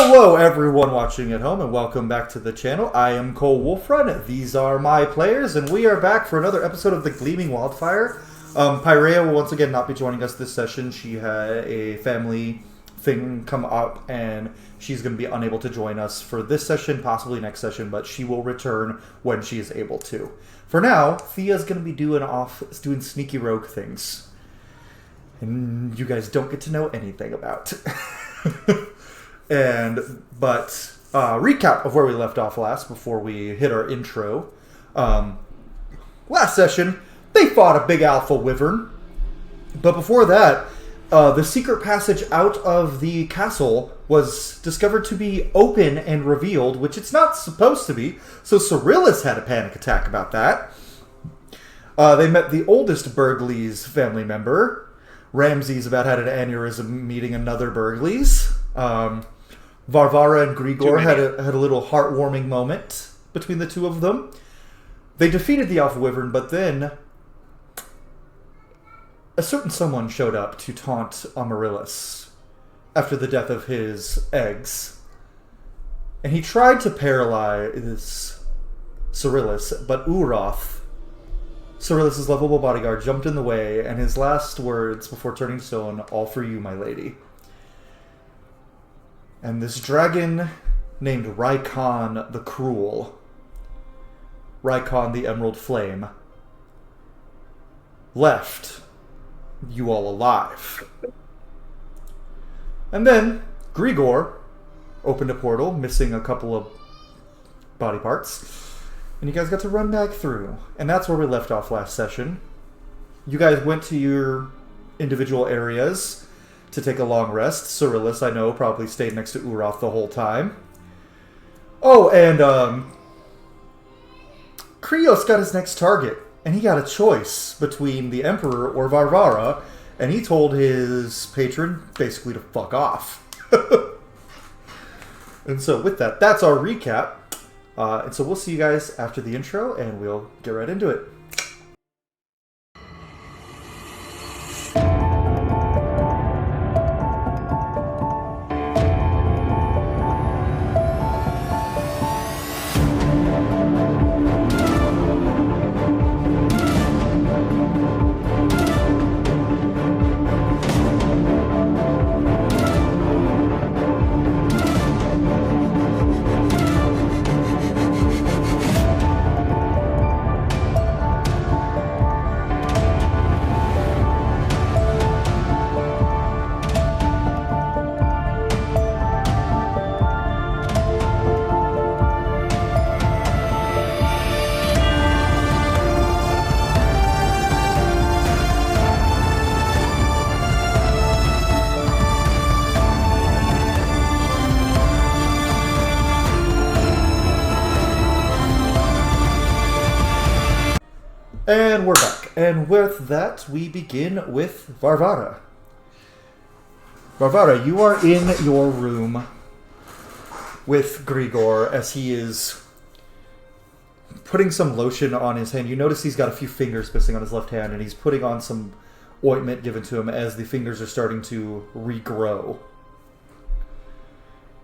Hello everyone watching at home and welcome back to the channel. I am Cole Wolfrun, these are my players, and we are back for another episode of the Gleaming Wildfire. Pyrea will once again not be joining us this session. She had a family thing come up and she's going to be unable to join us for this session, possibly next session, but she will return when she is able to. For now, Thea's going to be doing sneaky rogue things. And you guys don't get to know anything about. But recap of where we left off last before we hit our intro. Last session, they fought a big alpha wyvern. But before that, the secret passage out of the castle was discovered to be open and revealed, which it's not supposed to be. So Cyrillus had a panic attack about that. They met the oldest Burgley's family member. Ramsey's about had an aneurysm meeting another Burgley's. Varvara and Grigor had a little heartwarming moment between the two of them. They defeated the Alpha Wyvern, but then a certain someone showed up to taunt Amaryllis after the death of his eggs. And he tried to paralyze Cyrillus, but Ulroth, Cyrillus' lovable bodyguard, jumped in the way, and his last words before turning stone, "All for you, my lady." And this dragon named Rykon the Cruel, Rykon the Emerald Flame, left you all alive. And then Grigor opened a portal, missing a couple of body parts, and you guys got to run back through. And that's where we left off last session. You guys went to your individual areas to take a long rest. Cyrillus, I know, probably stayed next to Ulroth the whole time. Oh, and Krios got his next target, and he got a choice between the Emperor or Varvara, and he told his patron basically to fuck off. And so with that, that's our recap. And so we'll see you guys after the intro, and we'll get right into it. And we're back. And with that, we begin with Varvara. Varvara, you are in your room with Grigor as he is putting some lotion on his hand. You notice he's got a few fingers missing on his left hand, and he's putting on some ointment given to him as the fingers are starting to regrow.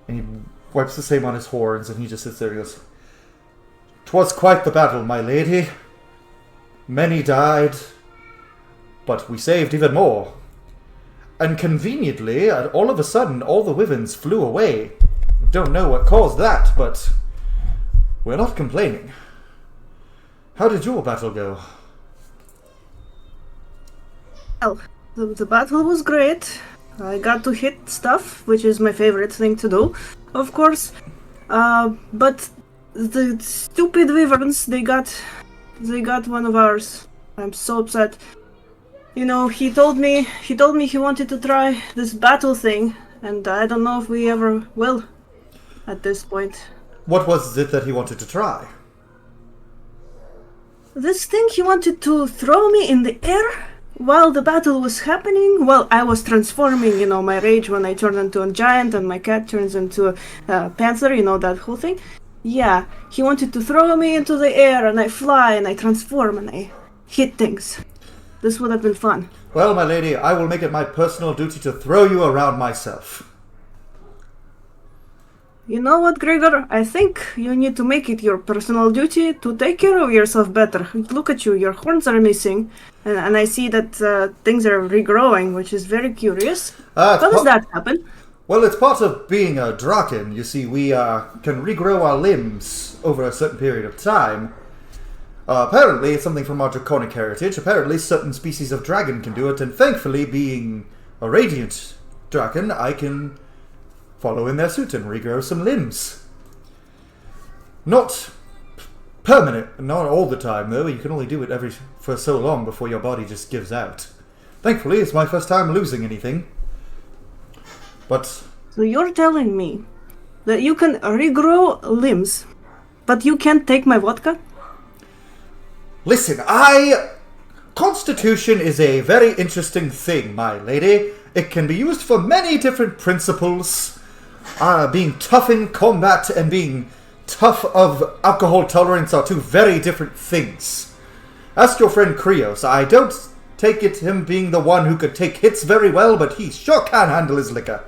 And he wipes the same on his horns, and he just sits there and goes, "'Twas quite the battle, my lady. Many died, but we saved even more. And conveniently, all of a sudden, all the wyverns flew away. Don't know what caused that, but we're not complaining. How did your battle go?" Well, the battle was great. I got to hit stuff, which is my favorite thing to do, of course. But the stupid wyverns, they got one of ours. I'm so upset. You know, he told me he wanted to try this battle thing, and I don't know if we ever will at this point. What was it that he wanted to try? This thing, he wanted to throw me in the air while the battle was happening. Well, I was transforming, you know, my rage when I turned into a giant and my cat turns into a panther, you know, that whole thing. Yeah, he wanted to throw me into the air, and I fly, and I transform, and I hit things. This would have been fun. Well, my lady, I will make it my personal duty to throw you around myself. You know what, Gregor? I think you need to make it your personal duty to take care of yourself better. Look at you, your horns are missing. And I see that things are regrowing, which is very curious. How does that happen? Well, it's part of being a Draken. You see, we can regrow our limbs over a certain period of time. Apparently, it's something from our draconic heritage. Apparently, certain species of dragon can do it, and thankfully, being a radiant dragon, I can follow in their suit and regrow some limbs. Not permanent, not all the time, though. You can only do it for so long before your body just gives out. Thankfully, it's my first time losing anything. But... So you're telling me that you can regrow limbs, but you can't take my vodka? Listen, Constitution is a very interesting thing, my lady. It can be used for many different principles. Being tough in combat and being tough of alcohol tolerance are two very different things. Ask your friend Krios. I don't take it him being the one who could take hits very well, but he sure can handle his liquor.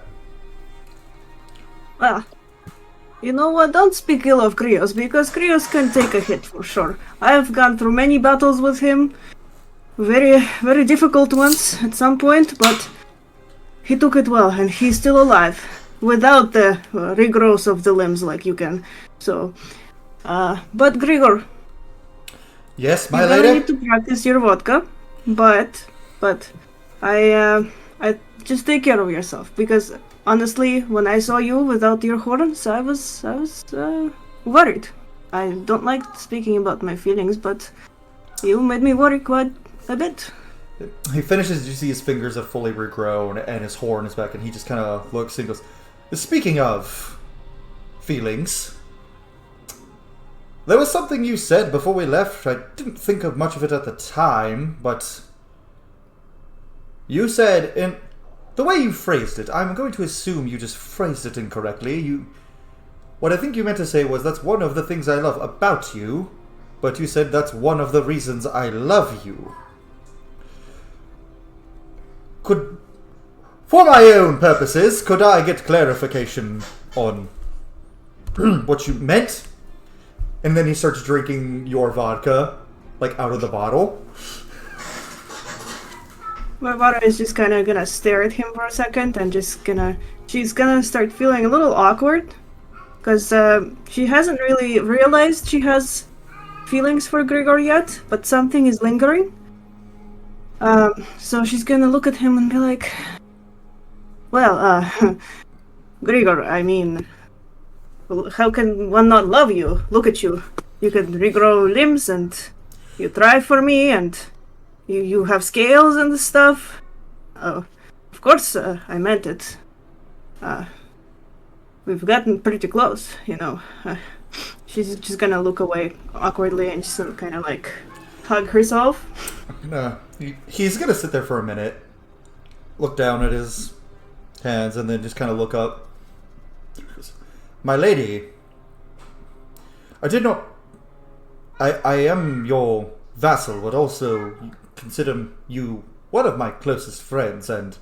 Well, you know what? Don't speak ill of Krios, because Krios can take a hit for sure. I have gone through many battles with him. Very, very difficult ones at some point, but he took it well, and he's still alive. Without the regrowth of the limbs like you can. So, but Grigor. Yes, my lady? lady? You need to practice your vodka, but I just take care of yourself, because honestly, when I saw you without your horns, I was worried. I don't like speaking about my feelings, but you made me worry quite a bit. He finishes, you see his fingers have fully regrown, and his horn is back, and he just kind of looks and goes, speaking of feelings, there was something you said before we left. I didn't think of much of it at the time, but you said, in the way you phrased it, I'm going to assume you just phrased it incorrectly. What I think you meant to say was, that's one of the things I love about you, but you said that's one of the reasons I love you. For my own purposes, could I get clarification on what you meant? And then he starts drinking your vodka, like, out of the bottle. Varvara is just kind of gonna stare at him for a second and she's gonna start feeling a little awkward. Because she hasn't really realized she has feelings for Grigor yet, but something is lingering. So she's gonna look at him and be like, well, Grigor, I mean, how can one not love you? Look at you. You can regrow limbs and you thrive for me and you have scales and stuff. Oh, of course, I meant it. We've gotten pretty close, you know. She's just gonna look away awkwardly and just sort of kind of like hug herself. No, he's gonna sit there for a minute, look down at his hands, and then just kind of look up. My lady, I am your vassal, but also consider you one of my closest friends, and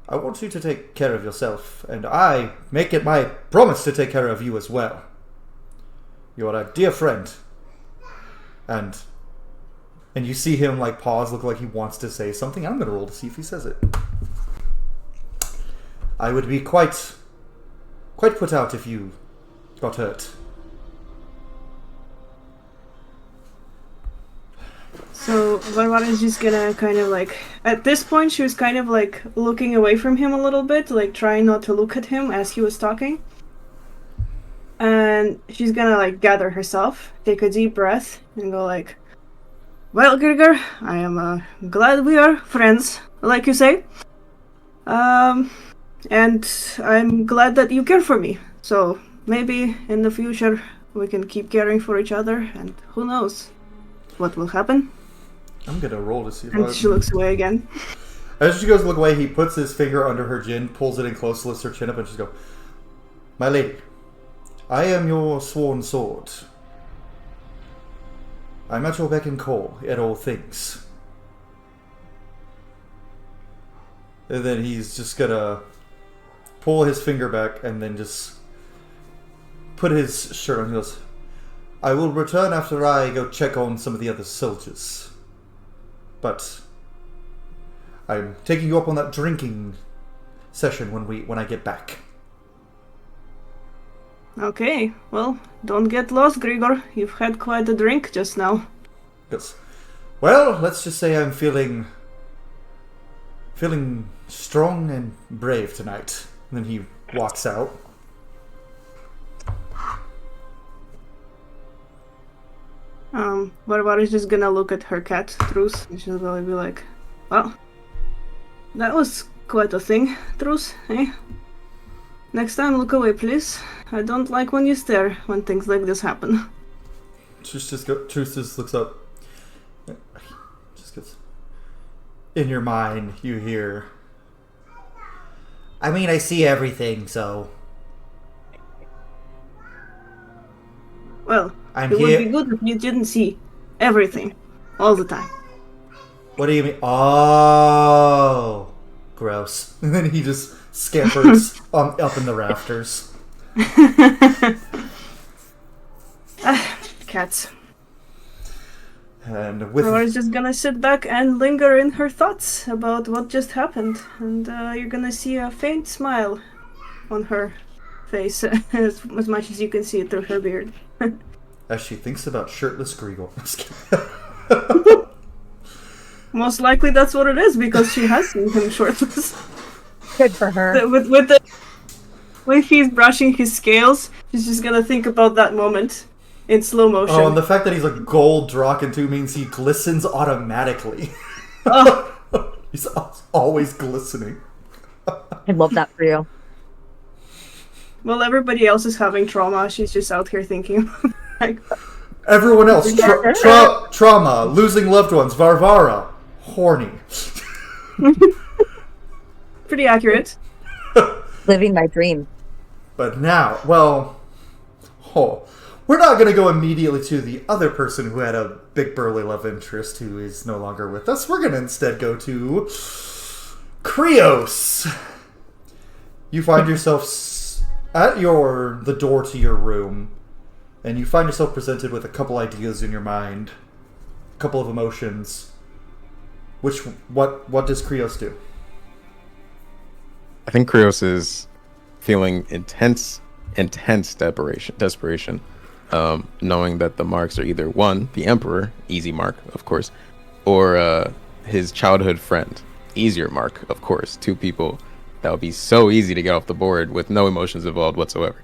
I want you to take care of yourself, and I make it my promise to take care of you as well. You are a dear friend. And you see him, like, pause, look like he wants to say something. I'm going to roll to see if he says it. I would be quite put out if you got hurt. So Varvara is just gonna kind of like, at this point she was kind of like looking away from him a little bit, like trying not to look at him as he was talking. And she's gonna like gather herself, take a deep breath, and go like, well, Grigor, I am glad we are friends, like you say. And I'm glad that you care for me. So maybe in the future we can keep caring for each other, and who knows what will happen. I'm gonna roll to see if And she looks away again. As she goes to look away, he puts his finger under her chin, pulls it in close, lifts her chin up, and she's go, my lady, I am your sworn sword. I'm at your beck and call in all things. And then he's just gonna pull his finger back and then just put his shirt on. He goes, I will return after I go check on some of the other soldiers. But I'm taking you up on that drinking session when I get back. Okay, well, don't get lost, Grigor. You've had quite a drink just now. Yes. Well, let's just say I'm feeling strong and brave tonight. And then he walks out. Barbara's just gonna look at her cat, Truce, and she'll probably be like, well, that was quite a thing, Truce, eh? Next time, look away, please. I don't like when you stare when things like this happen. Truce just looks up. Just goes, in your mind, you hear, I mean, I see everything, so... Well, I'm it here. would be good if you didn't see everything all the time. What do you mean? Oh, gross. And then he just scampers up in the rafters. Cats. And with Barbara's just gonna sit back and linger in her thoughts about what just happened. And you're gonna see a faint smile on her face, as much as you can see it through her beard. as she thinks about shirtless Grigor. I'm just kidding. Most likely that's what it is, because she has seen him shirtless. Good for her. When he's brushing his scales, she's just gonna think about that moment in slow motion. Oh, and the fact that he's a gold Draken too means he glistens automatically. Oh. He's always glistening. I love that for you. Well, everybody else is having trauma. She's just out here thinking. Like, everyone else, trauma, losing loved ones, Varvara, horny. pretty accurate. Living my dream. But now, well, we're not going to go immediately to the other person who had a big burly love interest who is no longer with us. We're going to instead go to Krios. You find yourself at the door to your room, and you find yourself presented with a couple ideas in your mind, a couple of emotions. What does Krios do? I think Krios is feeling intense desperation, knowing that the marks are either one, the Emperor, easy mark, of course, or his childhood friend, easier mark, of course. Two people that would be so easy to get off the board with no emotions involved whatsoever,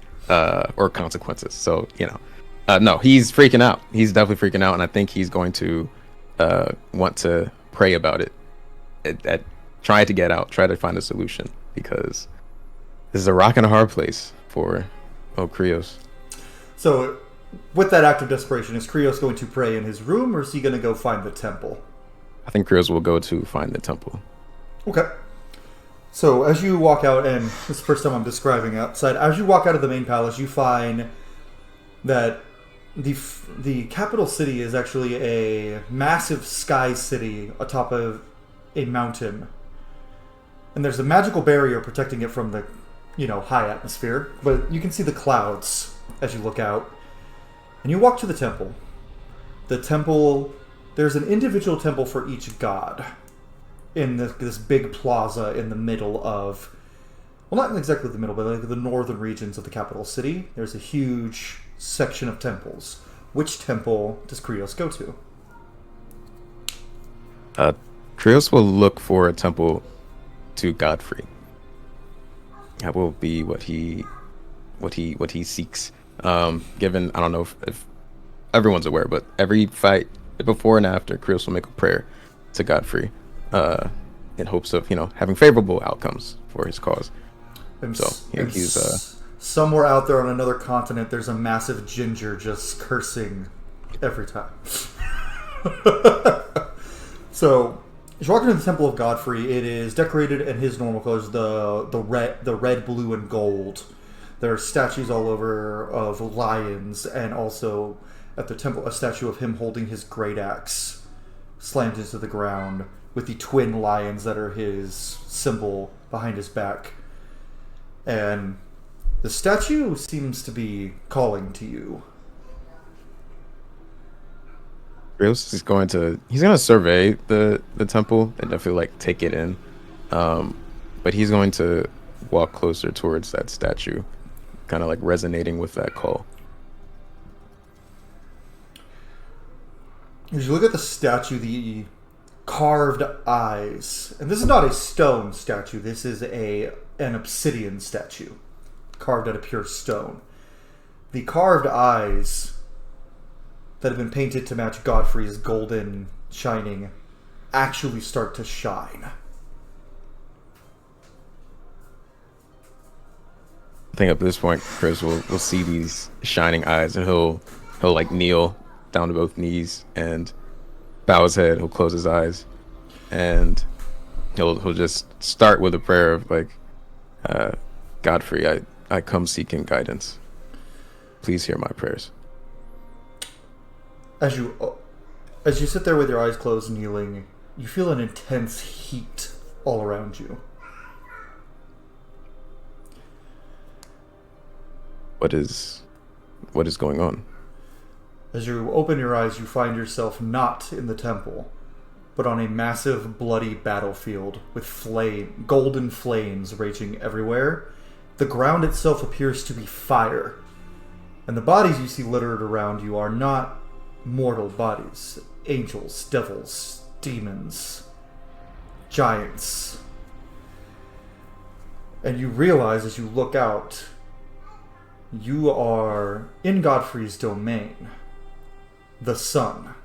or consequences. So, no, he's freaking out. He's definitely freaking out, and I think he's going to want to pray about it, try to get out, try to find a solution, because this is a rock and a hard place for Krios. So, with that act of desperation, is Krios going to pray in his room, or is he going to go find the temple? I think Krios will go to find the temple. Okay. So, as you walk out, and this is the first time I'm describing outside, as you walk out of the main palace, you find that the capital city is actually a massive sky city atop of a mountain. And there's a magical barrier protecting it from the, high atmosphere. But you can see the clouds as you look out. And you walk to the temple. The temple, there's an individual temple for each god in this big plaza in the middle of, well, not exactly the middle, but like the northern regions of the capital city. There's a huge section of temples. Which temple does Krios go to? Krios will look for a temple to Godfrey. That will be what he seeks. Given, I don't know if everyone's aware, but every fight before and after, Krios will make a prayer to Godfrey in hopes of having favorable outcomes for his cause. He's somewhere out there on another continent, there's a massive ginger just cursing every time. So, as you walk into the Temple of Godfrey, it is decorated in his normal colors, the red, blue, and gold. There are statues all over of lions, and also at the temple, a statue of him holding his great axe slammed into the ground with the twin lions that are his symbol behind his back. And the statue seems to be calling to you. Rios is going to survey the temple and definitely like take it in. But he's going to walk closer towards that statue, kind of like resonating with that call. As you look at the statue, the carved eyes, and this is not a stone statue, this is an obsidian statue, carved out of pure stone. The carved eyes that have been painted to match Godfrey's golden shining actually start to shine. I think at this point, Chris will see these shining eyes, and he'll like kneel down to both knees and bow his head. He'll close his eyes, and he'll just start with a prayer of like, Godfrey, I come seeking guidance. Please hear my prayers. As you sit there with your eyes closed, kneeling, you feel an intense heat all around you. What is going on? As you open your eyes, you find yourself not in the temple, but on a massive, bloody battlefield with golden flames raging everywhere. The ground itself appears to be fire, and the bodies you see littered around you are not mortal bodies. Angels, devils, demons, giants. And you realize as you look out, you are in Godfrey's domain. The sun.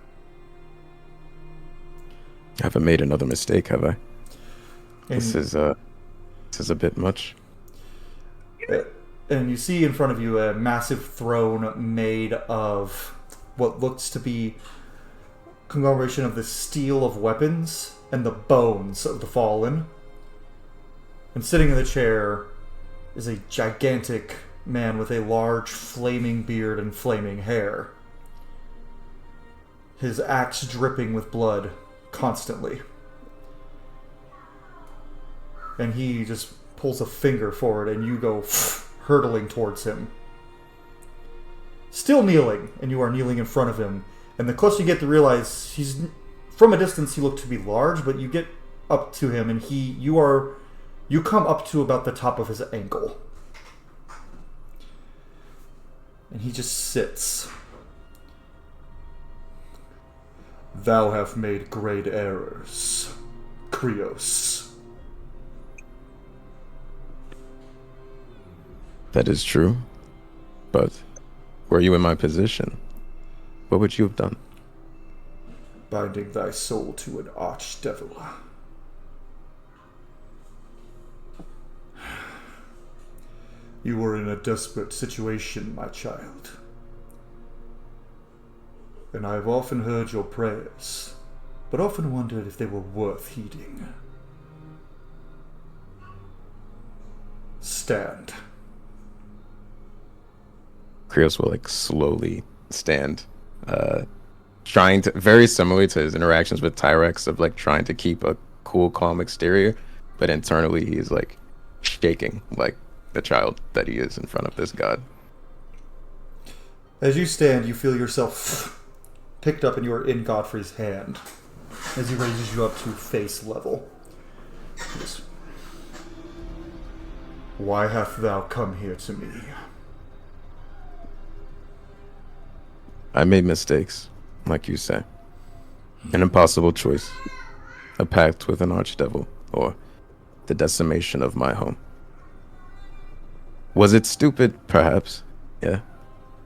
I haven't made another mistake, have I? And This is a bit much. And you see in front of you a massive throne made of what looks to be conglomeration of the steel of weapons and the bones of the fallen. And sitting in the chair is a gigantic man with a large flaming beard and flaming hair. His axe dripping with blood constantly. And he just pulls a finger forward and you go hurtling towards him. Still kneeling, and you are kneeling in front of him. And the closer you get to realize from a distance he looked to be large, but you get up to him and you come up to about the top of his ankle. And he just sits. Thou have made great errors, Krios. That is true. But were you in my position, what would you have done? Binding thy soul to an archdevil. You were in a desperate situation, my child. And I have often heard your prayers, but often wondered if they were worth heeding. Stand. Krios will like slowly stand, trying to, very similarly to his interactions with Tyrex, of like trying to keep a cool, calm exterior, but internally he's like shaking like the child that he is in front of this god. As you stand, you feel yourself picked up and you are in Godfrey's hand as he raises you up to face level. Yes. Why hast thou come here to me? I made mistakes, like you say. An impossible choice. A pact with an archdevil, or the decimation of my home. Was it stupid? Perhaps. Yeah.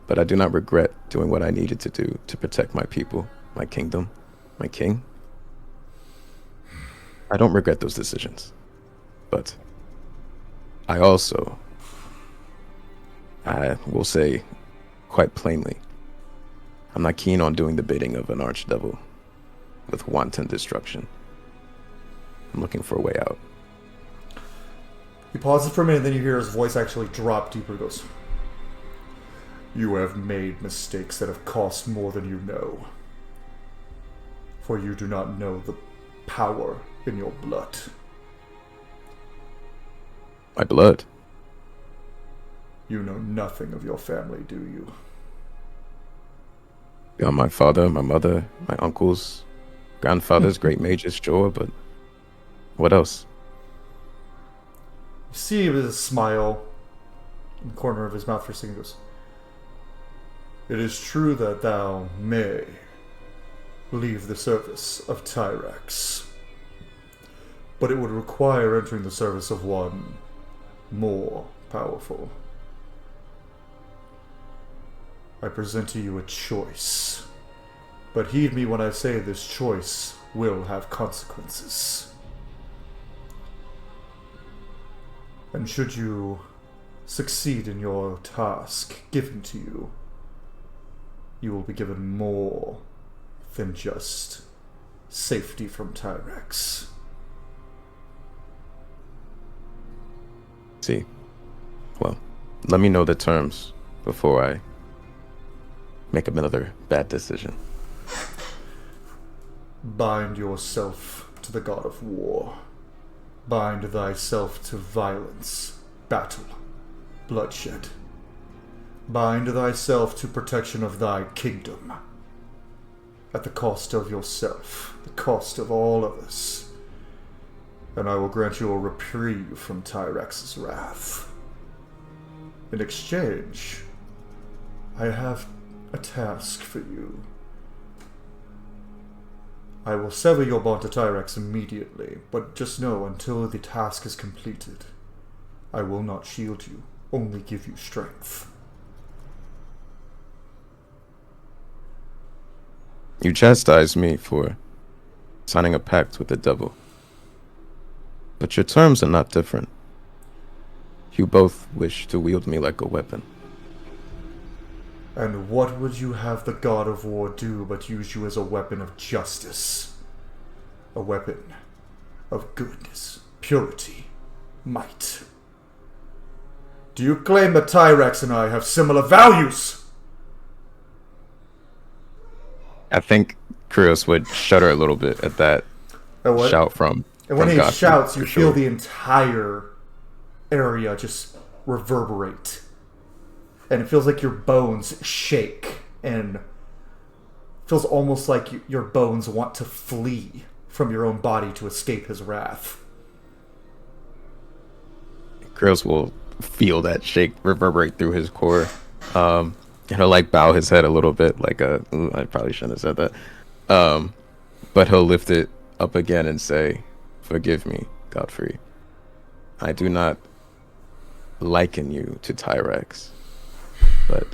But I do not regret doing what I needed to do to protect my people, my kingdom, my king. I don't regret those decisions. But I will say quite plainly, I'm not keen on doing the bidding of an archdevil with wanton destruction. I'm looking for a way out. He pauses for a minute, then you hear his voice actually drop deeper. He goes, you have made mistakes that have cost more than you know. For you do not know the power in your blood. My blood? You know nothing of your family, do you? Got my father, my mother, my uncles, grandfathers, great mages, sure, but what else? You see with a smile in the corner of his mouth for a second, goes, "It is true that thou may leave the service of Tyrax, but it would require entering the service of one more powerful. I present to you a choice, but heed me when I say this choice will have consequences. And should you succeed in your task given to you, you will be given more than just safety from Tyrax." See. Well, let me know the terms before I make another bad decision. Bind yourself to the god of war. Bind thyself to violence, battle, bloodshed. Bind thyself to protection of thy kingdom. At the cost of yourself, the cost of all of us. And I will grant you a reprieve from Tyrax's wrath. In exchange, I have a task for you. I will sever your bond to Tyrax immediately, but just know until the task is completed, I will not shield you, only give you strength. You chastised me for signing a pact with the devil. But your terms are not different. You both wish to wield me like a weapon. And what would you have the god of war do but use you as a weapon of justice? A weapon of goodness, purity, might. Do you claim that Tyrax and I have similar values? I think Krios would shudder a little bit at that shout from And when he Godfrey, shouts, you for feel sure. the entire area just reverberate. And it feels like your bones shake. And it feels almost like your bones want to flee from your own body to escape his wrath. Krios will feel that shake reverberate through his core. And he'll like bow his head a little bit, like ooh, I probably shouldn't have said that. But he'll lift it up again and say, "Forgive me, Godfrey. I do not liken you to Tyrax, but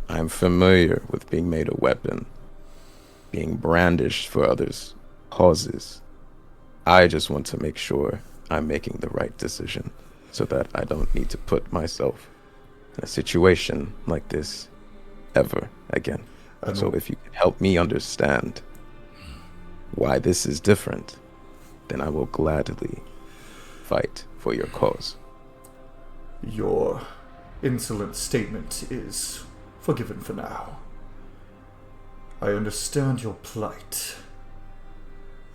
I'm familiar with being made a weapon, being brandished for others' causes. I just want to make sure I'm making the right decision so that I don't need to put myself in a situation like this ever again. So if you can help me understand why this is different, then I will gladly fight for your cause." Your insolent statement is forgiven for now. I understand your plight.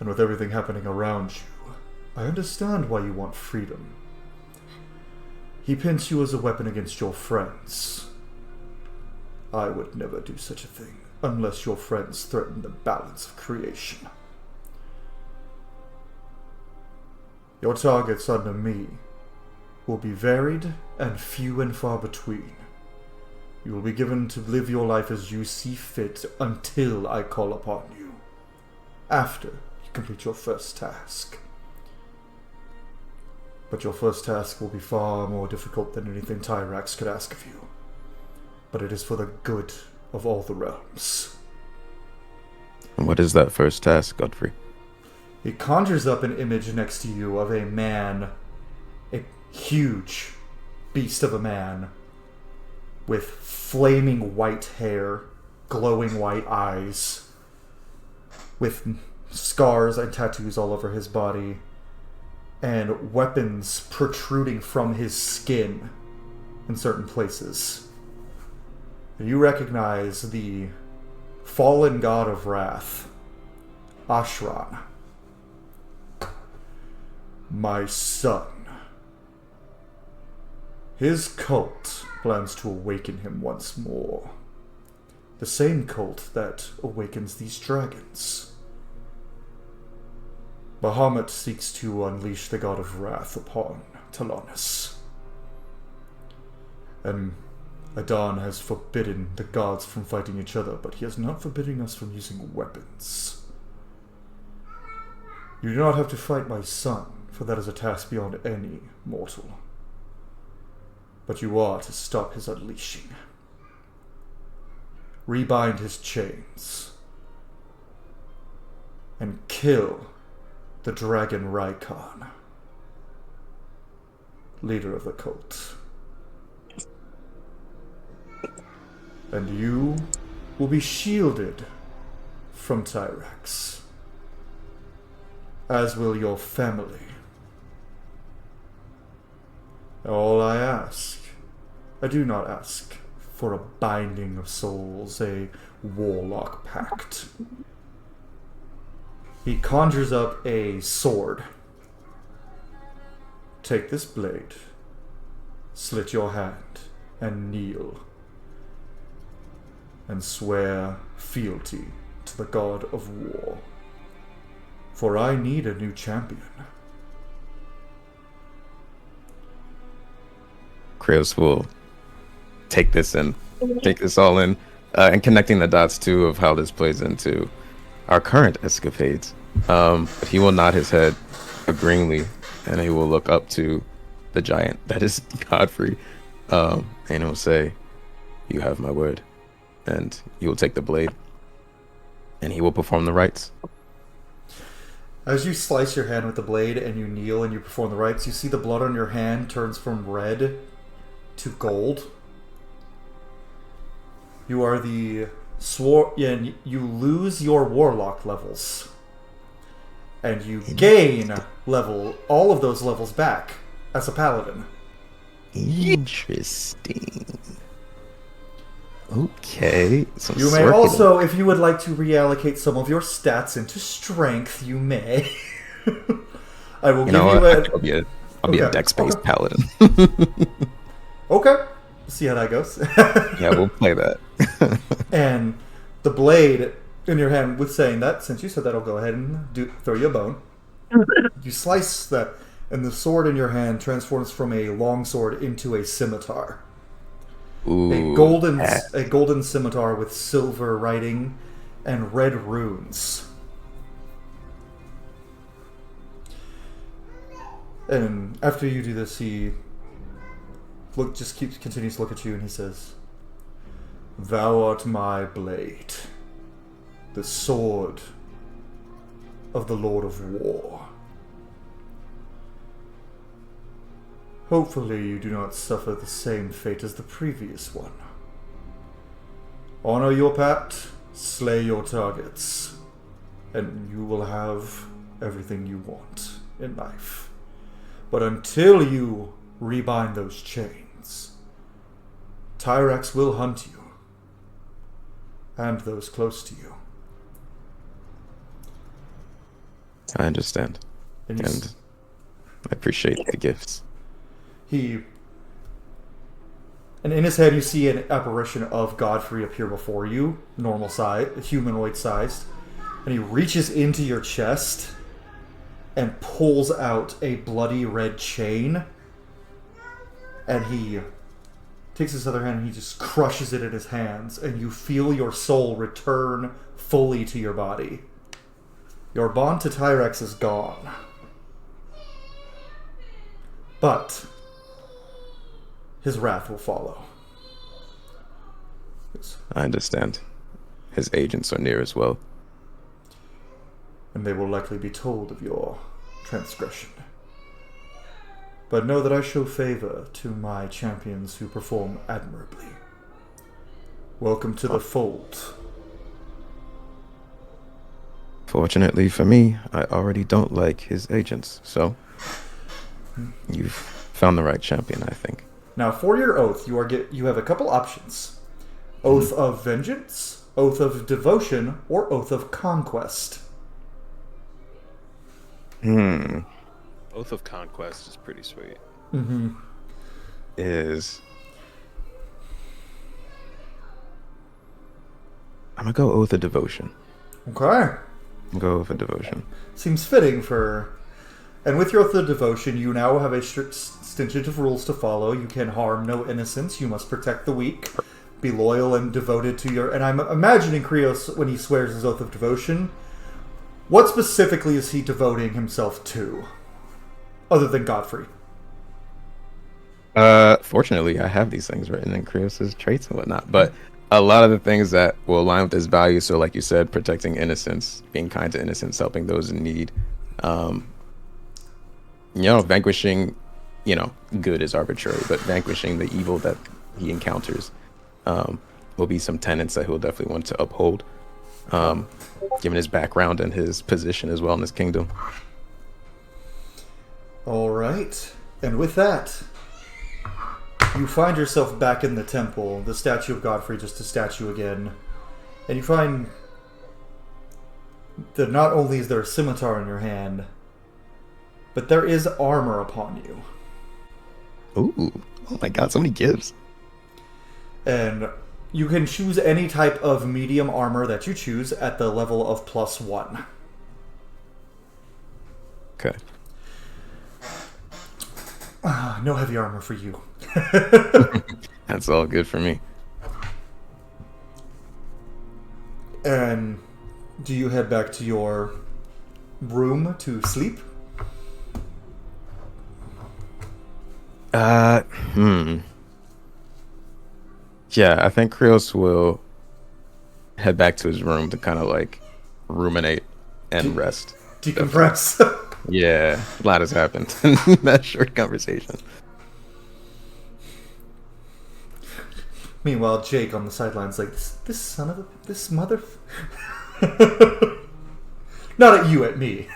And with everything happening around you, I understand why you want freedom. He pins you as a weapon against your friends. I would never do such a thing unless your friends threaten the balance of creation. Your targets under me will be varied and few and far between. You will be given to live your life as you see fit until I call upon you. After you complete your first task. But your first task will be far more difficult than anything Tyrax could ask of you. But it is for the good of all the realms. And what is that first task, Godfrey? He conjures up an image next to you of a man, a huge beast of a man, with flaming white hair, glowing white eyes, with scars and tattoos all over his body, and weapons protruding from his skin in certain places. You recognize the fallen god of wrath, Ashran. My son, His cult plans to awaken him once more. The same cult that awakens these dragons. Bahamut seeks to unleash the god of wrath upon Talanis. And Adan has forbidden the gods from fighting each other, but he has not forbidden us from using weapons. You do not have to fight my son, for that is a task beyond any mortal. But you are to stop his unleashing. Rebind his chains. And kill the dragon Raikon, leader of the cult. And you will be shielded from Tyrex, as will your family. All I ask, I do not ask for a binding of souls, a warlock pact. He conjures up a sword. Take this blade, slit your hand, and kneel, and swear fealty to the god of war. For I need a new champion. Kratos will take this all in, and connecting the dots too of how this plays into our current escapades. But he will nod his head agreeingly, and he will look up to the giant that is Godfrey, and he'll say, "You have my word," and he will take the blade, and he will perform the rites. As you slice your hand with the blade and you kneel and you perform the rites, you see the blood on your hand turns from red to gold. You are the and you lose your warlock levels. And you gain all of those levels back as a paladin. Interesting. Okay. You may also, if you would like to reallocate some of your stats into strength, you may. I will give you I'll be a dex-based paladin. Okay. See how that goes. Yeah, we'll play that. And the blade in your hand, with saying that, since you said that, I'll go ahead and throw you a bone. You slice that, and the sword in your hand transforms from a longsword into a scimitar. Ooh, a golden scimitar with silver writing and red runes. And after you do this, he continues to look at you, and he says, "Thou art my blade, the sword of the Lord of War. Hopefully you do not suffer the same fate as the previous one. Honor your pact, slay your targets, and you will have everything you want in life. But until you rebind those chains, Tyrex will hunt you, and those close to you." I understand. And I appreciate the gifts. And in his head you see an apparition of Godfrey appear before you, normal size, humanoid sized, and he reaches into your chest and pulls out a bloody red chain, and he takes his other hand and he just crushes it in his hands, and you feel your soul return fully to your body. Your bond to Tyrex is gone. But his wrath will follow. I understand. His agents are near as well. And they will likely be told of your transgression. But know that I show favor to my champions who perform admirably. Welcome to the fold. Fortunately for me, I already don't like his agents, so you've found the right champion, I think. Now, for your oath, you have a couple options. Oath of Vengeance, Oath of Devotion, or Oath of Conquest. Oath of Conquest is pretty sweet. is I'm gonna go Oath of Devotion. Okay. Go with a devotion. Seems fitting for... And with your Oath of Devotion, you now have a strict stringent of rules to follow. You can harm no innocents. You must protect the weak. Be loyal and devoted to your... And I'm imagining Krios, when he swears his Oath of Devotion, what specifically is he devoting himself to? Other than Godfrey. Fortunately, I have these things written in Krios' traits and whatnot, but a lot of the things that will align with his values, so like you said, protecting innocence, being kind to innocents, helping those in need, vanquishing, good is arbitrary, but vanquishing the evil that he encounters will be some tenets that he'll definitely want to uphold, given his background and his position as well in his kingdom. All right. And with that, you find yourself back in the temple, the statue of Godfrey, just a statue again. And you find that not only is there a scimitar in your hand, but there is armor upon you. Ooh, oh my god, so many gifts. And you can choose any type of medium armor that you choose at the level of +1. Okay. No heavy armor for you. That's all good for me. And do you head back to your room to sleep? Yeah, I think Krios will head back to his room to kind of like ruminate and rest. Decompress. Yeah, a lot has happened in that short conversation. Meanwhile, Jake on the sidelines like, this son of a... This mother... Not at you, at me.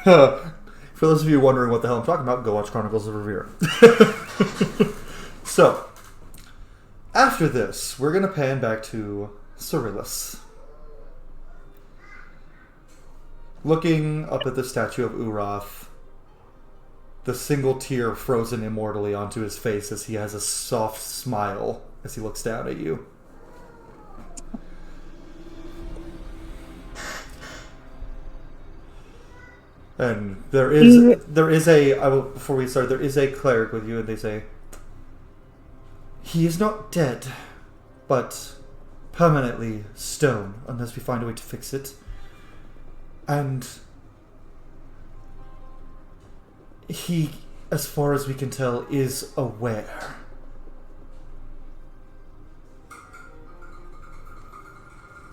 For those of you wondering what the hell I'm talking about, go watch Chronicles of Revere. So, after this, we're going to pan back to Cyrillus. Looking up at the statue of Ulroth, the single tear frozen immortally onto his face as he has a soft smile as he looks down at you. And there is before we start, there is a cleric with you, and they say, he is not dead, but permanently stone, unless we find a way to fix it. And he, as far as we can tell, is aware.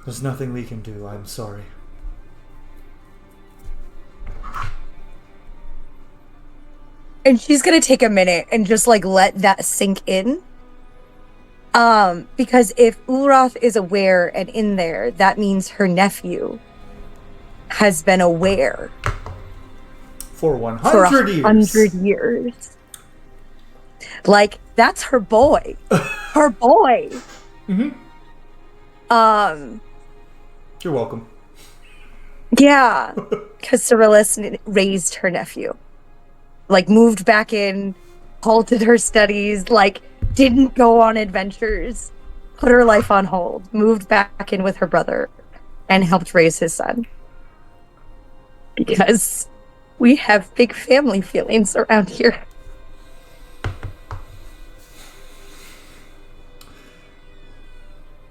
There's nothing we can do, I'm sorry. And she's gonna take a minute and just like let that sink in. Because if Ulroth is aware and in there, that means her nephew has been aware for 100 years. 100 years. Like, that's her boy. Her boy. Mm-hmm. You're welcome. Yeah. Because Cyrillus raised her nephew. Like, moved back in, halted her studies, like, didn't go on adventures, put her life on hold, moved back in with her brother, and helped raise his son. Because we have big family feelings around here.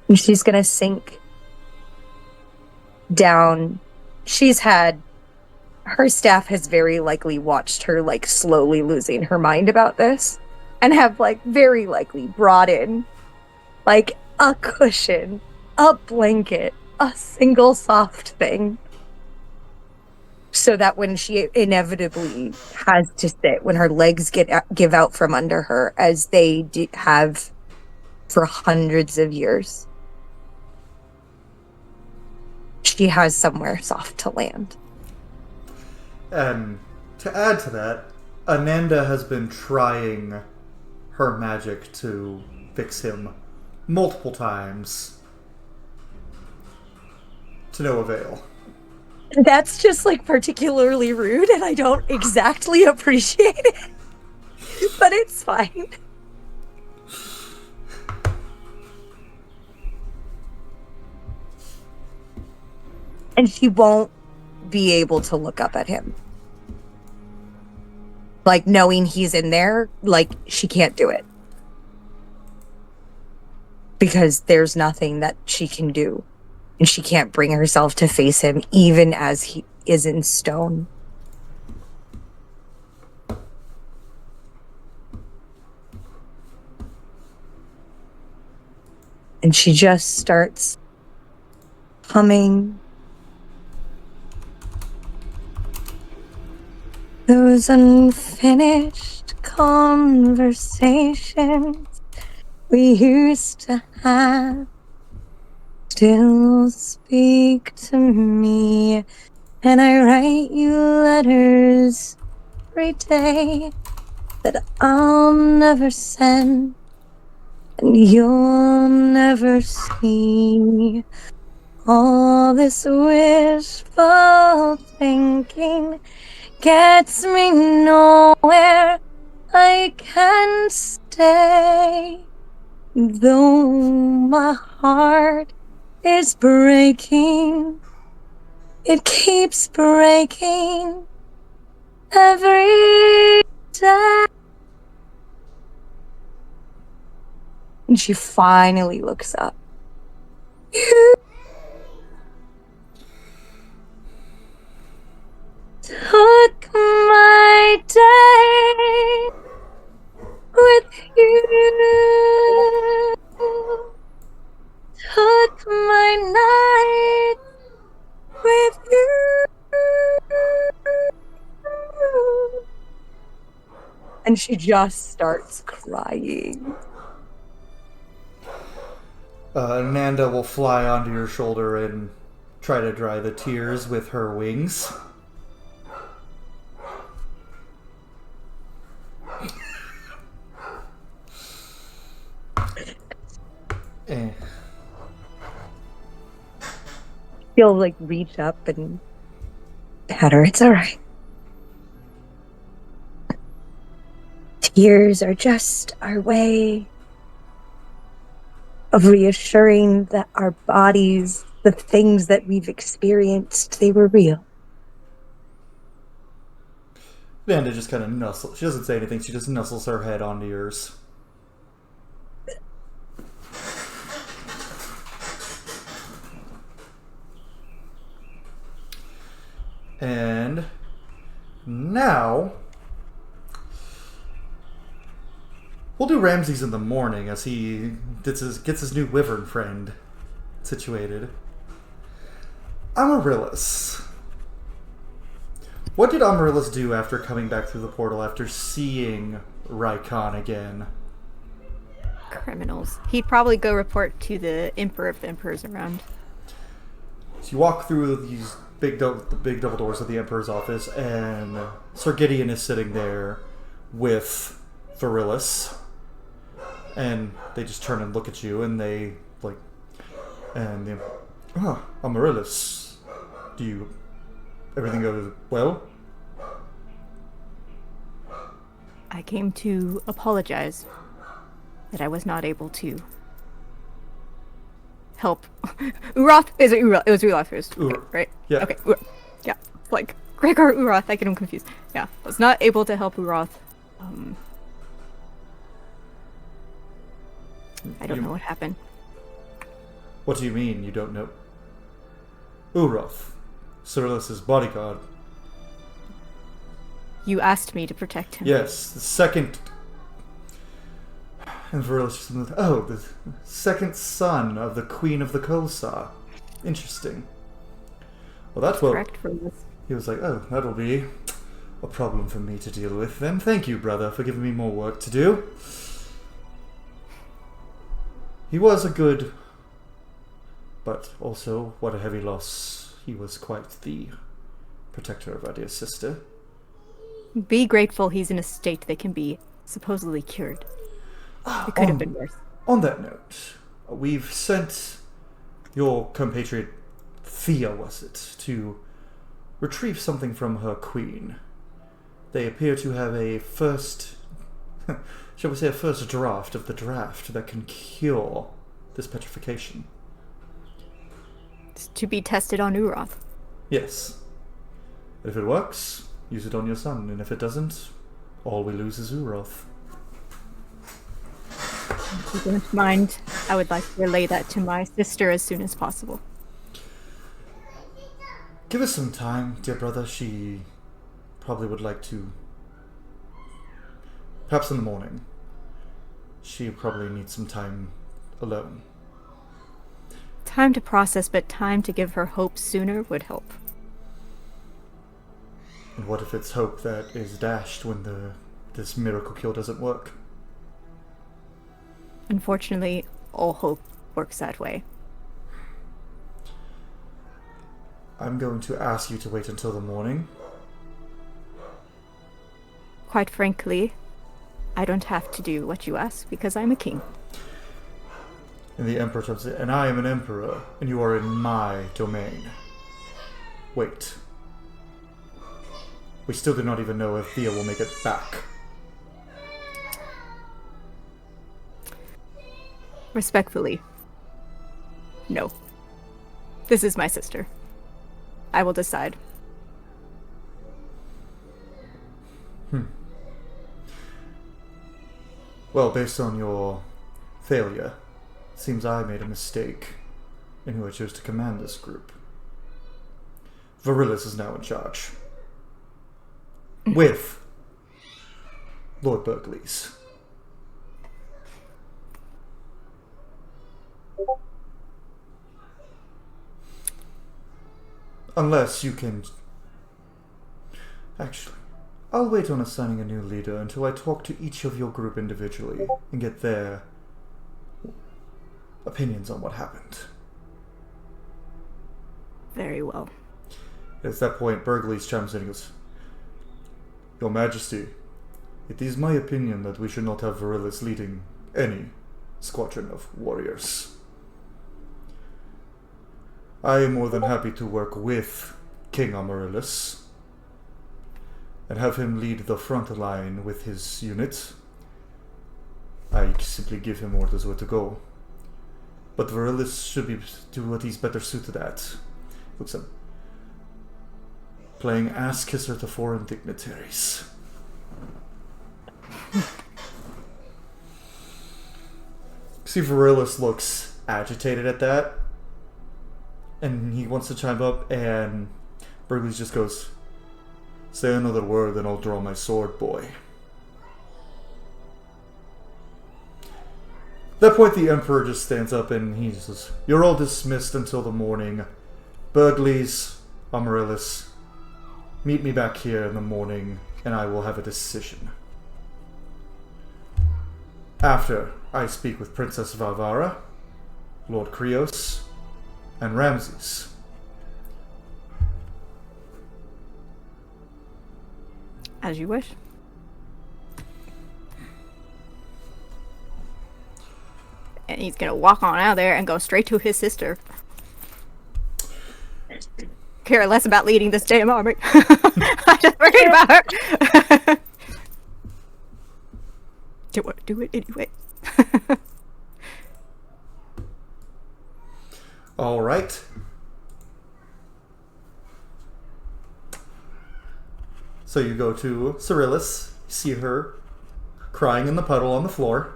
And she's gonna sink down. Her staff has very likely watched her, like, slowly losing her mind about this, and have, like, very likely brought in, like, a cushion, a blanket, a single soft thing, so that when she inevitably has to sit, when her legs give out from under her, as they have for hundreds of years, she has somewhere soft to land. And to add to that, Ananda has been trying her magic to fix him multiple times to no avail. That's just like particularly rude, and I don't exactly appreciate it. But it's fine. And she won't be able to look up at him. Like, knowing he's in there, like, she can't do it. Because there's nothing that she can do. And she can't bring herself to face him, even as he is in stone. And she just starts humming those unfinished conversations we used to have still speak to me, and I write you letters every day that I'll never send, and you'll never see. All this wishful thinking gets me nowhere. I can't stay, though my heart is breaking. It keeps breaking every day. And she finally looks up. You took my day with you, took my night with you. And she just starts crying. Nanda will fly onto your shoulder and try to dry the tears with her wings. He'll like reach up and pat her. It's all right. Tears are just our way of reassuring that our bodies, the things that we've experienced, they were real. Nanda just kind of nuzzles. She doesn't say anything. She just nuzzles her head onto yours. And now we'll do Ramses in the morning as he gets his new wyvern friend situated. Amaryllis. What did Amaryllis do after coming back through the portal after seeing Raikon again? Criminals. He'd probably go report to the Emperor if the Emperor's around. So you walk through these the big double doors of the Emperor's office, and Sir Gideon is sitting there with Virillis, and they just turn and look at you, and they like, and Amaryllis, everything goes well? I came to apologize that I was not able to help. Ulroth? Is it Ulroth? It was Ulroth first, right? Yeah. Okay. Yeah. Like Gregor Ulroth. I get him confused. Yeah. I was not able to help Ulroth. I don't know what happened. What do you mean you don't know? Ulroth, Cyrillus's bodyguard. You asked me to protect him. Yes, the second. And Virillis, the second son of the Queen of the Kosa. Interesting. Well, that's correct for this. He was like, oh, that'll be a problem for me to deal with then. Thank you, brother, for giving me more work to do. He was a good, but also what a heavy loss. He was quite the protector of our dear sister. Be grateful he's in a state that can be supposedly cured. It could have been worse. On that note, we've sent your compatriot Thea, was it, to retrieve something from her queen. They appear to have a first, shall we say, a first draft of the draft that can cure this petrification. It's to be tested on Ulroth. Yes. And if it works, use it on your son, and if it doesn't, all we lose is Ulroth. If you don't mind, I would like to relay that to my sister as soon as possible. Give us some time, dear brother. She probably would like to... Perhaps in the morning. She probably needs some time alone. Time to process, but time to give her hope sooner would help. And what if it's hope that is dashed when this miracle cure doesn't work? Unfortunately, all hope works that way. I'm going to ask you to wait until the morning. Quite frankly, I don't have to do what you ask because I'm a king. And the Emperor turns it, and I am an Emperor, and you are in my domain. Wait. We still do not even know if Thea will make it back. Respectfully, no. This is my sister. I will decide. Well, based on your failure, it seems I made a mistake in who I chose to command this group. Virilis is now in charge. With Lord Berkeley's. Unless you can... Actually, I'll wait on assigning a new leader until I talk to each of your group individually and get their opinions on what happened. Very well. At that point, Berkeley's chimes in and goes, Your Majesty, it is my opinion that we should not have Virilis leading any squadron of warriors. I am more than happy to work with King Amaryllis and have him lead the front line with his unit. I simply give him orders where to go. But Virilis should do what he's better suited at. Looks at playing ass kisser to foreign dignitaries. See, Virilis looks agitated at that. And he wants to chime up, and Berkeley just goes, Say another word, and I'll draw my sword, boy. At that point, the Emperor just stands up, and he says, You're all dismissed until the morning. Berkeley's, Amaryllis, meet me back here in the morning, and I will have a decision. After I speak with Princess Varvara, Lord Krios, and Ramses. As you wish. And he's gonna walk on out there and go straight to his sister. Care less about leading this damn army. I'm just worried about her. Do it anyway. All right. So you go to Cyrillus, see her crying in the puddle on the floor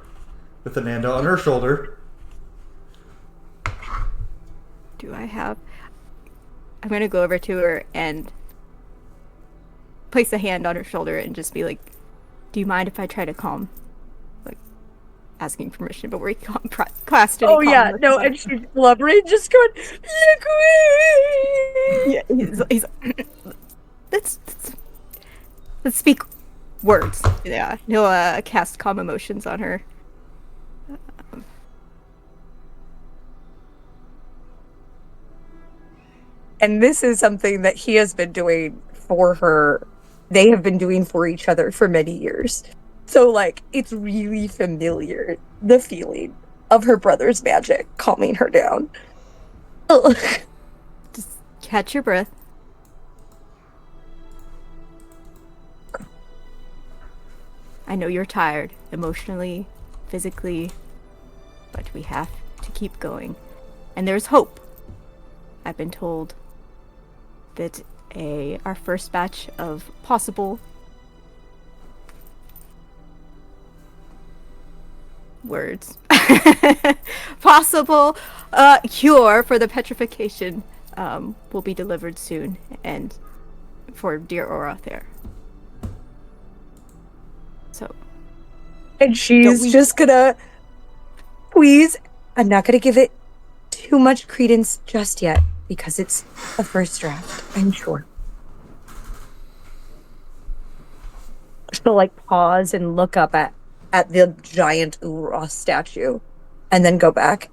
with Ananda on her shoulder. Do I have... I'm gonna go over to her and place a hand on her shoulder and just be like, do you mind if I try to calm? Like, asking permission, but we're class to Oh yeah, no, and she's blubbering, just going, yeah, he's let's speak words. Yeah, he'll cast calm emotions on her. And this is something that he has been doing for her. They have been doing for each other for many years. So, like, it's really familiar, the feeling of her brother's magic calming her down. Ugh. Just catch your breath. I know you're tired, emotionally, physically, but we have to keep going. And there's hope. I've been told that our first batch of possible possible cure for the petrification will be delivered soon, and for dear Ulroth there. So, And she's just gonna, please, I'm not gonna give it too much credence just yet, because it's a first draft, I'm sure. She'll like pause and look up at the giant Ulroth statue, and then go back.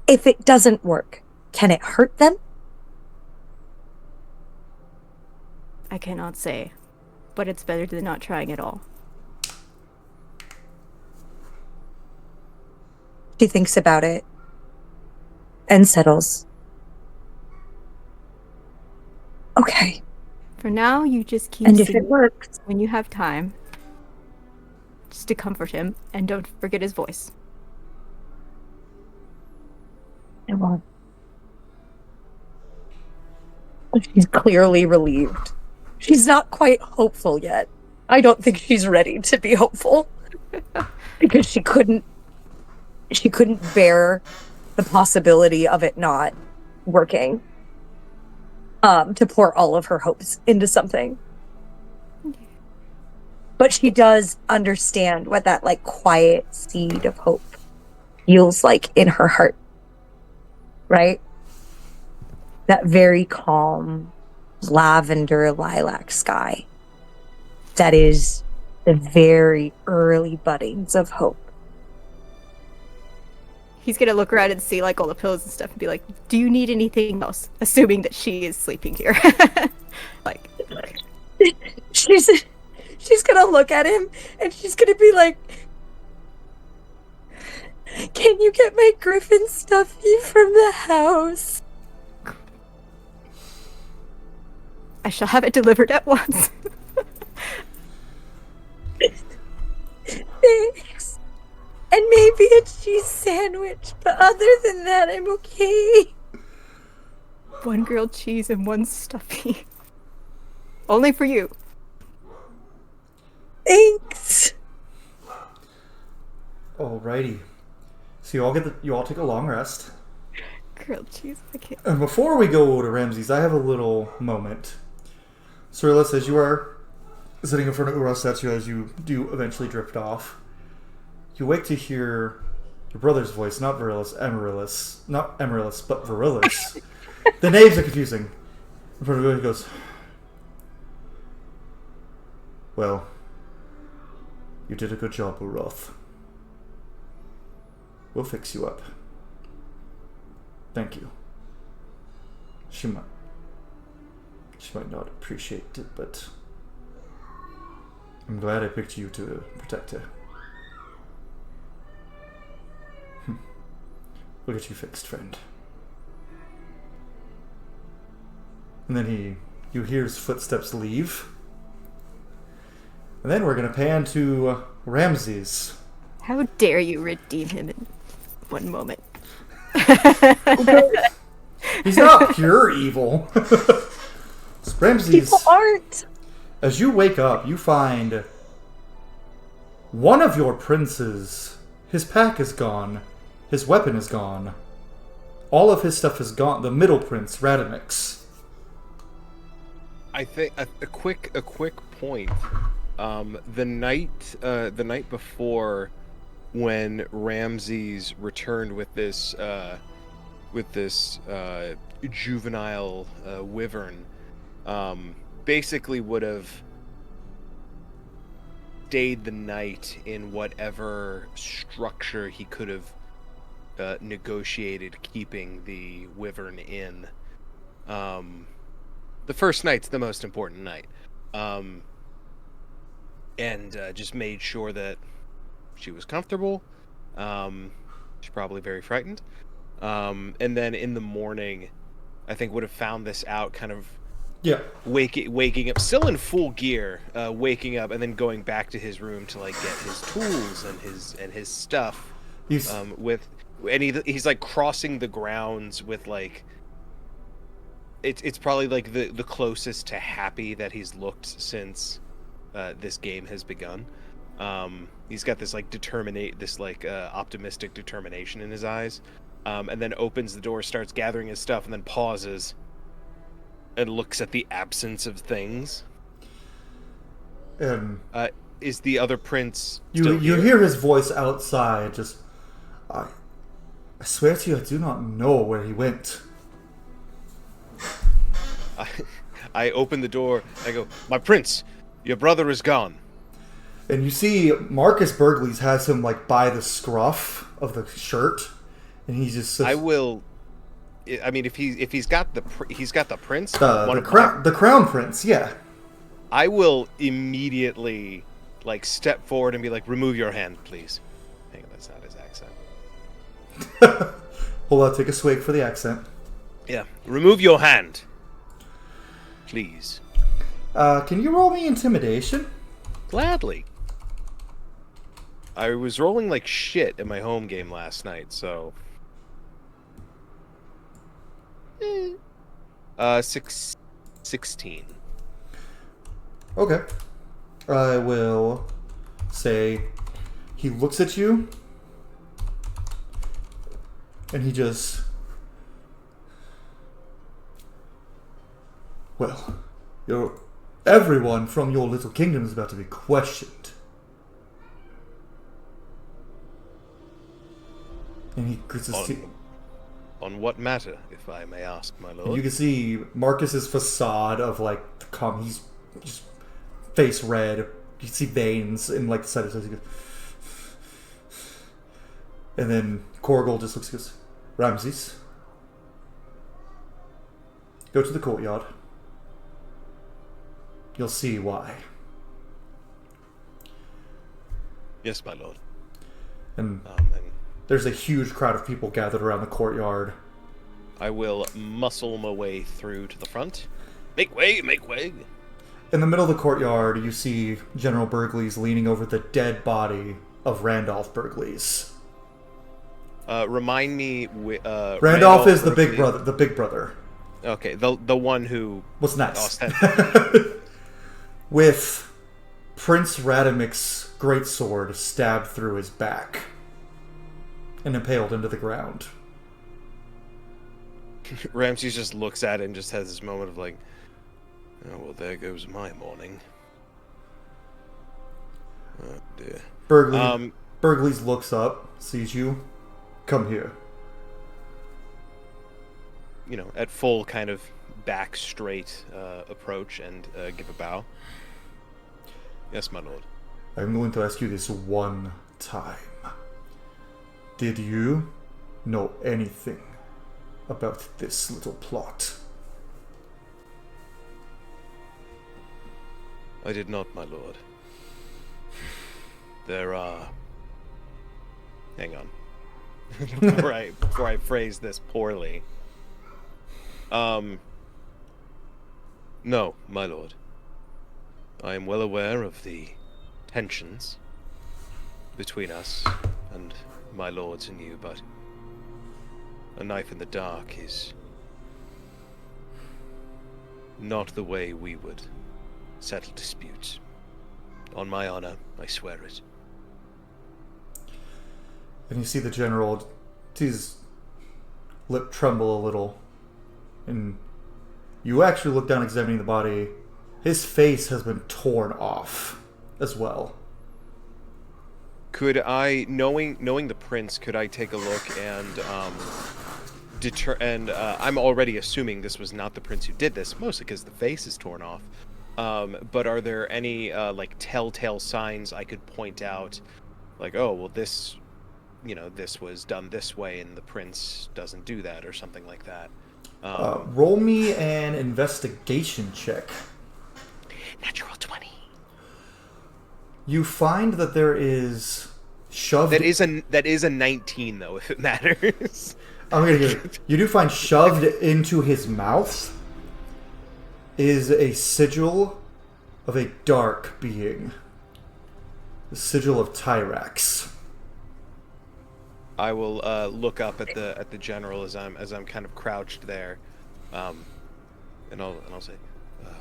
If it doesn't work, can it hurt them? I cannot say, but it's better than not trying at all. She thinks about it and settles. Okay. For now, you just keep And if singing it works, when you have time, just to comfort him, and don't forget his voice. I won't. She's clearly relieved. She's not quite hopeful yet. I don't think she's ready to be hopeful. Because she couldn't bear the possibility of it not working. To pour all of her hopes into something. But she does understand what that like quiet seed of hope feels like in her heart. Right? That very calm lavender lilac sky. That is the very early buddings of hope. He's gonna look around and see like all the pillows and stuff and be like, do you need anything else? Assuming that she is sleeping here. Like, she's gonna look at him and she's gonna be like, can you get my griffin stuffy from the house? I shall have it delivered at once. Thanks. And maybe a cheese sandwich, but other than that, I'm okay. One grilled cheese and one stuffy. Only for you. Thanks. Alrighty. So you all take a long rest. Grilled cheese, I can't. And before we go to Ramses, I have a little moment. Cyrillus, as you are sitting in front of Ulroth's statue, as you do eventually drift off, you wake to hear your brother's voice, not Amaryllis, not Amaryllis, but Virillis. The names are confusing. In front of you, he goes, well, you did a good job, Ulroth. We'll fix you up. Thank you. She might not appreciate it, but I'm glad I picked you to protect her. We'll get you fixed, friend. And then you hear his footsteps leave. And then we're gonna pan to Ramses. How dare you redeem him in one moment? He's not pure evil. Ramses, People aren't. as you wake up, you find one of your princes. His pack is gone. His weapon is gone. All of his stuff is gone. The middle prince, Radamix. I think a quick point. The night before, when Ramses returned with this juvenile wyvern, basically would have stayed the night in whatever structure he could have negotiated keeping the wyvern in. The first night's the most important night. And just made sure that she was comfortable. She's probably very frightened. And then in the morning, I think would have found this out kind of Yeah. waking up, still in full gear, waking up and then going back to his room to like get his tools and his stuff. He's like crossing the grounds with like. It's probably like the closest to happy that he's looked since this game has begun. He's got this like optimistic determination in his eyes, and then opens the door, starts gathering his stuff, and then pauses and looks at the absence of things. Is the other prince still you here? hear his voice outside, just, I swear to you, I do not know where he went. I open the door, I go, my prince, your brother is gone. And you see Marcus Burgleys has him, like, by the scruff of the shirt, and he's just... I mean, if he's got the prince, the crown prince, yeah. I will immediately like step forward and be like, "Remove your hand, please." Hang on, that's not his accent. Hold on, take a swig for the accent. Yeah, remove your hand, please. Can you roll me intimidation? Gladly. I was rolling like shit in my home game last night, so. 16. Okay. I will say he looks at you and he just... Well, everyone from your little kingdom is about to be questioned. And he grits his teeth. On what matter, if I may ask, my lord? You can see Marcus's facade of like the calm. He's just face red. You can see veins in like the side of his face. And then Korgel just looks and goes, Ramses, go to the courtyard. You'll see why. Yes, my lord. And there's a huge crowd of people gathered around the courtyard. I will muscle my way through to the front. Make way, make way. In the middle of the courtyard, you see General Burgleys leaning over the dead body of Randolph Burgleys. Remind me. Randolph is the big brother. The big brother. Okay, the one who was nice. With Prince Radamic's greatsword stabbed through his back and impaled into the ground. Ramses just looks at it and just has this moment of like, oh, well, there goes my morning. Oh, dear. Burgleys looks up, sees you. Come here. You know, at full kind of back straight approach and give a bow. Yes, my lord. I'm going to ask you this one time. Did you know anything about this little plot? I did not, my lord. There are... Hang on. before I phrase this poorly. No, my lord. I am well aware of the tensions between us and my lords and you, but a knife in the dark is not the way we would settle disputes. On my honor, I swear it. And you see the general, his lip tremble a little. And you actually look down examining the body. His face has been torn off as well. Could I, knowing the prince, could I take a look and I'm already assuming this was not the prince who did this, mostly because the face is torn off. But are there any like telltale signs I could point out, like, oh, well, this was done this way, and the prince doesn't do that, or something like that? Roll me an investigation check. Natural 20. You find that there is shoved... That is a 19, though, if it matters. I'm gonna give it. You do find shoved into his mouth is a sigil of a dark being. The sigil of Tyrax. I will look up at the general as I'm kind of crouched there, and I'll say,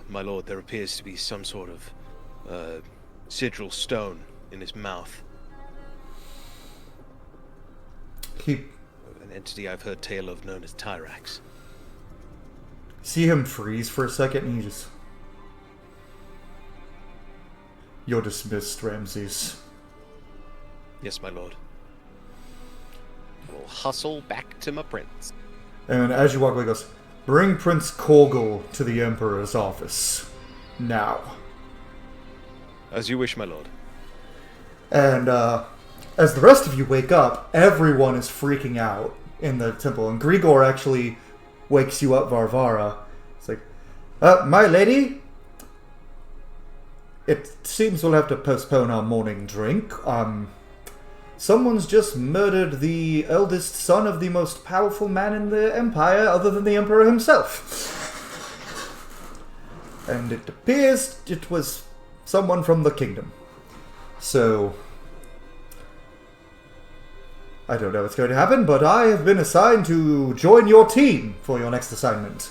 "My lord, there appears to be some sort of sigil stone in his mouth. An entity I've heard tale of known as Tyrax." See him freeze for a second, and he just... You're dismissed, Ramses. Yes, my lord. We'll hustle back to my prince. And as you walk away, he goes, "Bring Prince Kolgel to the Emperor's office. Now." As you wish, my lord. And as the rest of you wake up, everyone is freaking out in the temple. And Grigor actually wakes you up, Varvara. It's like, "My lady, it seems we'll have to postpone our morning drink. Someone's just murdered the eldest son of the most powerful man in the Empire, other than the Emperor himself. And it appears it was someone from the kingdom. So, I don't know what's going to happen, but I have been assigned to join your team for your next assignment."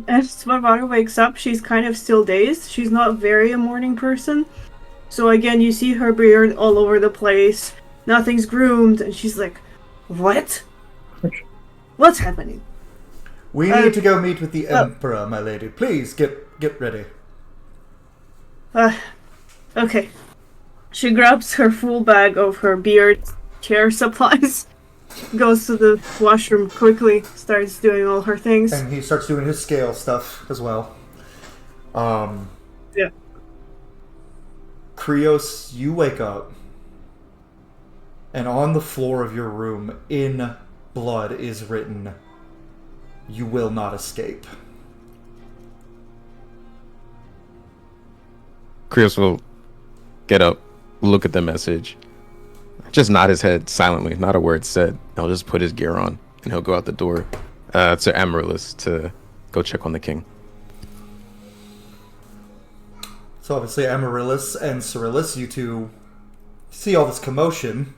As Varvara wakes up, she's kind of still dazed. She's not very a morning person. So again, you see her beard all over the place. Nothing's groomed, and she's like, "What? What's happening?" "We need to go meet with the Emperor, my lady. Please, get ready." Okay. She grabs her full bag of her beard care supplies, goes to the washroom quickly, starts doing all her things. And he starts doing his scale stuff as well. Yeah. Krios, you wake up, and on the floor of your room, in blood, is written, "You will not escape." Krios will get up, look at the message, just nod his head silently, not a word said. He'll just put his gear on, and he'll go out the door to Amaryllis to go check on the king. So obviously Amaryllis and Cyrillus, you two see all this commotion.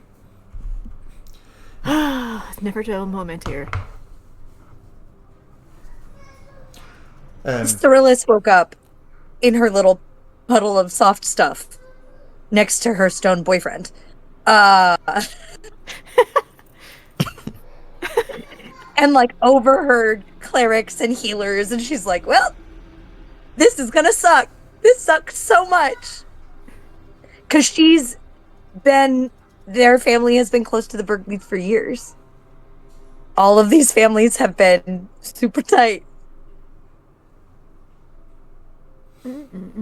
Never dull moment here. And Cyrillus woke up in her little puddle of soft stuff next to her stone boyfriend. And like overheard clerics and healers, and she's like, "Well, this is gonna suck. This sucks so much." Because their family has been close to the Bergleaf for years. All of these families have been super tight.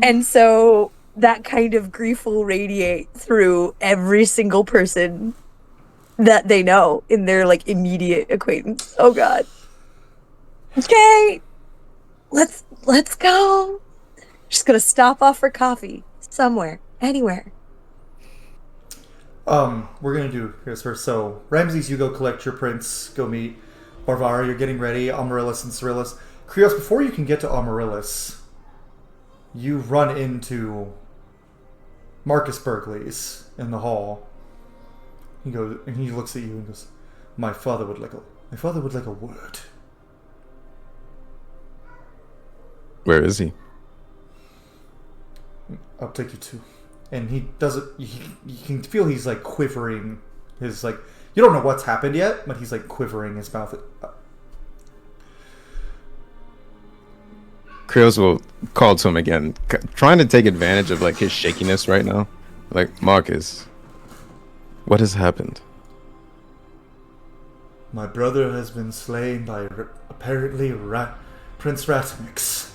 And so that kind of grief will radiate through every single person that they know in their like immediate acquaintance. Oh God. Okay. Let's go. Just gonna stop off for coffee somewhere, anywhere. We're gonna do here's first. So Ramses, you go collect your prince, go meet Varvara, you're getting ready, Amaryllis and Cyrillus. Krios, before you can get to Amaryllis, you run into Marcus Berkeley's in the hall. He goes and he looks at you and goes, My father would like a word." Where is he? "I'll take you to." And he does it. You can feel he's like quivering. His like, you don't know what's happened yet, but he's like quivering his mouth. Krios will call to him again, trying to take advantage of like his shakiness right now. Like, "Marcus, what has happened?" "My brother has been slain by apparently Prince Ratimix."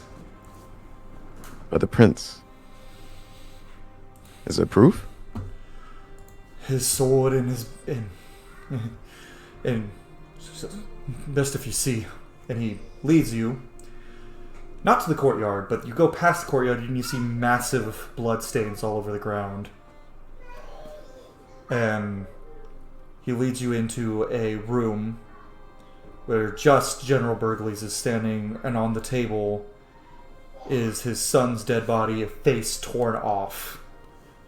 "By the prince? Is it proof?" "His sword and best if you see." And he leads you, not to the courtyard, but you go past the courtyard and you see massive blood stains all over the ground. And he leads you into a room where just General Burgleys is standing, and on the table is his son's dead body, a face torn off.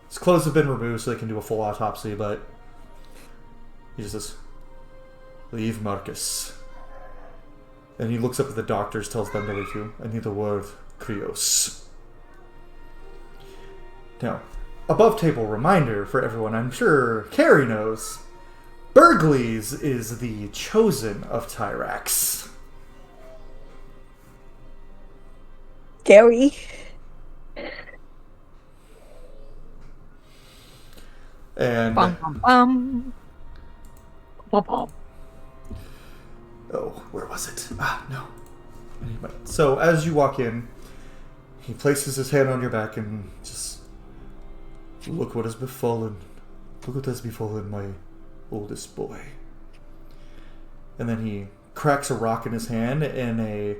His clothes have been removed so they can do a full autopsy, but he just says, "Leave, Marcus." And he looks up at the doctors, tells them to leave you. "I need the word Krios." Now, above table reminder for everyone, I'm sure Carrie knows, Burgleys is the chosen of Tyrax. Gary. And Bum, bum, bum. Bum, bum. oh, where was it? No. Anyway, so as you walk in, he places his hand on your back and just, "Look what has befallen. Look what has befallen my oldest boy." And then he cracks a rock in his hand, and a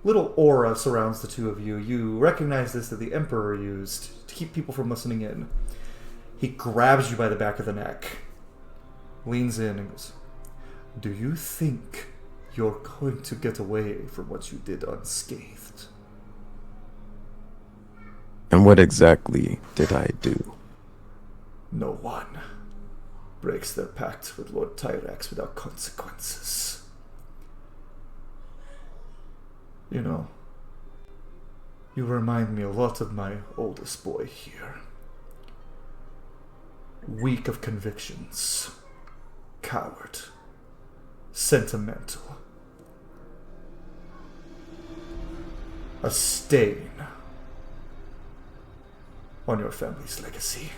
little aura surrounds the two of you. You recognize this that the Emperor used to keep people from listening in. He grabs you by the back of the neck, leans in, and goes, "Do you think you're going to get away from what you did unscathed?" And what exactly did I do? No one breaks their pact with Lord Tyrax without consequences. You know, you remind me a lot of my oldest boy here. Weak of convictions, coward, sentimental. A stain on your family's legacy.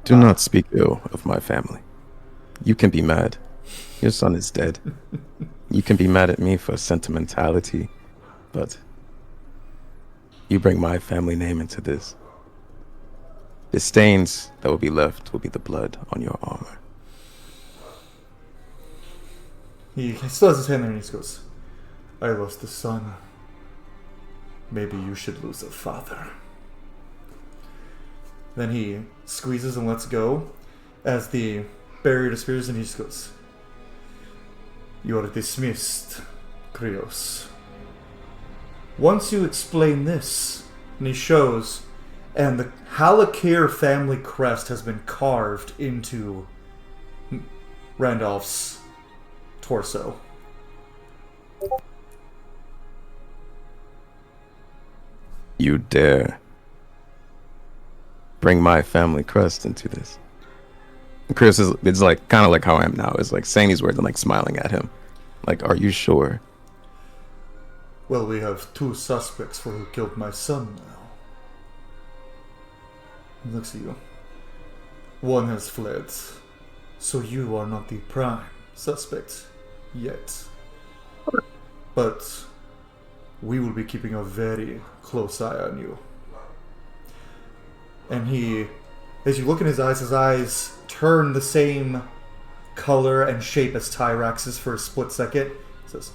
Do not speak ill of my family. You can be mad. Your son is dead. You can be mad at me for sentimentality, but you bring my family name into this. The stains that will be left will be the blood on your armor. He still has his hand there and he goes, "I lost a son. Maybe you should lose a father." Then he squeezes and lets go as the barrier disappears, and he just goes, "You are dismissed, Krios. Once you explain this," and he shows, and the Halakir family crest has been carved into Randolph's torso. You dare bring my family crest into this. And Chris is, it's like kind of like how I am now. It's like saying these words and like smiling at him. Like, are you sure? Well, we have two suspects for who killed my son now. He looks at you. One has fled, so you are not the prime suspect yet. But we will be keeping a very close eye on you. And he, as you look in his eyes turn the same color and shape as Tyrax's for a split second. He says,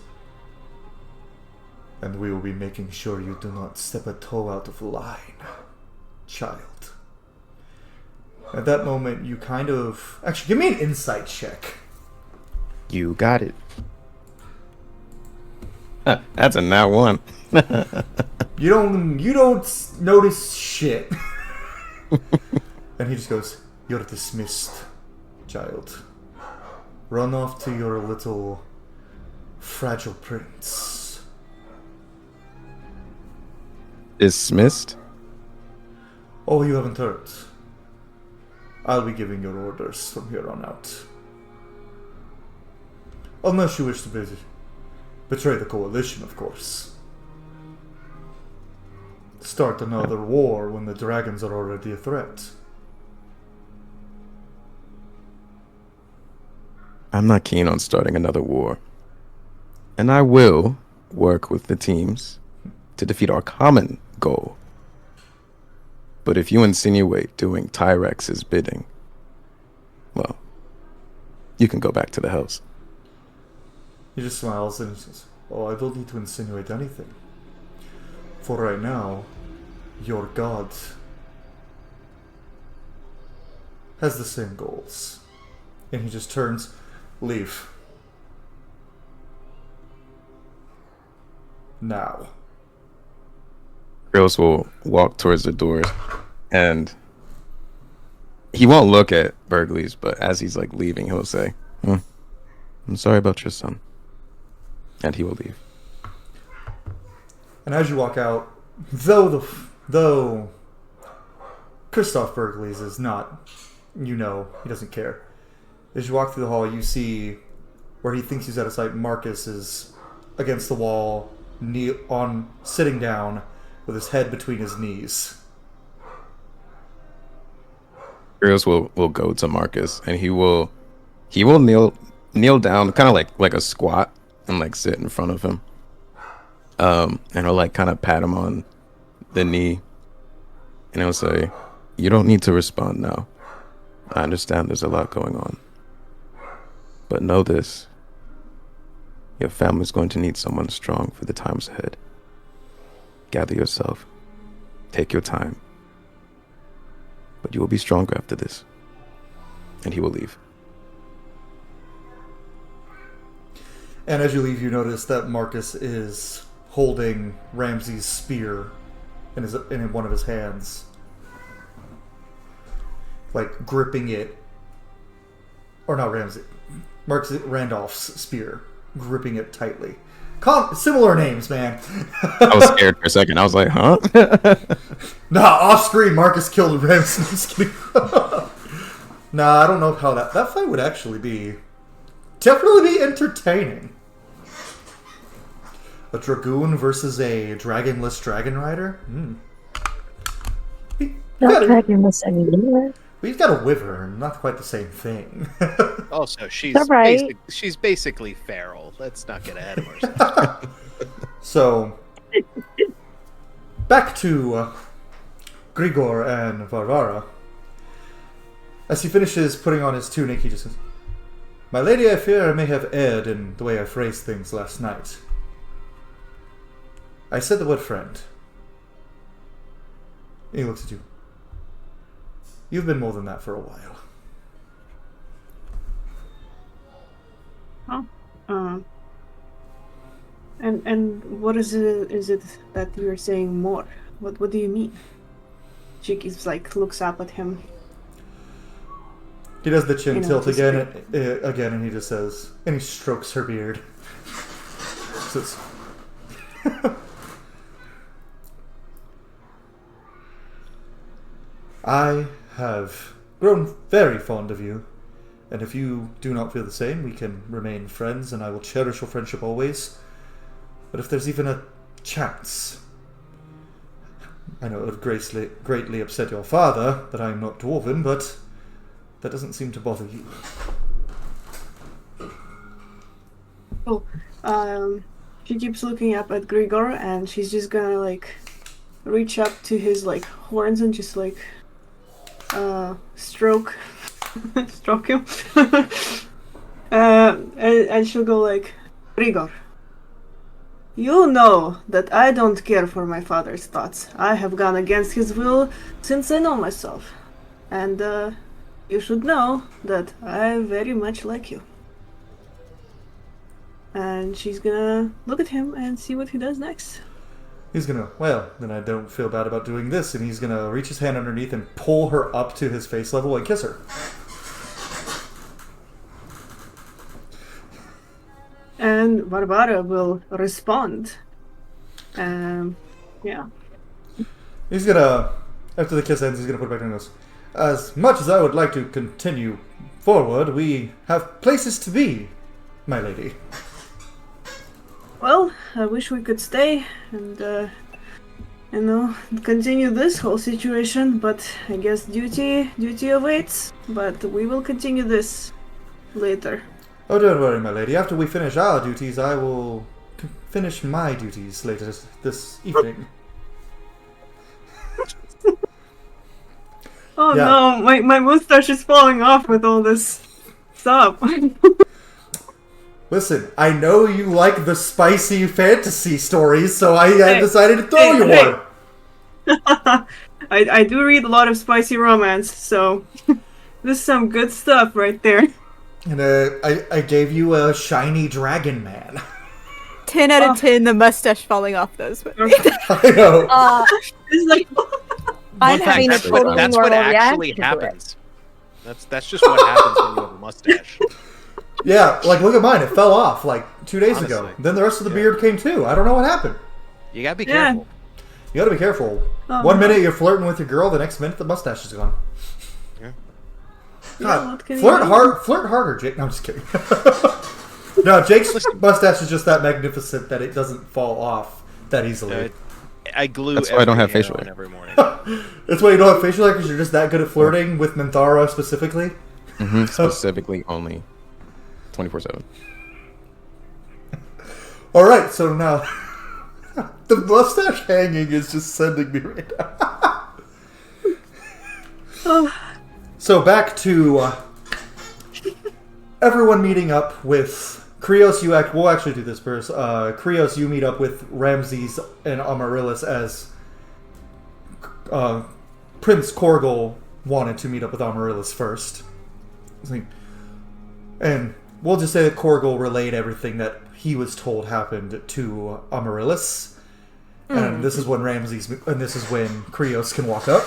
"And we will be making sure you do not step a toe out of line, child." At that moment, you kind of... Actually, give me an insight check. You got it. That's a nat one. You don't notice shit. And he just goes, "You're dismissed, child. Run off to your little fragile prince." Dismissed? Oh, you haven't heard. I'll be giving your orders from here on out. Unless you wish to betray the coalition, of course. Start another war when the dragons are already a threat. I'm not keen on starting another war. And I will work with the teams to defeat our common goal. But if you insinuate doing Tyrex's bidding, well, you can go back to the house. He just smiles and he says, "Oh, I don't need to insinuate anything. For right now, your god has the same goals. And he just turns, leave. Now. Grills will walk towards the doors, and he won't look at Burgleys, but as he's like leaving, he'll say, I'm sorry about your son. And he will leave. And as you walk out, though Christoph Burgleys is not, he doesn't care. As you walk through the hall, you see where he thinks he's out of sight. Marcus is against the wall, sitting down with his head between his knees. Grills will go to Marcus, and he will kneel down, kind of like a squat, and like sit in front of him. And he'll like kind of pat him on the knee, and he'll say, "You don't need to respond now. I understand there's a lot going on. But know this. Your family's going to need someone strong for the times ahead. Gather yourself. Take your time. But you will be stronger after this." And he will leave. And as you leave, you notice that Marcus is holding Ramsay's spear in one of his hands. Like, gripping it. Or not Ramsay. Randolph's spear. Gripping it tightly. Similar names, man. I was scared for a second. I was like, huh? Nah, off screen, Marcus killed Ramsay. Just kidding. Nah, I don't know how that fight would actually definitely be entertaining. A dragoon versus a dragonless dragon rider? Not dragonless anymore. We've got a wyvern, not quite the same thing. Also, she's right. she's basically feral. Let's not get ahead of ourselves. So, back to Grigor and Varvara. As he finishes putting on his tunic, he just says, "My lady, I fear I may have erred in the way I phrased things last night. I said the word friend." He looks at you. You've been more than that for a while. Oh. And what is it that you're saying more? What do you mean? She keeps looks up at him. He does the chin tilt again, and he just says, and he strokes her beard. Says, "I have grown very fond of you, and if you do not feel the same, we can remain friends, and I will cherish your friendship always. But if there's even a chance, I know it would greatly upset your father that I am not dwarven, but that doesn't seem to bother you." She keeps looking up at Grigor, and she's just gonna reach up to his horns and just stroke him. And she'll go "Grigor, you know that I don't care for my father's thoughts. I have gone against his will since I know myself. And you should know that I very much like you." And she's gonna look at him and see what he does next. He's gonna, well, then I don't feel bad about doing this, and he's gonna reach his hand underneath and pull her up to his face level and kiss her. And Barbara will respond. Yeah. He's gonna, after the kiss ends, he's gonna put it back down and goes, "As much as I would like to continue forward, we have places to be, my lady." Well, I wish we could stay and, continue this whole situation, but I guess duty awaits, but we will continue this later. Oh, don't worry, my lady. After we finish our duties, I will finish my duties later this evening. Oh Yeah. no, my mustache is falling off with all this stuff. Listen, I know you like the spicy fantasy stories, so I decided to throw you one. I do read a lot of spicy romance, so this is some good stuff right there. And I gave you a shiny dragon man. 10 out of 10, the mustache falling off those. I know. It's like, I'm having a That's totally what normal actually reaction to it. happens. That's just what happens when you have a mustache. Yeah, like look at mine. It fell off like 2 days ago. Honestly. Then the rest of the beard came too. I don't know what happened. You gotta be Yeah. careful. You gotta be careful. Oh, One no. minute you're flirting with your girl, the next minute the mustache is gone. Yeah. God, what can you flirt do? flirt harder, Jake. No, I'm just kidding. No, Jake's mustache is just that magnificent that it doesn't fall off that easily. I glue. That's why I don't every have hair facial on hair. every morning. That's why you don't have facial hair because you're just that good at flirting with Minthara specifically. Specifically only 24/7. All right, so now the mustache hanging is just sending me right now. So back to everyone meeting up with Krios. We'll actually do this first. Krios, you meet up with Ramses and Amaryllis as Prince Korgal wanted to meet up with Amaryllis first. And we'll just say that Korgal relayed everything that he was told happened to Amaryllis. And this is when Krios can walk up.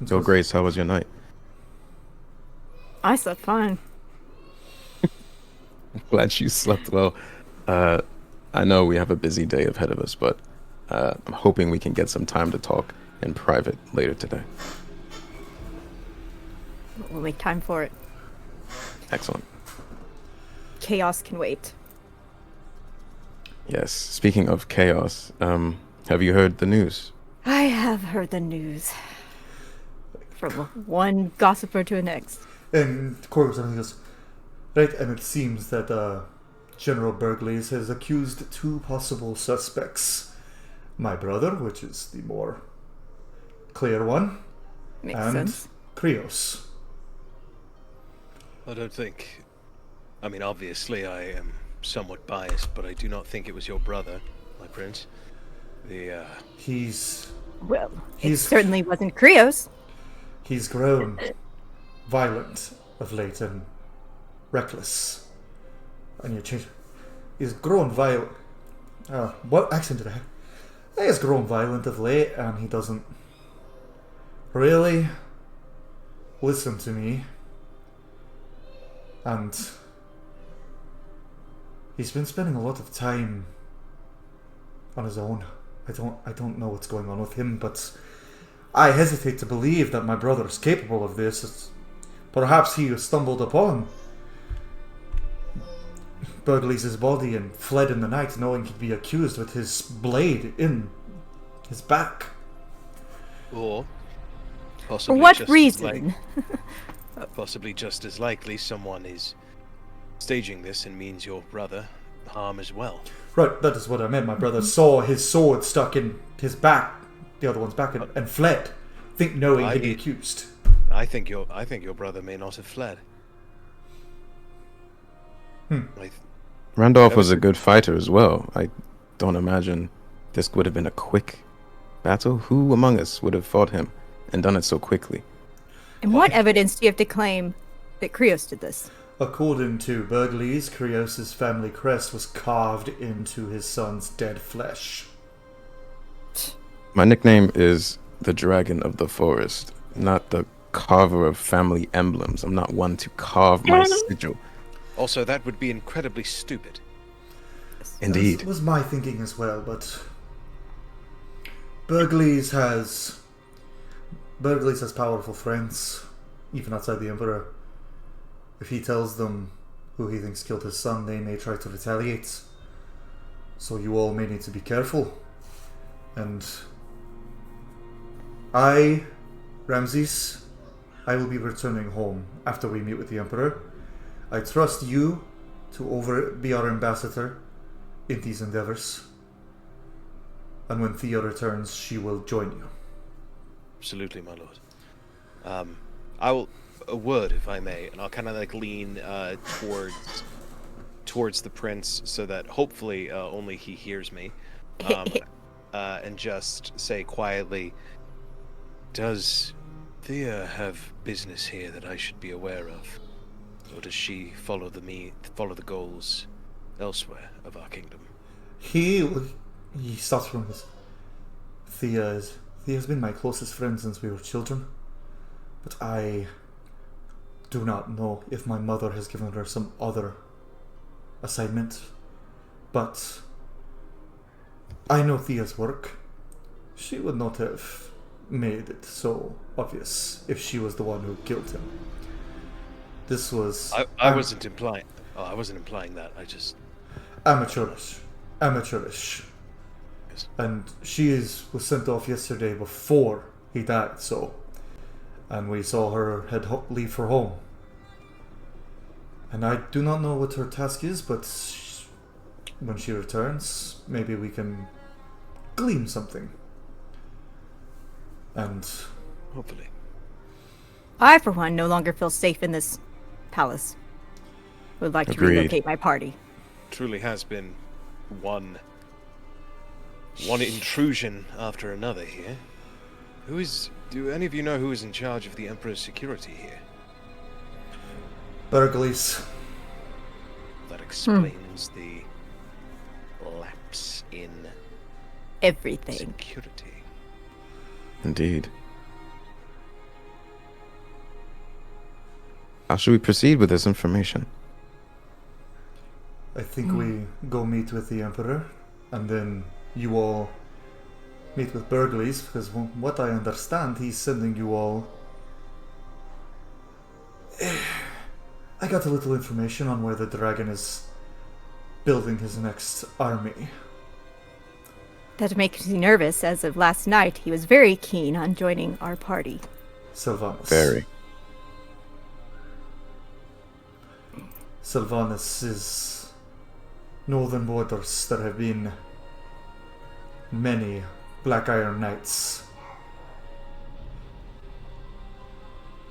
So, Grace, how was your night? I slept fine. Glad you slept well. I know we have a busy day ahead of us, but I'm hoping we can get some time to talk in private later today. We'll make time for it. Excellent. Chaos can wait. Yes. Speaking of chaos, have you heard the news? I have heard the news. From one gossiper to the next. And Korgal goes, right, and it seems that General Bergleys has accused two possible suspects. My brother, which is the more clear one, Makes and sense. Krios. I don't think. I mean, obviously, I am somewhat biased, but I do not think it was your brother, my prince. He's Well, it He's- certainly wasn't Krios. He's grown violent of late and reckless. And you change. He's grown violent. What accent did I have? He has grown violent of late, and he doesn't really listen to me. And he's been spending a lot of time on his own. I don't know what's going on with him, but I hesitate to believe that my brother is capable of this. Perhaps he stumbled upon Bergleys' body and fled in the night, knowing he'd be accused with his blade in his back. Or For possibly what just reason? possibly just as likely someone is staging this and means your brother harm as well. Right, that is what I meant. My brother saw his sword stuck in his back, the other one's back, and fled, knowing he'd be accused. I think your brother may not have fled. Randolph was a good fighter as well. I don't imagine this would have been a quick battle. Who among us would have fought him and done it so quickly? And what evidence do you have to claim that Krios did this? According to Bergleys, Krios' family crest was carved into his son's dead flesh. My nickname is the Dragon of the Forest, not the carver of family emblems. I'm not one to carve my sigil. Also, that would be incredibly stupid. Indeed. That was my thinking as well, but Bergleys has powerful friends, even outside the Emperor. If he tells them who he thinks killed his son, they may try to retaliate. So you all may need to be careful. And Ramses, I will be returning home after we meet with the Emperor. I trust you to be our ambassador in these endeavors. And when Thea returns, she will join you. Absolutely, my lord. I will a word, if I may, and I'll kind of like lean towards the prince so that hopefully only he hears me, and just say quietly, "Does Thea have business here that I should be aware of? Or does she follow the goals elsewhere of our kingdom? He starts from this. Thea's been my closest friend since we were children, but I do not know if my mother has given her some other assignment. But I know Thea's work. She would not have made it so obvious if she was the one who killed him. This was... I wasn't implying... Oh, I wasn't implying that. I just... Amateurish. Yes. And she was sent off yesterday before he died, so... And we saw her leave for home. And I do not know what her task is, but when she returns, maybe we can glean something. And... Hopefully. I, for one, no longer feel safe in this palace. Would like to relocate my party. Truly has been one intrusion after another here. Do any of you know who is in charge of the Emperor's security here? Burgleys. That explains the lapse in everything. Security. Indeed. How should we proceed with this information? I think we go meet with the Emperor, and then you all meet with Burgleys, because from what I understand, he's sending you all... I got a little information on where the dragon is building his next army. That makes me nervous. As of last night, he was very keen on joining our party. Very. Sylvanas' northern borders. There have been many Black Iron Knights.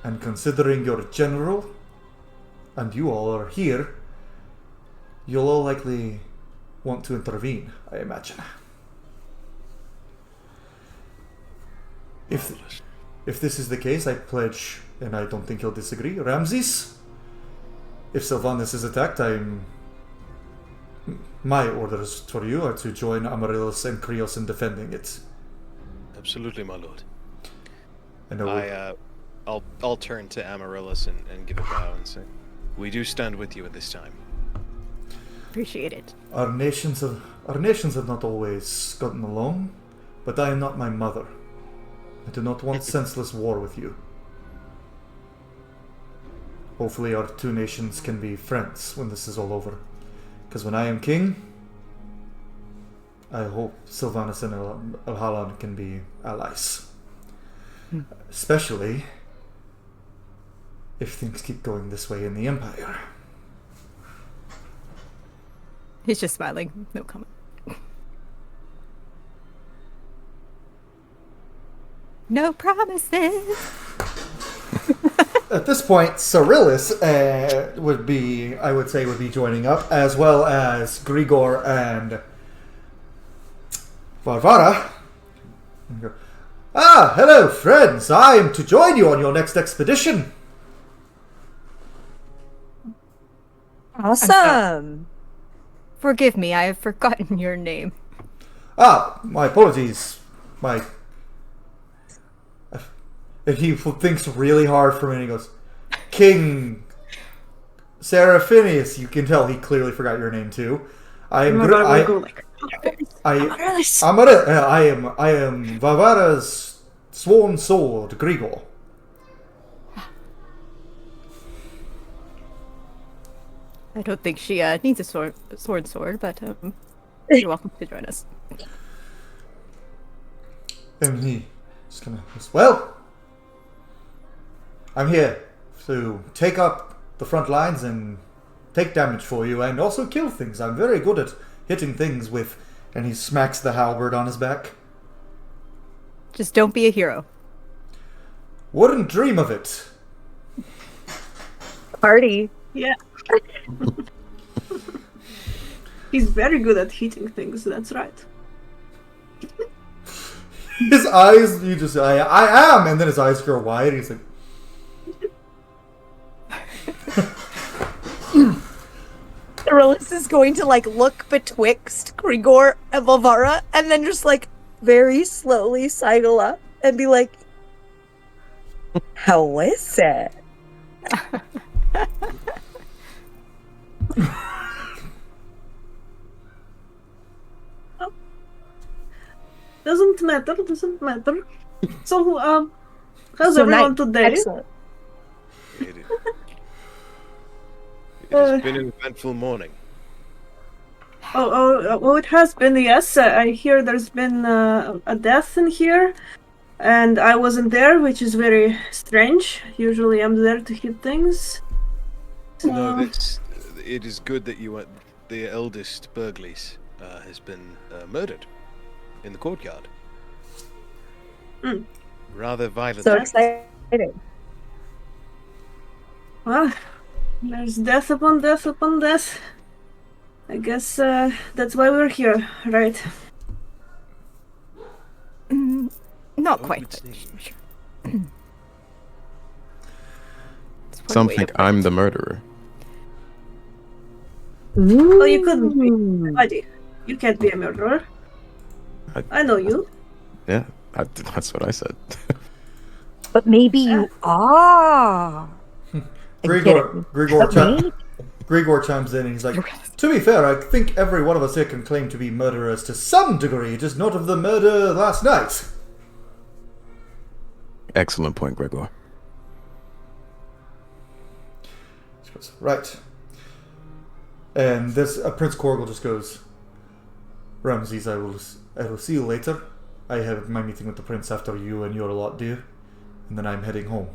And considering you're a general, and you all are here, you'll all likely want to intervene, I imagine. If this is the case, I pledge, and I don't think you'll disagree, Ramses, if Sylvanas is attacked, my orders for you are to join Amaryllis and Krios in defending it. Absolutely, my lord. I know. I'll turn to Amaryllis and give a bow and say, we do stand with you at this time. Appreciate it. Our nations have not always gotten along, but I am not my mother. I do not want senseless war with you. Hopefully our two nations can be friends when this is all over. Because when I am king, I hope Sylvanas and Elhalan can be allies. Especially if things keep going this way in the Empire. He's just smiling. No comment. No promises. At this point, Cyrillus would be joining up, as well as Grigor and Varvara. Ah, hello, friends. I am to join you on your next expedition. Awesome. Forgive me, I have forgotten your name. Ah, my apologies. And he thinks really hard for a minute. He goes, King Seraphinius. You can tell he clearly forgot your name too. I am Vavara's sworn sword, Grigor. I don't think she needs a sword, but you're welcome to join us. And he just kind of goes, well, I'm here to take up the front lines and take damage for you and also kill things. I'm very good at hitting things with... And he smacks the halberd on his back. Just don't be a hero. Wouldn't dream of it. Party. Yeah. He's very good at hitting things, that's right. His eyes, you just say, I am, and then his eyes grow wide. He's like, Thrillis is going to like look betwixt Grigor and Volvara, and then just like very slowly sidle up and be like, "How is it?" Doesn't matter. Doesn't matter. So, how's So everyone nice. today? Excellent. It has been an eventful morning. Oh, it has been, yes. I hear there's been a death in here, and I wasn't there, which is very strange. Usually I'm there to hit things. No, it is good that you went. The eldest Burgleys has been murdered in the courtyard. Mm. Rather violent. So excited. Well, there's death upon death upon death. I guess that's why we're here, right? Not Oh, quite. it's But neat. sure. It's one Some way to think put I'm it. the murderer. Well, you couldn't be. Buddy, you can't be a murderer. I know you. Yeah, that's what I said. But maybe you are. Grigor chimes in and he's like, to be fair, I think every one of us here can claim to be murderers to some degree, just not of the murder last night. Excellent point, Gregor. She goes, right. And this Prince Korgel just goes, Ramses, I will see you later. I have my meeting with the prince after you and your lot do, and then I'm heading home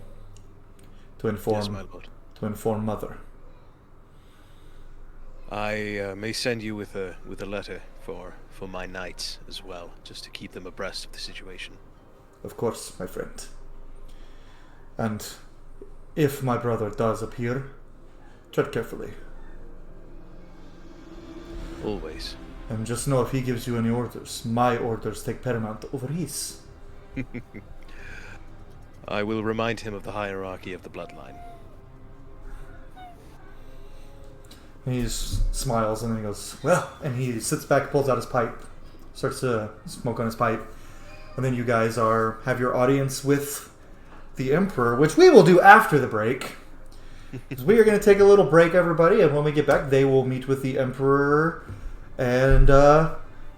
to Yes, my lord. inform mother. I may send you with a letter for my knights as well, just to keep them abreast of the situation. Of course, my friend. And if my brother does appear, tread carefully. Always. And just know if he gives you any orders, my orders take paramount over his. I will remind him of the hierarchy of the bloodline. And he just smiles and then he goes, well, and he sits back, pulls out his pipe, starts to smoke on his pipe. And then you guys have your audience with the Emperor, which we will do after the break. Because we are going to take a little break, everybody, and when we get back, they will meet with the Emperor and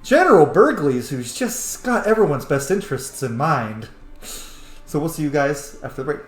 General Burgleys, who's just got everyone's best interests in mind. So we'll see you guys after the break.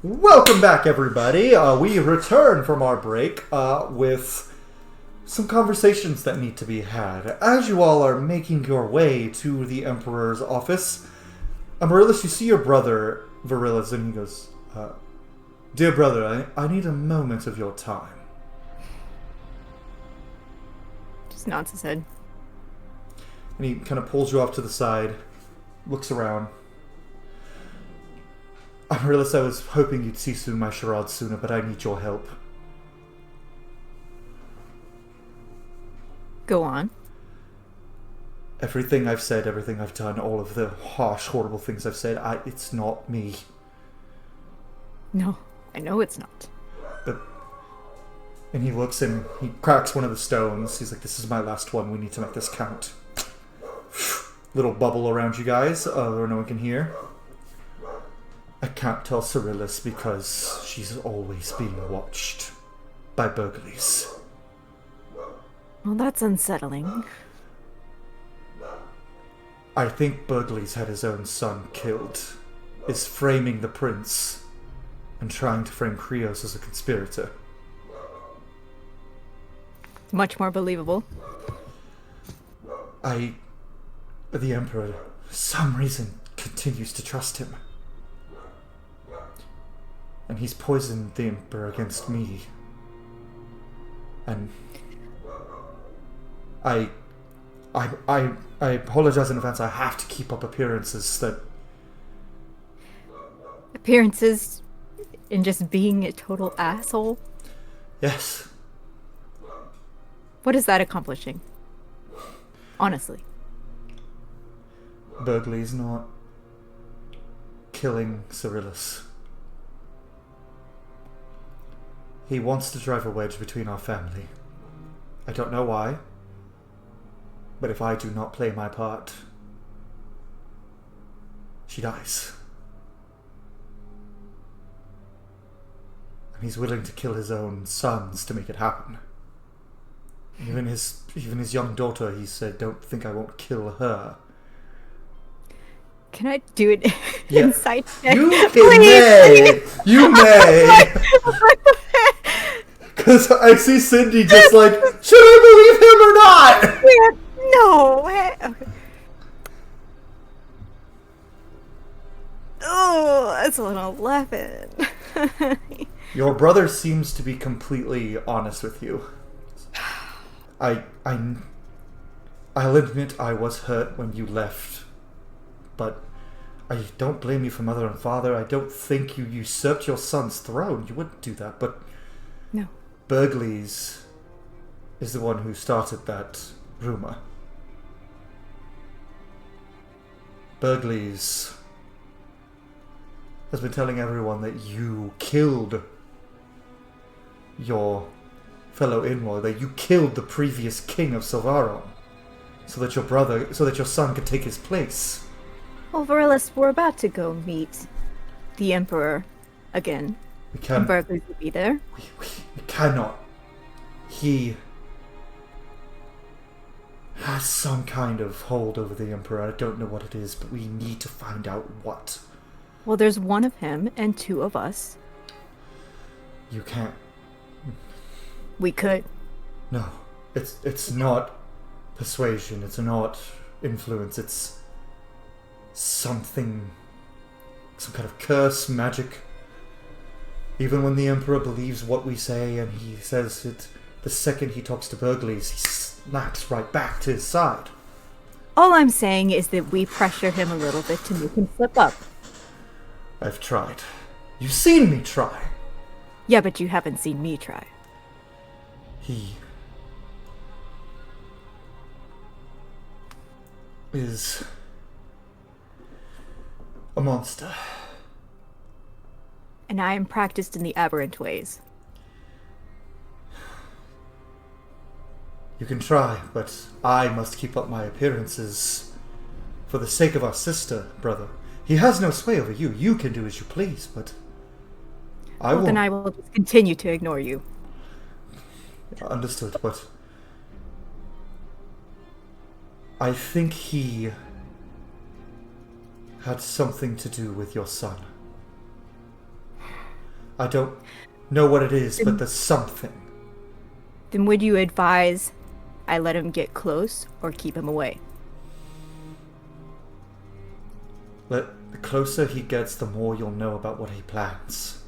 Welcome back, everybody. We return from our break with some conversations that need to be had. As you all are making your way to the Emperor's office, Amaryllis, you see your brother, Virillis, and he goes, Dear brother, I need a moment of your time. Just nods his head. And he kind of pulls you off to the side, looks around. Amaryllis, I was hoping you'd see through my charade sooner, but I need your help. Go on. Everything I've said, everything I've done, all of the harsh, horrible things I've said, it's not me. No, I know it's not. And he looks and he cracks one of the stones. He's like, this is my last one. We need to make this count. Little bubble around you guys, where no one can hear. I can't tell Cyrillus because she's always being watched by burglaries. Well, that's unsettling. I think Burgly's had his own son killed, is framing the prince, and trying to frame Krios as a conspirator. Much more believable. The Emperor, for some reason, continues to trust him. And he's poisoned the Emperor against me. And I apologize in advance. I have to keep up appearances that... Appearances in just being a total asshole? Yes. What is that accomplishing? Honestly. Burgly's not killing Cyrillus. He wants to drive a wedge between our family. I don't know why, but if I do not play my part, she dies. And he's willing to kill his own sons to make it happen. Even his young daughter, he said, don't think I won't kill her. Can I do it Yeah. inside check? You Please, may! You may! Because I see Cindy just like, should I believe him or not? No. Okay. Oh, that's an 11. Your brother seems to be completely honest with you. I'll admit I was hurt when you left, but I don't blame you for mother and father. I don't think you usurped your son's throne. You wouldn't do that, but No. Burgly's is the one who started that rumor. Burgly's has been telling everyone that you killed your fellow in-law, that you killed the previous king of Silvaron, so that your son could take his place. Well, Virillis, we're about to go meet the Emperor again. We And can't. Burglars will be there. We cannot. He has some kind of hold over the Emperor. I don't know what it is, but we need to find out what. Well, there's one of him and two of us. You can't. We could. No, it's not persuasion. It's not influence. It's something, some kind of curse, magic. Even when the Emperor believes what we say and he says it, the second he talks to Burglays, he snaps right back to his side. All I'm saying is that we pressure him a little bit to make him slip up. I've tried. You've seen me try. Yeah, but you haven't seen me try. He is a monster. And I am practiced in the aberrant ways. You can try, but I must keep up my appearances for the sake of our sister, brother. He has no sway over you. You can do as you please, but Then I will just continue to ignore you. Understood, but I think he had something to do with your son. I don't know what it is, but there's something. Then would you advise I let him get close or keep him away? The closer he gets, the more you'll know about what he plans.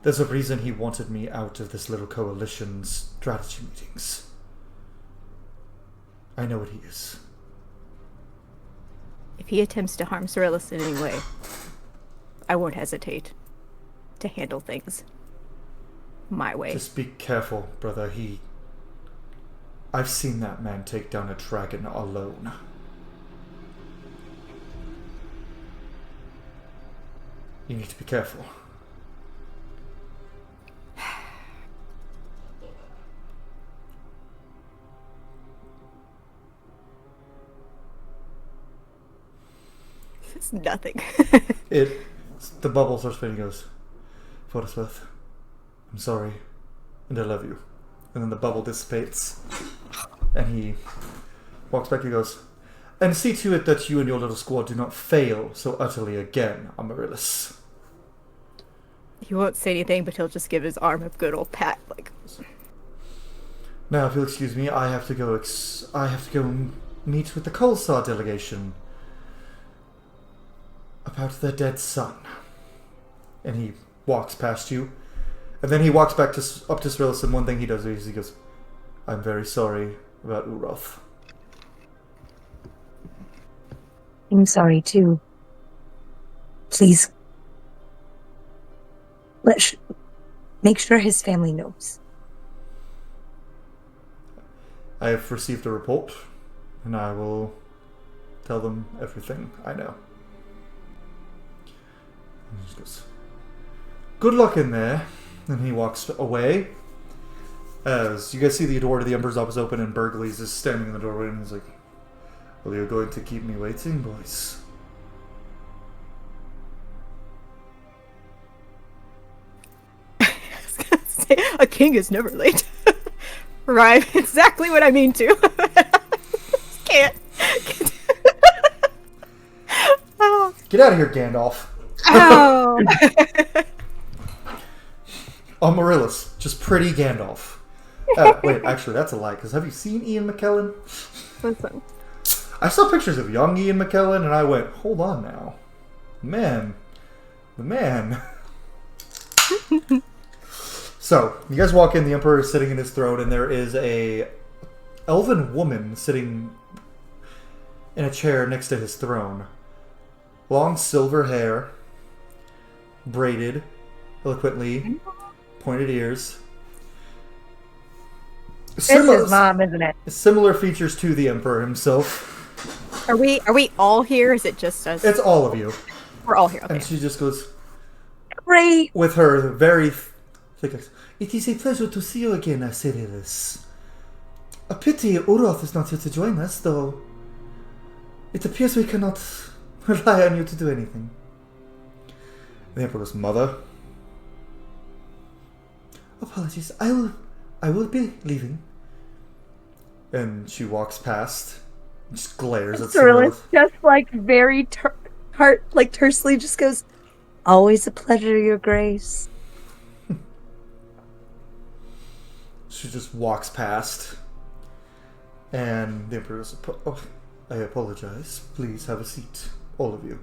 There's a reason he wanted me out of this little coalition's strategy meetings. I know what he is. If he attempts to harm Cyrillus in any way, I won't hesitate to handle things my way. Just be careful, brother. I've seen that man take down a dragon alone. You need to be careful. It's nothing. The bubble starts fading. Goes, for what it's worth, I'm sorry, and I love you. And then the bubble dissipates, and he walks back. He goes, and see to it that you and your little squad do not fail so utterly again, Amaryllis. He won't say anything, but he'll just give his arm a good old pat, like. Now, if you'll excuse me, I have to go. I have to go meet with the Colsar delegation about their dead son. And he walks past you, and then he walks back up to Cyrillus, and one thing he does is he goes, "I'm very sorry about Ulroth." I'm sorry too. Please, make sure his family knows. I have received a report, and I will tell them everything I know. And he just goes, "Good luck in there." And he walks away. As you guys see, the door to the Emperor's office open, and Burgleys is standing in the doorway, and he's like, "Well, you're going to keep me waiting, boys?" I was gonna say, a king is never late. Right, exactly what I mean to. Can't. Oh. Get out of here, Gandalf. Oh. Amaryllis, just pretty Gandalf. Wait, actually, that's a lie, because have you seen Ian McKellen? Listen. I saw pictures of young Ian McKellen, and I went, hold on now. Man. The man. So, you guys walk in, the Emperor is sitting in his throne, and there is a elven woman sitting in a chair next to his throne. Long silver hair, braided, eloquently, pointed ears. It's his mom, isn't it? Similar features to the Emperor himself. Are we all here? Or is it just us? It's all of you. We're all here. Okay. And she just goes, Great. with her very thick accent, "It is a pleasure to see you again, Cyrillus. A pity Ulroth is not here to join us, though. It appears we cannot rely on you to do anything." The Emperor goes, "Mother?" "Apologies, I will be leaving." And she walks past, and just glares at Cyrillus, Cyrillus. just like very tersely, just goes, "Always a pleasure, Your Grace." She just walks past, and the Emperor goes, "Oh, I apologize. Please have a seat, all of you.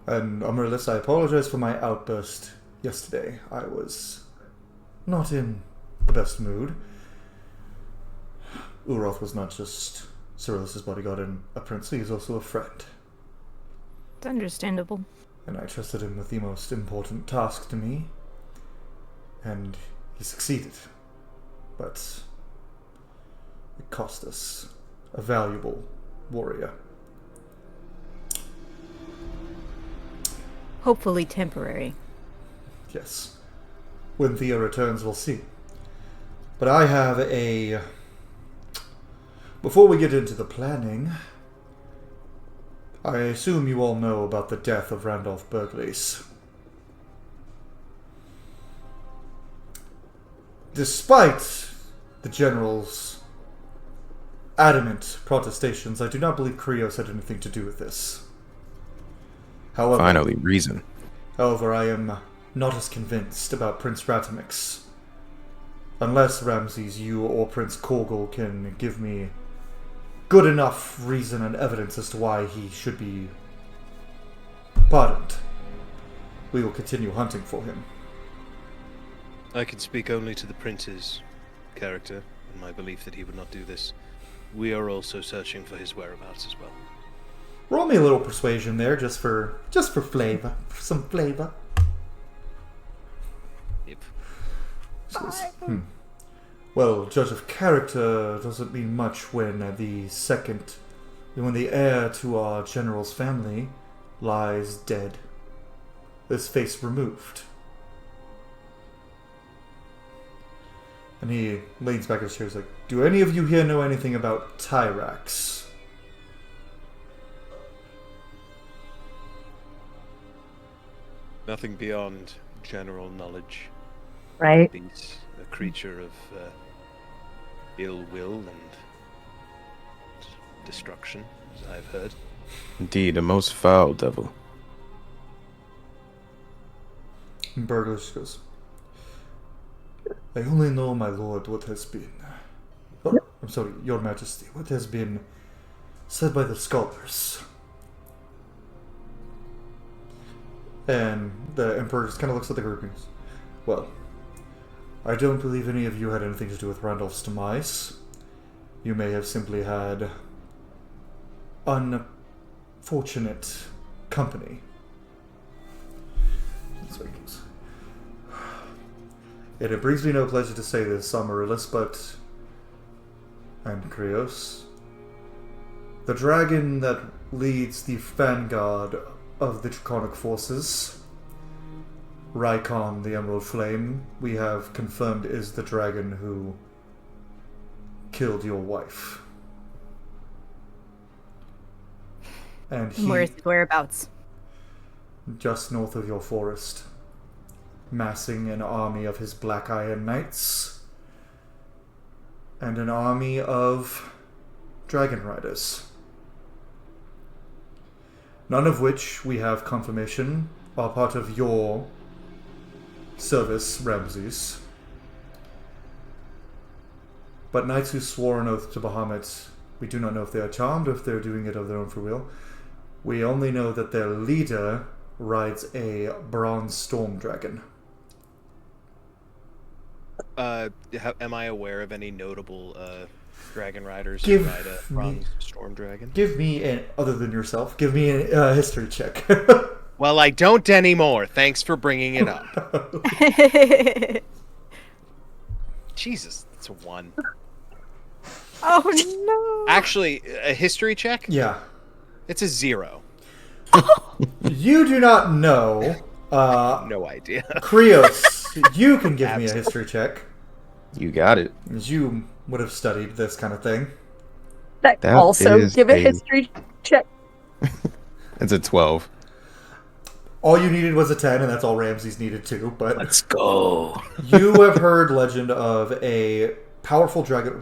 And Amaryllis, I apologize for my outburst yesterday. I was not in the best mood. Ulroth was not just Cyrillus' bodyguard and a prince, he is also a friend. It's understandable. And I trusted him with the most important task to me, and he succeeded. But it cost us a valuable warrior." Hopefully temporary. Yes. When Thea returns, we'll see. But I have a... Before we get into the planning, I assume you all know about the death of Randolph Burgleys. Despite the General's adamant protestations, I do not believe Krios had anything to do with this. However, Finally, reason. However, I am not as convinced about Prince Ratamix. Unless, Ramses, you or Prince Korgal can give me good enough reason and evidence as to why he should be pardoned, we will continue hunting for him. I can speak only to the prince's character and my belief that he would not do this. We are also searching for his whereabouts as well. Roll me a little persuasion there, just for flavor, for some flavor. Yep. Well, judge of character doesn't mean much when the heir to our general's family lies dead, his face removed. And he leans back in his chair. He's like, do any of you here know anything about Tyrax? Nothing beyond general knowledge. Right. He's a creature of ill will and destruction, as I've heard. Indeed, a most foul devil. And Burglar just goes, I only know, my lord, what has been... Oh, I'm sorry, your majesty. What has been said by the scholars. And the emperor just kind of looks at the group and goes, well, I don't believe any of you had anything to do with Randolph's demise. You may have simply had unfortunate company. That's what he goes. And it brings me no pleasure to say this, Amaryllis, but... and Krios. The dragon that leads the vanguard of the Draconic forces, Rykon, the Emerald Flame, we have confirmed is the dragon who killed your wife. And Where's his whereabouts? Just north of your forest, massing an army of his Black Iron Knights and an army of Dragon Riders. None of which we have confirmation are part of your service, Ramses. But knights who swore an oath to Bahamut, we do not know if they are charmed or if they are doing it of their own free will. We only know that their leader rides a bronze storm dragon. Am I aware of any notable dragon riders who ride a bronze storm dragon? Give me, other than yourself, give me a history check. Well, I don't anymore. Thanks for bringing it up. Jesus, that's a 1. Oh no! Actually, a history check? Yeah. It's a 0. You do not know. No idea. Krios, you can give me a history check. You got it. As you would have studied this kind of thing. That also is give a history check. It's a 12. All you needed was a 10, and that's all Ramses needed too. But Let's go. you have heard legend of a powerful dragon,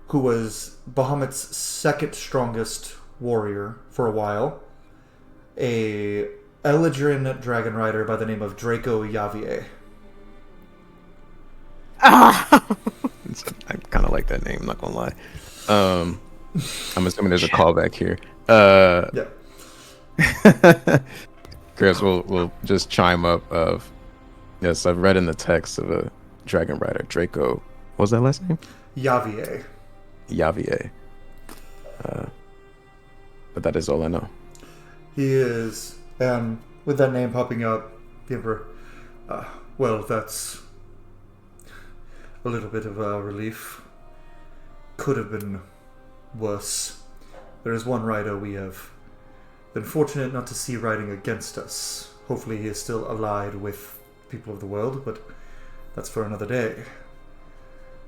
who was Bahamut's second strongest warrior for a while. A Eladrin dragon rider by the name of Draco Yavier. Ah! I kind of like that name, not gonna lie. I'm assuming there's a callback here. Yeah. Chris will just chime up of, yes, I've read in the text of a dragon rider, Draco. What was that last name? Yavier. Yavier. But that is all I know. He is, and with that name popping up, the Emperor, well, that's a little bit of a relief. Could have been worse. There is one rider we have been fortunate not to see riding against us. Hopefully he is still allied with people of the world, but that's for another day.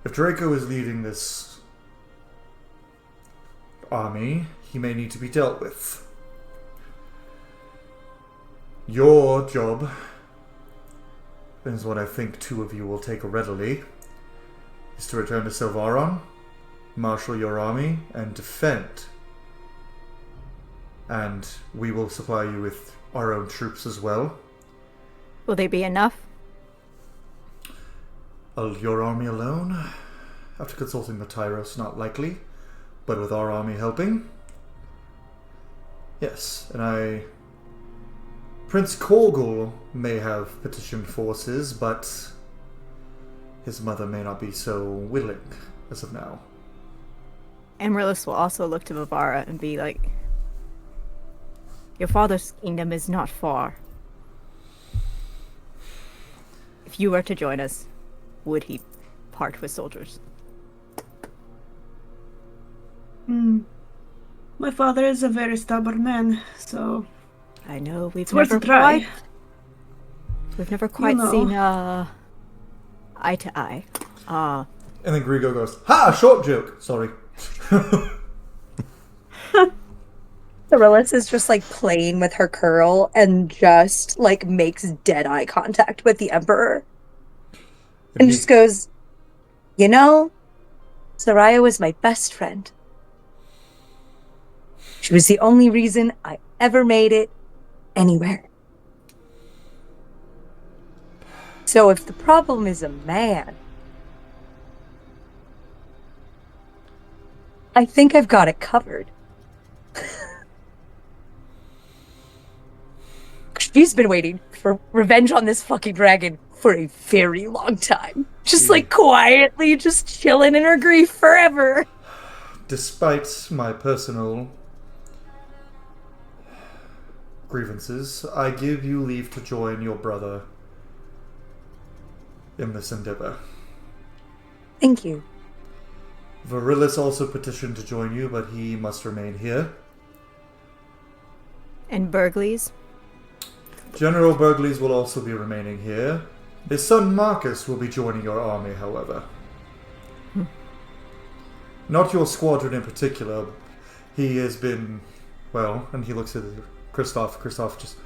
If Draco is leading this army, he may need to be dealt with. Your job, and is what I think 2 of you will take readily, is to return to Silvaron, marshal your army, and defend. And we will supply you with our own troops as well. Will they be enough? Your army alone? After consulting the Tyros, not likely. But with our army helping? Yes, and Prince Korgul may have petitioned forces, but his mother may not be so willing as of now. Amaryllis will also look to Vivara and be like, your father's kingdom is not far. If you were to join us, would he part with soldiers? My father is a very stubborn man, so I know we've it's worth never a try. quite seen eye to eye. And then Grigo goes, "Ha! Short joke! Sorry." Cyrillus is just like playing with her curl and just like makes dead eye contact with the Emperor. And just goes, you know, Soraya was my best friend. She was the only reason I ever made it anywhere. So if the problem is a man, I think I've got it covered. She's been waiting for revenge on this fucking dragon for a very long time. Just like quietly just chilling in her grief forever. Despite my personal grievances, I give you leave to join your brother in this endeavor. Thank you. Virilis also petitioned to join you, but he must remain here. And Burgleys? General Burgleys will also be remaining here. His son Marcus will be joining your army, however. Not your squadron in particular. He has been, well, and he looks at Kristoff. Kristoff just,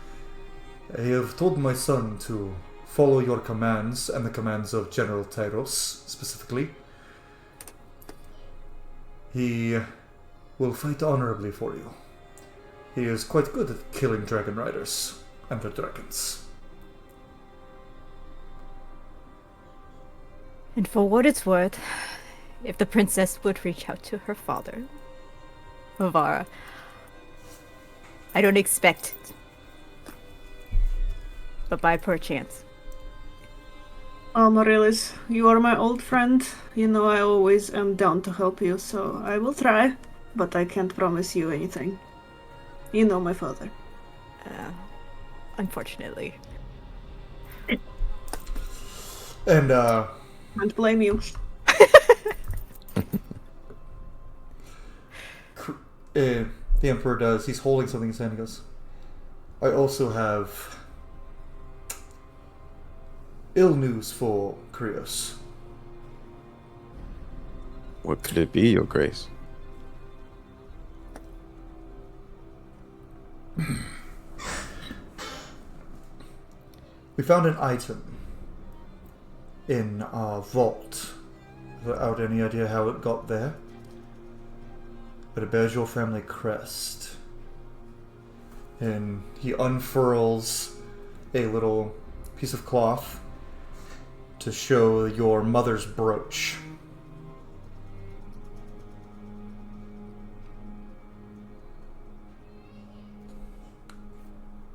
I have told my son to follow your commands and the commands of General Tyros, specifically. He will fight honorably for you. He is quite good at killing dragon riders and their dragons. And for what it's worth, if the princess would reach out to her father, Vivara, I don't expect it. But by perchance. Amaryllis, you are my old friend. You know I always am down to help you, so I will try. But I can't promise you anything. You know my father. Unfortunately. And, Can't blame you. the Emperor does. He's holding something in his hand. He goes, I also have ill news for Krios. What could it be, Your Grace? We found an item in our vault. Without any idea how it got there. But it bears your family crest. And he unfurls a little piece of cloth to show your mother's brooch.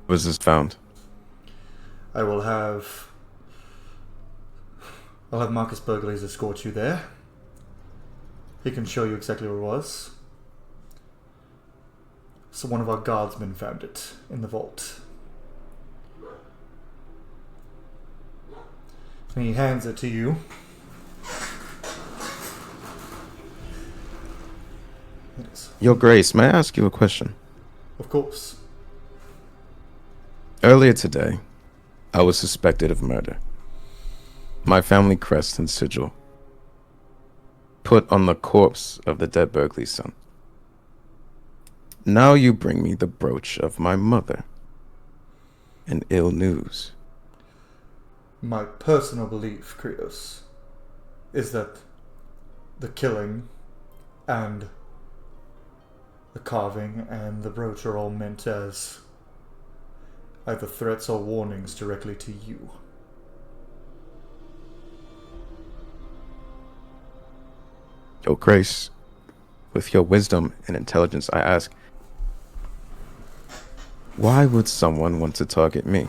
Was this found? I'll have Marcus Burgleys escort you there. He can show you exactly where it was. So one of our guardsmen found it in the vault. And he hands it to you. Your Grace, may I ask you a question? Of course. Earlier today, I was suspected of murder. My family crest and sigil put on the corpse of the dead Berkeley's son. Now you bring me the brooch of my mother. And ill news. My personal belief, Krios, is that the killing and the carving and the brooch are all meant as either threats or warnings directly to you. Your Grace, with your wisdom and intelligence, I ask, why would someone want to target me?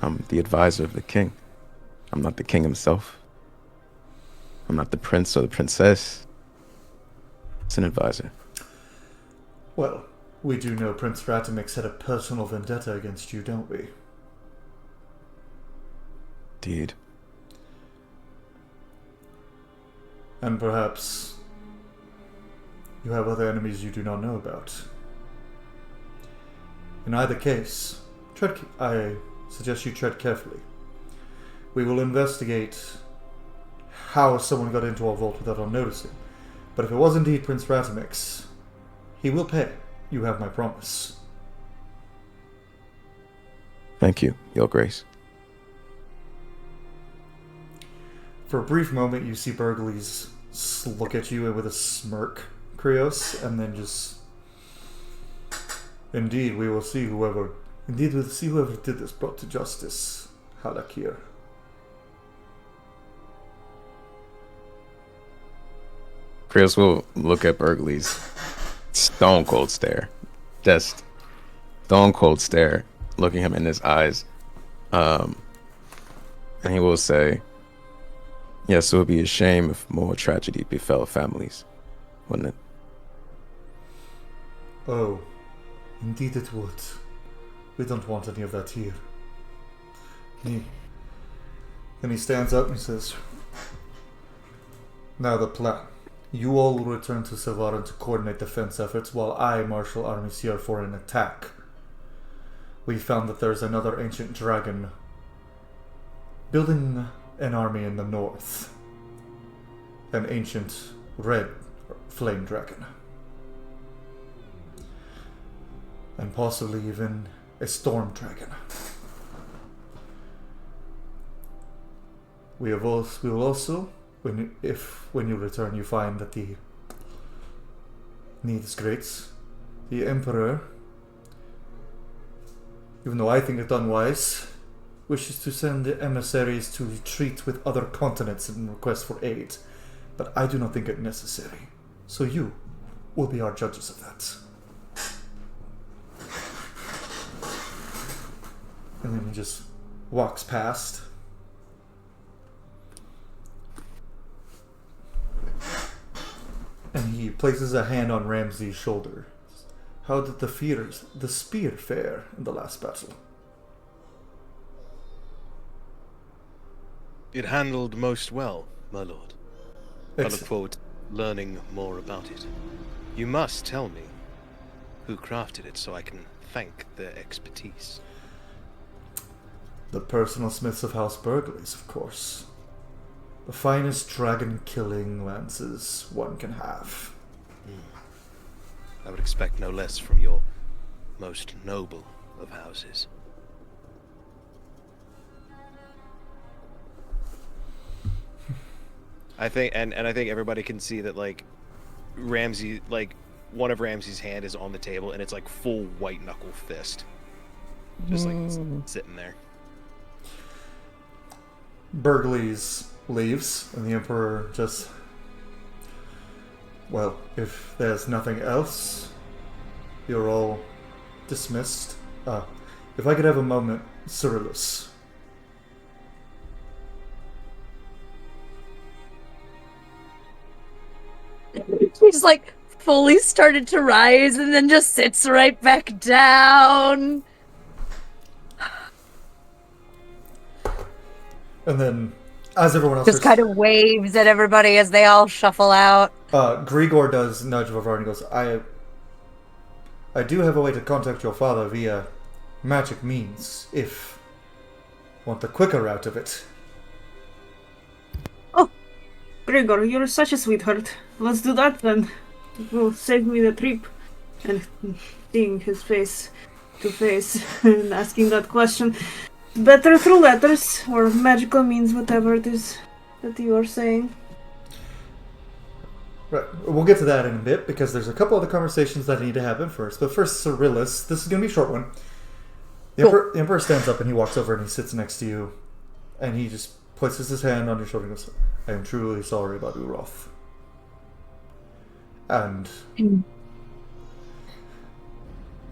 I'm the advisor of the king. I'm not the king himself. I'm not the prince or the princess. It's an advisor. Well, we do know Prince Ratimix had a personal vendetta against you, don't we? Indeed. And perhaps you have other enemies you do not know about. In either case, I suggest you tread carefully. We will investigate how someone got into our vault without our noticing. But if it was indeed Prince Ratimix, he will pay. You have my promise. Thank you, Your Grace. For a brief moment, you see Burgley's look at you with a smirk, Krios, and then just... Indeed, we'll see whoever did this brought to justice, Halakir. Chris will look at Burgley's stone cold stare. Just stone cold stare, looking him in his eyes. And he will say, yes, it would be a shame if more tragedy befell families, wouldn't it? Oh, indeed it would. We don't want any of that here. Then he stands up and he says, now the plan. You all will return to Savaran to coordinate defense efforts while I marshal armies here for an attack. We found that there's another ancient dragon building an army in the north. An ancient red flame dragon. And possibly even a storm dragon. We will also, when you return, you find that the need is great. The Emperor, even though I think it unwise, wishes to send emissaries to treat with other continents in request for aid, but I do not think it necessary. So you will be our judges of that. And then he just walks past. And he places a hand on Ramsay's shoulder. How did the spear fare in the last battle? It handled most well, my lord. I look Excellent. forward to learning more about it. You must tell me who crafted it so I can thank their expertise. The personal smiths of House Burglaries, of course. The finest dragon-killing lances one can have. I would expect no less from your most noble of houses. I think everybody can see that, like, Ramsay, like, one of Ramsay's hand is on the table and it's like full white knuckle fist. Just like sitting there. Burgley's leaves, and the Emperor just... Well, if there's nothing else, you're all dismissed. If I could have a moment, Cyrillus. He's like fully started to rise and then just sits right back down. And then, as everyone else... Just kind of waves at everybody as they all shuffle out. Grigor does nudge Vavar and he goes, I do have a way to contact your father via magic means, if you want the quicker route of it. Oh, Gregor, you're such a sweetheart. Let's do that then. It will save me the trip. And seeing his face to face and asking that question. Better through letters or magical means, whatever it is that you are saying. Right, we'll get to that in a bit because there's a couple other conversations that need to happen first. But first, Cyrillus, this is going to be a short one. The Emperor stands up and he walks over and he sits next to you, and he just places his hand on your shoulder and goes, "I am truly sorry about Ulroth. And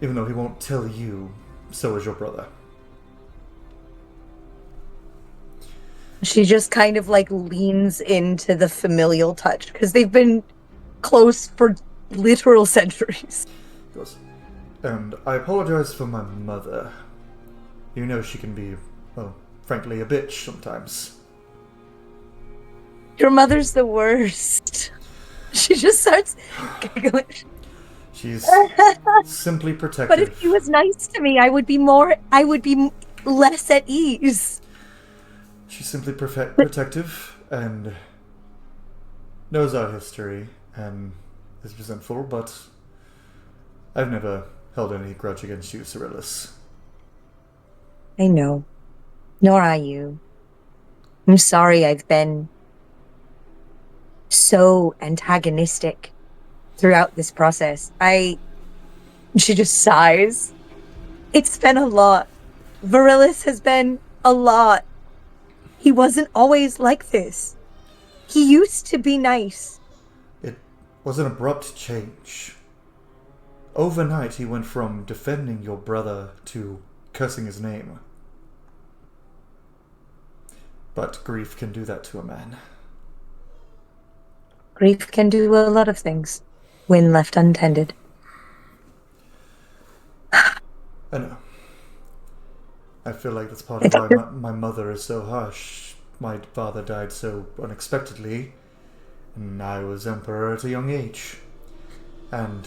even though he won't tell you, so is your brother." She just kind of like leans into the familial touch because they've been close for literal centuries. He goes, "And I apologize for my mother. You know she can be, well, frankly, a bitch sometimes." Your mother's the worst. She just starts giggling. She's simply protective. But if she was nice to me, I would be less at ease. She's simply protective and knows our history and is resentful, but I've never held any grudge against you, Cyrillus. I know. Nor are you. I'm sorry I've been so antagonistic throughout this process. She just sighs. It's been a lot. Virilus has been a lot. He wasn't always like this. He used to be nice. It was an abrupt change. Overnight, he went from defending your brother to cursing his name. But grief can do that to a man. Grief can do a lot of things when left untended. I know. I feel like that's part of why my mother is so harsh. My father died so unexpectedly, and I was emperor at a young age. And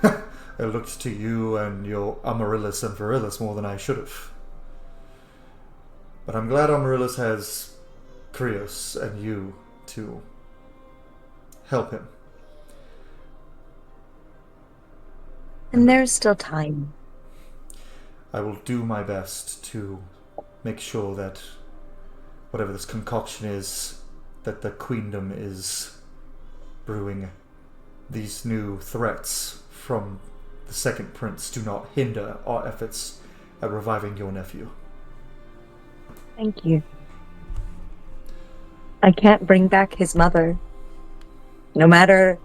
I looked to you and your Amaryllis and Virilus more than I should have. But I'm glad Amaryllis has Krios and you to help him. And there's still time. I will do my best to make sure that whatever this concoction is, that the Queendom is brewing, these new threats from the Second Prince do not hinder our efforts at reviving your nephew. Thank you. I can't bring back his mother. No matter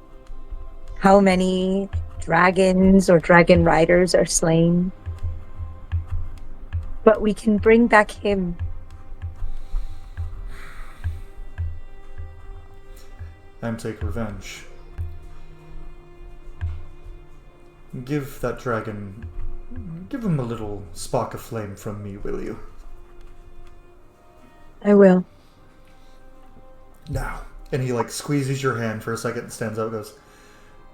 how many dragons or dragon riders are slain. But we can bring back him. And take revenge. Give that dragon... give him a little spark of flame from me, will you? I will. Now. And he, squeezes your hand for a second and stands up and goes,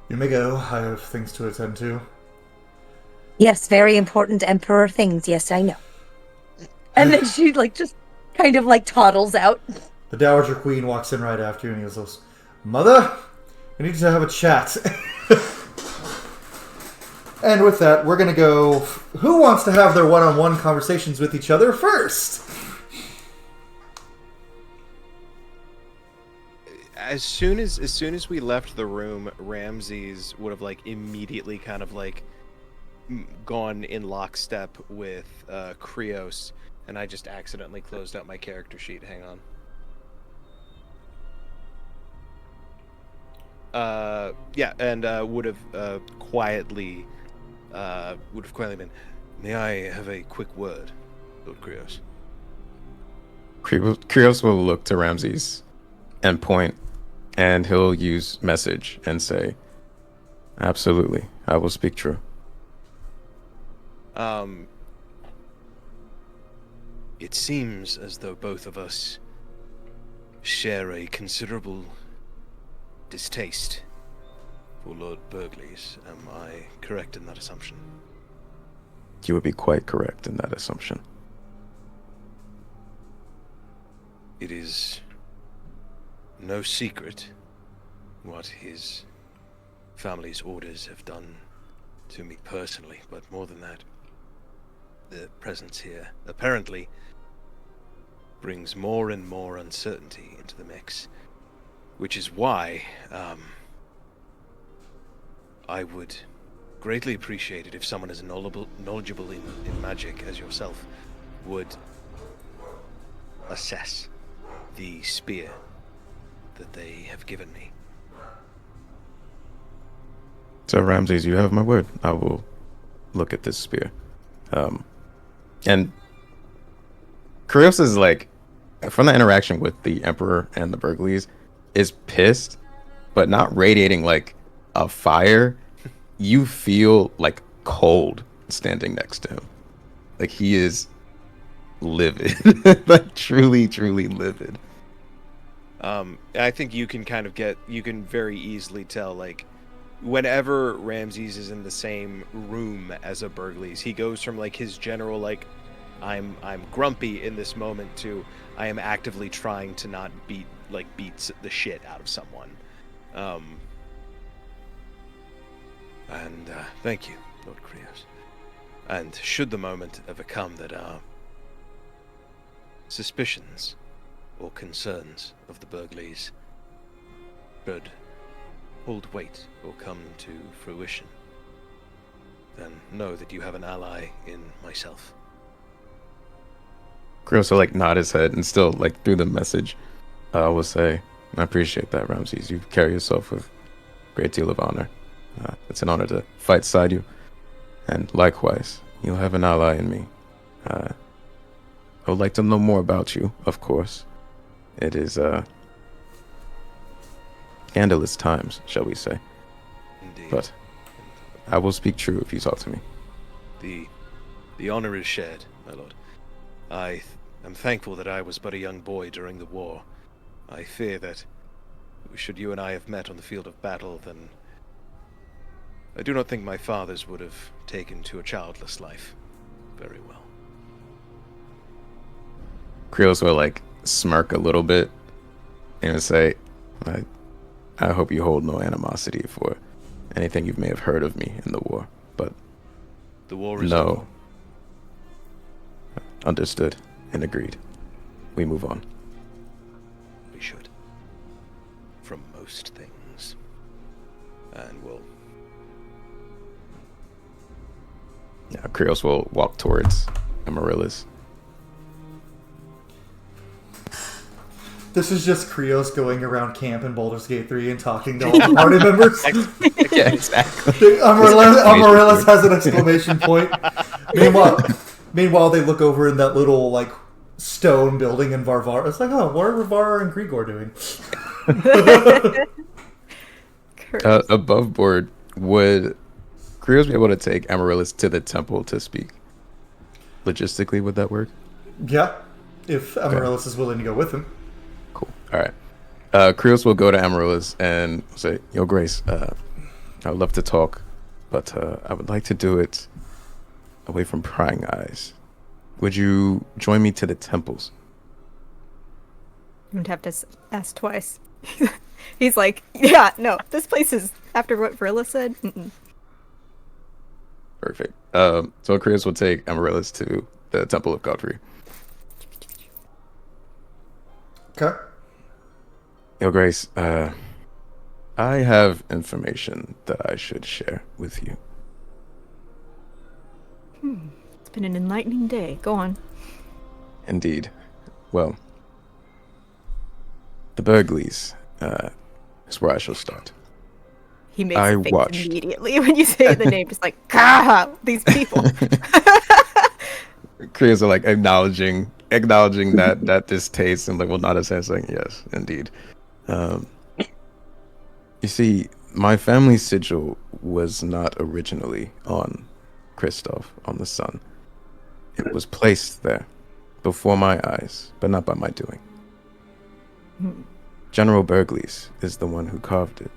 "You may go. I have things to attend to." Yes, very important Emperor things. Yes, I know. And then she, just kind of, toddles out. The Dowager Queen walks in right after you and he goes, "Mother, we need to have a chat." And with that, we're going to go... Who wants to have their one-on-one conversations with each other first? As soon as we left the room, Ramses would have immediately kind of gone in lockstep with Krios, and I just accidentally closed out my character sheet. Hang on. Yeah, and would have quietly been, "May I have a quick word, Lord Krios?" Krios will look to Ramses and point, and he'll use message and say, "Absolutely, I will speak true." It seems as though both of us share a considerable distaste for Lord Burghley's. Am I correct in that assumption? You would be quite correct in that assumption. It is no secret what his family's orders have done to me personally, but more than that, the presence here apparently brings more and more uncertainty into the mix, which is why I would greatly appreciate it if someone as knowledgeable in magic as yourself would assess the spear that they have given me. So Ramses, you have my word. I will look at this spear. And Krios is like, from the interaction with the Emperor and the Burgleys, is pissed, but not radiating like a fire. You feel like cold standing next to him. Like he is livid. Like truly, truly livid. I think you can very easily tell, like, whenever Ramses is in the same room as a Burgleys, he goes from like his general like I'm grumpy in this moment to I am actively trying to not beat the shit out of someone. And thank you, Lord Krios. And should the moment ever come that our suspicions or concerns of the Burgleys should hold weight or come to fruition, then know that you have an ally in myself. Krios will like nod his head and still like through the message will say, I appreciate that, Ramses. You carry yourself with a great deal of honor. It's an honor to fight beside you. And likewise, you'll have an ally in me. I would like to know more about you, of course. It is scandalous times, shall we say. Indeed. But I will speak true if you talk to me. The honor is shared, my lord. I am thankful that I was but a young boy during the war. I fear that should you and I have met on the field of battle, then I do not think my fathers would have taken to a childless life very well. Krios will like smirk a little bit and say, I hope you hold no animosity for anything you may have heard of me in the war, but the war is no. over. Understood and agreed. We move on. We should. From most things. And we'll... Yeah, Krios will walk towards Amaryllis. This is just Krios going around camp in Baldur's Gate 3 and talking to all the party members. Yeah, exactly. Amaryllis has an exclamation point. Meanwhile, they look over in that little like stone building in Varvar. It's like, oh, what are Varvar and Grigor doing? Above board, would Krios be able to take Amaryllis to the temple to speak? Logistically, would that work? Yeah, if Amaryllis is willing to go with him. Cool. All right. Krios will go to Amaryllis and say, Yo, Grace, I would love to talk, but I would like to do it away from prying eyes. Would you join me to the temples? You would have to ask twice. He's like, yeah, no, this place is, after what Verilla said. Perfect. So Krios will take Amaryllis to the Temple of Godfrey. Okay. Yo, Grace, I have information that I should share with you. It's been an enlightening day. Go on. Indeed. Well, the Burgleys is where I shall start. He makes a face immediately when you say the name, just like, "Gah, these people." Krios are like acknowledging that distaste and like will nod his head saying, yes, indeed. You see, my family sigil was not originally on Christoph, on the sun. It was placed there before my eyes, but not by my doing. General Burgleys is the one who carved it.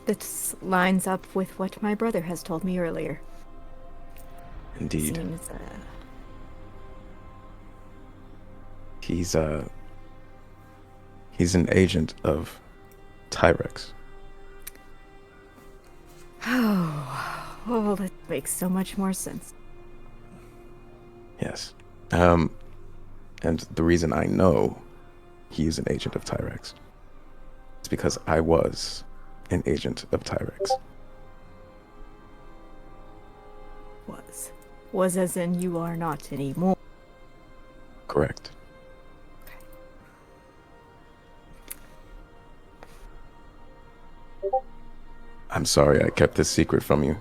This lines up with what my brother has told me earlier. Indeed. Seems, he's an agent of Tyrex. Oh, that makes so much more sense. Yes. And the reason I know he's an agent of Tyrex is because I was an agent of Tyrex. Was as in you are not anymore. Correct. I'm sorry I kept this secret from you.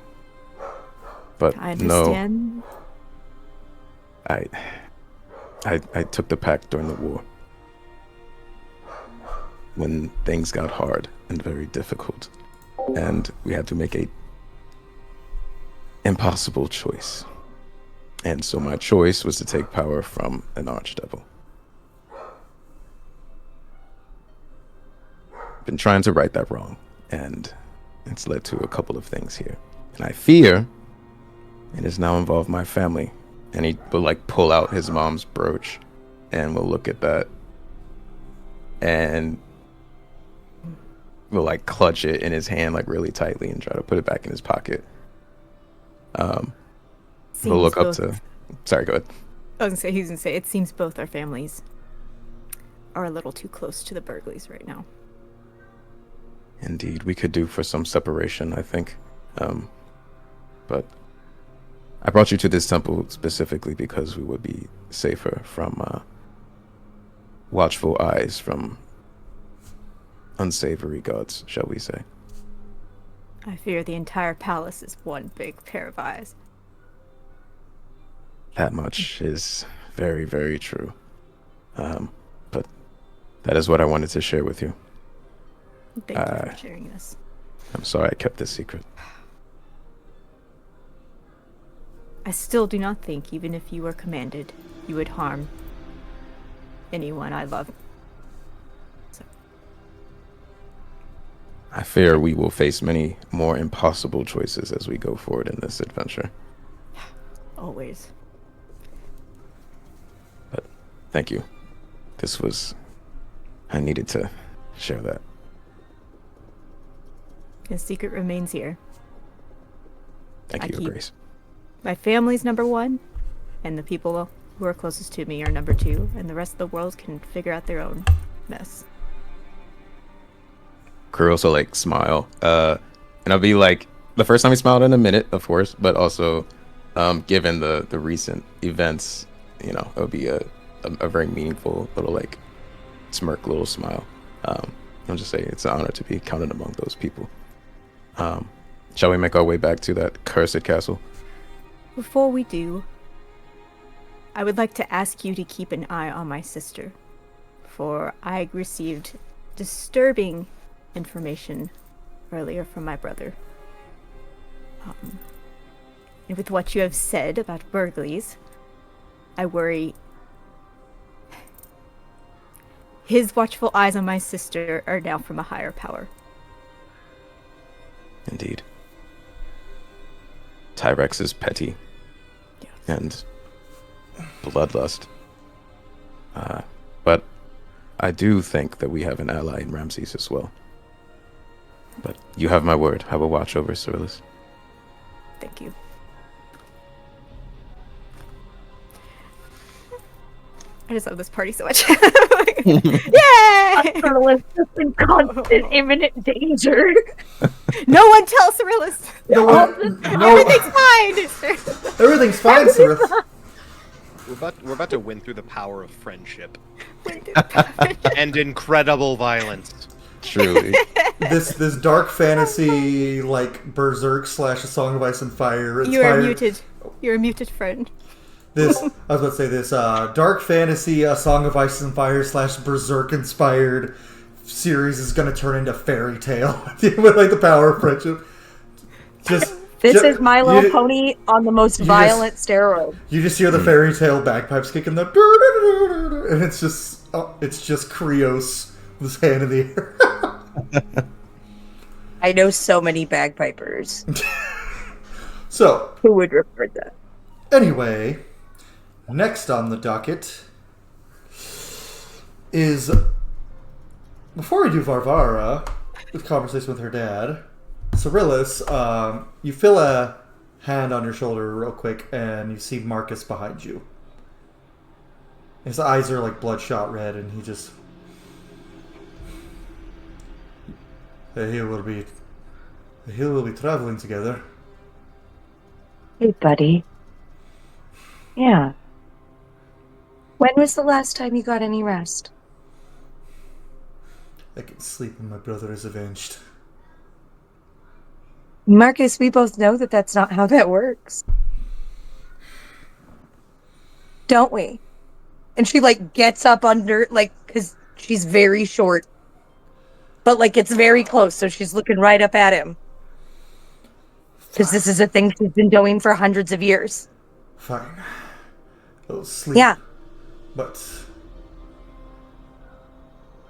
But I understand. No. I took the pact during the war. When things got hard and very difficult. And we had to make a impossible choice. And so my choice was to take power from an archdevil. Been trying to right that wrong, and it's led to a couple of things here. And I fear it has now involved my family. And he will like pull out his mom's brooch and we'll look at that and will like clutch it in his hand like really tightly and try to put it back in his pocket. We'll look up to... Sorry, go ahead. He's gonna say, it seems both our families are a little too close to the Burgleys right now. Indeed, we could do for some separation, I think. But I brought you to this temple specifically because we would be safer from watchful eyes from unsavory gods, shall we say. I fear the entire palace is one big pair of eyes. That much is very, very true. But that is what I wanted to share with you. Thank you for sharing this. I'm sorry I kept this secret. I still do not think, even if you were commanded, you would harm anyone I love. So. I fear we will face many more impossible choices as we go forward in this adventure. Always. But thank you. I needed to share that. The secret remains here. Thank you, Your Grace. My family's number one, and the people who are closest to me are number two, and the rest of the world can figure out their own mess. Crew also like smile, and I'll be like, the first time he smiled in a minute, of course, but also, given the recent events, you know, it would be a very meaningful little like smirk, little smile. I'll just say it's an honor to be counted among those people. Shall we make our way back to that cursed castle? Before we do, I would like to ask you to keep an eye on my sister, for I received disturbing information earlier from my brother. And with what you have said about Burgleys, I worry his watchful eyes on my sister are now from a higher power. Indeed. Tyrex is petty. Yes. And bloodlust. But I do think that we have an ally in Ramses as well. But you have my word. I will watch over Cyrillus. Thank you. I just love this party so much. Yay! Cyrillus is in constant, imminent danger. No one tell Cyrillus. Everything's fine. Everything's fine, Cyrillus. We're about to win through the power of friendship and incredible violence. Truly. this dark fantasy like Berserk / A Song of Ice and Fire. You're muted. You're a muted friend. I was about to say this dark fantasy, A Song of Ice and Fire / Berserk inspired series is going to turn into fairy tale with like the power of friendship. This is My Little Pony on the most violent steroid. You just hear the fairy tale bagpipes kicking the and it's just Krios with his hand in the air. I know so many bagpipers. So who would record that? Anyway, next on the docket is, before we do Varvara, with conversation with her dad, Cyrillus, you feel a hand on your shoulder real quick, and you see Marcus behind you. His eyes are like bloodshot red, and he will be The hill will be traveling together. Hey, buddy. Yeah. When was the last time you got any rest? I can sleep when my brother is avenged. Marcus, we both know that that's not how that works. Don't we? And she, like, gets up under, like, because she's very short. But, like, it's very close, so she's looking right up at him. Because this is a thing she's been doing for hundreds of years. Fine. I'll sleep. Yeah. But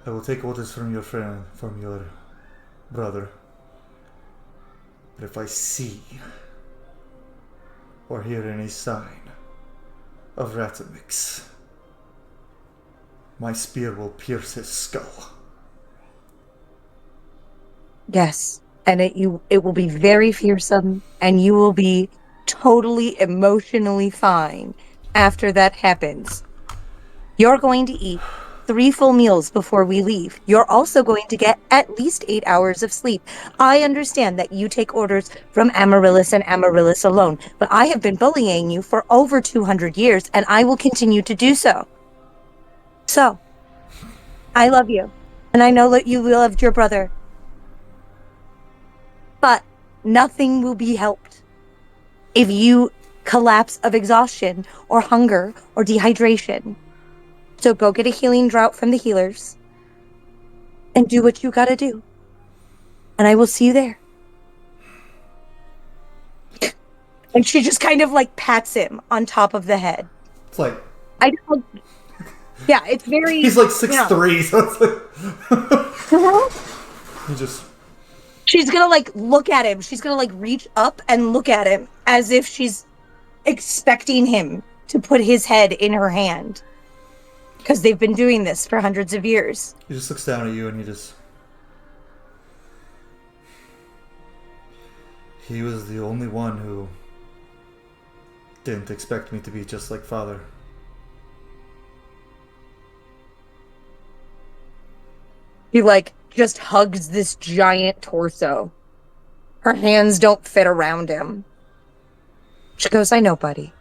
I will take orders from your friend, from your brother. But if I see or hear any sign of Ratamix, my spear will pierce his skull. Yes. And it will be very fearsome, and you will be totally emotionally fine after that happens. You're going to eat 3 full meals before we leave. You're also going to get at least 8 hours of sleep. I understand that you take orders from Amaryllis and Amaryllis alone, but I have been bullying you for over 200 years, and I will continue to do so. So, I love you, and I know that you loved your brother. But nothing will be helped if you collapse of exhaustion or hunger or dehydration. So go get a healing drought from the healers and do what you gotta do. And I will see you there. And she just kind of like pats him on top of the head. It's like... Yeah, it's very... He's like 6'3", so it's like... He just... She's gonna like look at him. She's gonna like reach up and look at him as if she's expecting him to put his head in her hand. Because they've been doing this for hundreds of years. He just looks down at you and he was the only one who didn't expect me to be just like father. He like just hugs this giant torso. Her hands don't fit around him. She goes, I know, buddy.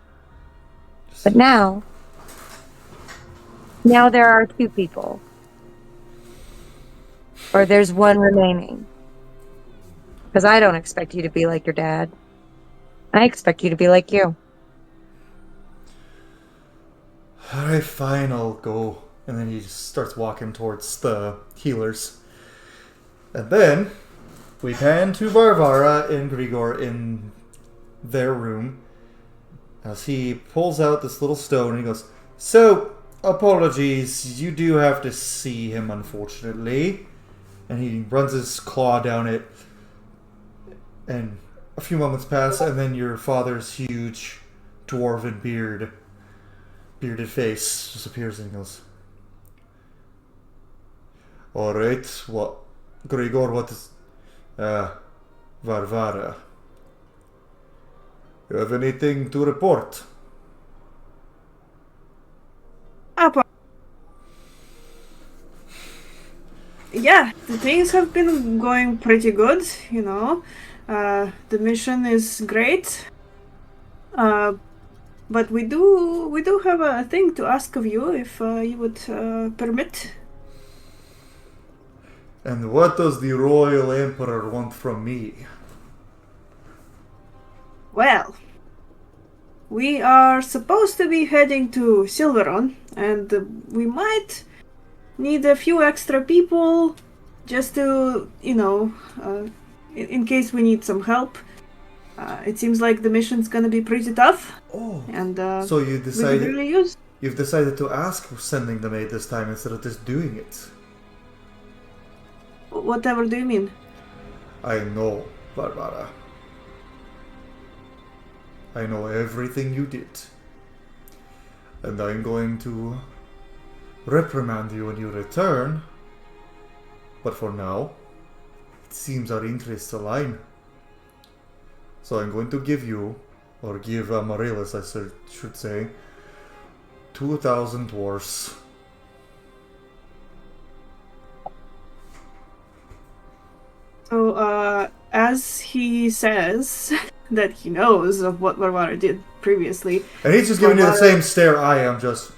But now there are 2 people. Or there's 1 remaining. Because I don't expect you to be like your dad. I expect you to be like you. Alright, fine, I'll go. And then he just starts walking towards the healers. And then we pan to Varvara and Grigor in their room as he pulls out this little stone and he goes, So, apologies, you do have to see him, unfortunately. And he runs his claw down it. And a few moments pass, and then your father's huge dwarven bearded face just appears and he goes, Alright, what? Grigor, what is... Varvara. You have anything to report? Yeah, the things have been going pretty good, you know. The mission is great. But we do have a thing to ask of you, if you would permit. And what does the Royal Emperor want from me? Well, we are supposed to be heading to Silveron, and we might need a few extra people just to, you know, in case we need some help. It seems like the mission's gonna be pretty tough. Oh, and so you decided really use. You've decided to ask for sending the maid this time instead of just doing it. Whatever do you mean? I know, Barbara. I know everything you did. And I'm going to reprimand you when you return. But for now, it seems our interests align. So I'm going to give you, or give Amaryllis, I should say, 2,000 dwarfs. So, as he says that he knows of what Varvara did previously. And he's just giving you the same stare I am, just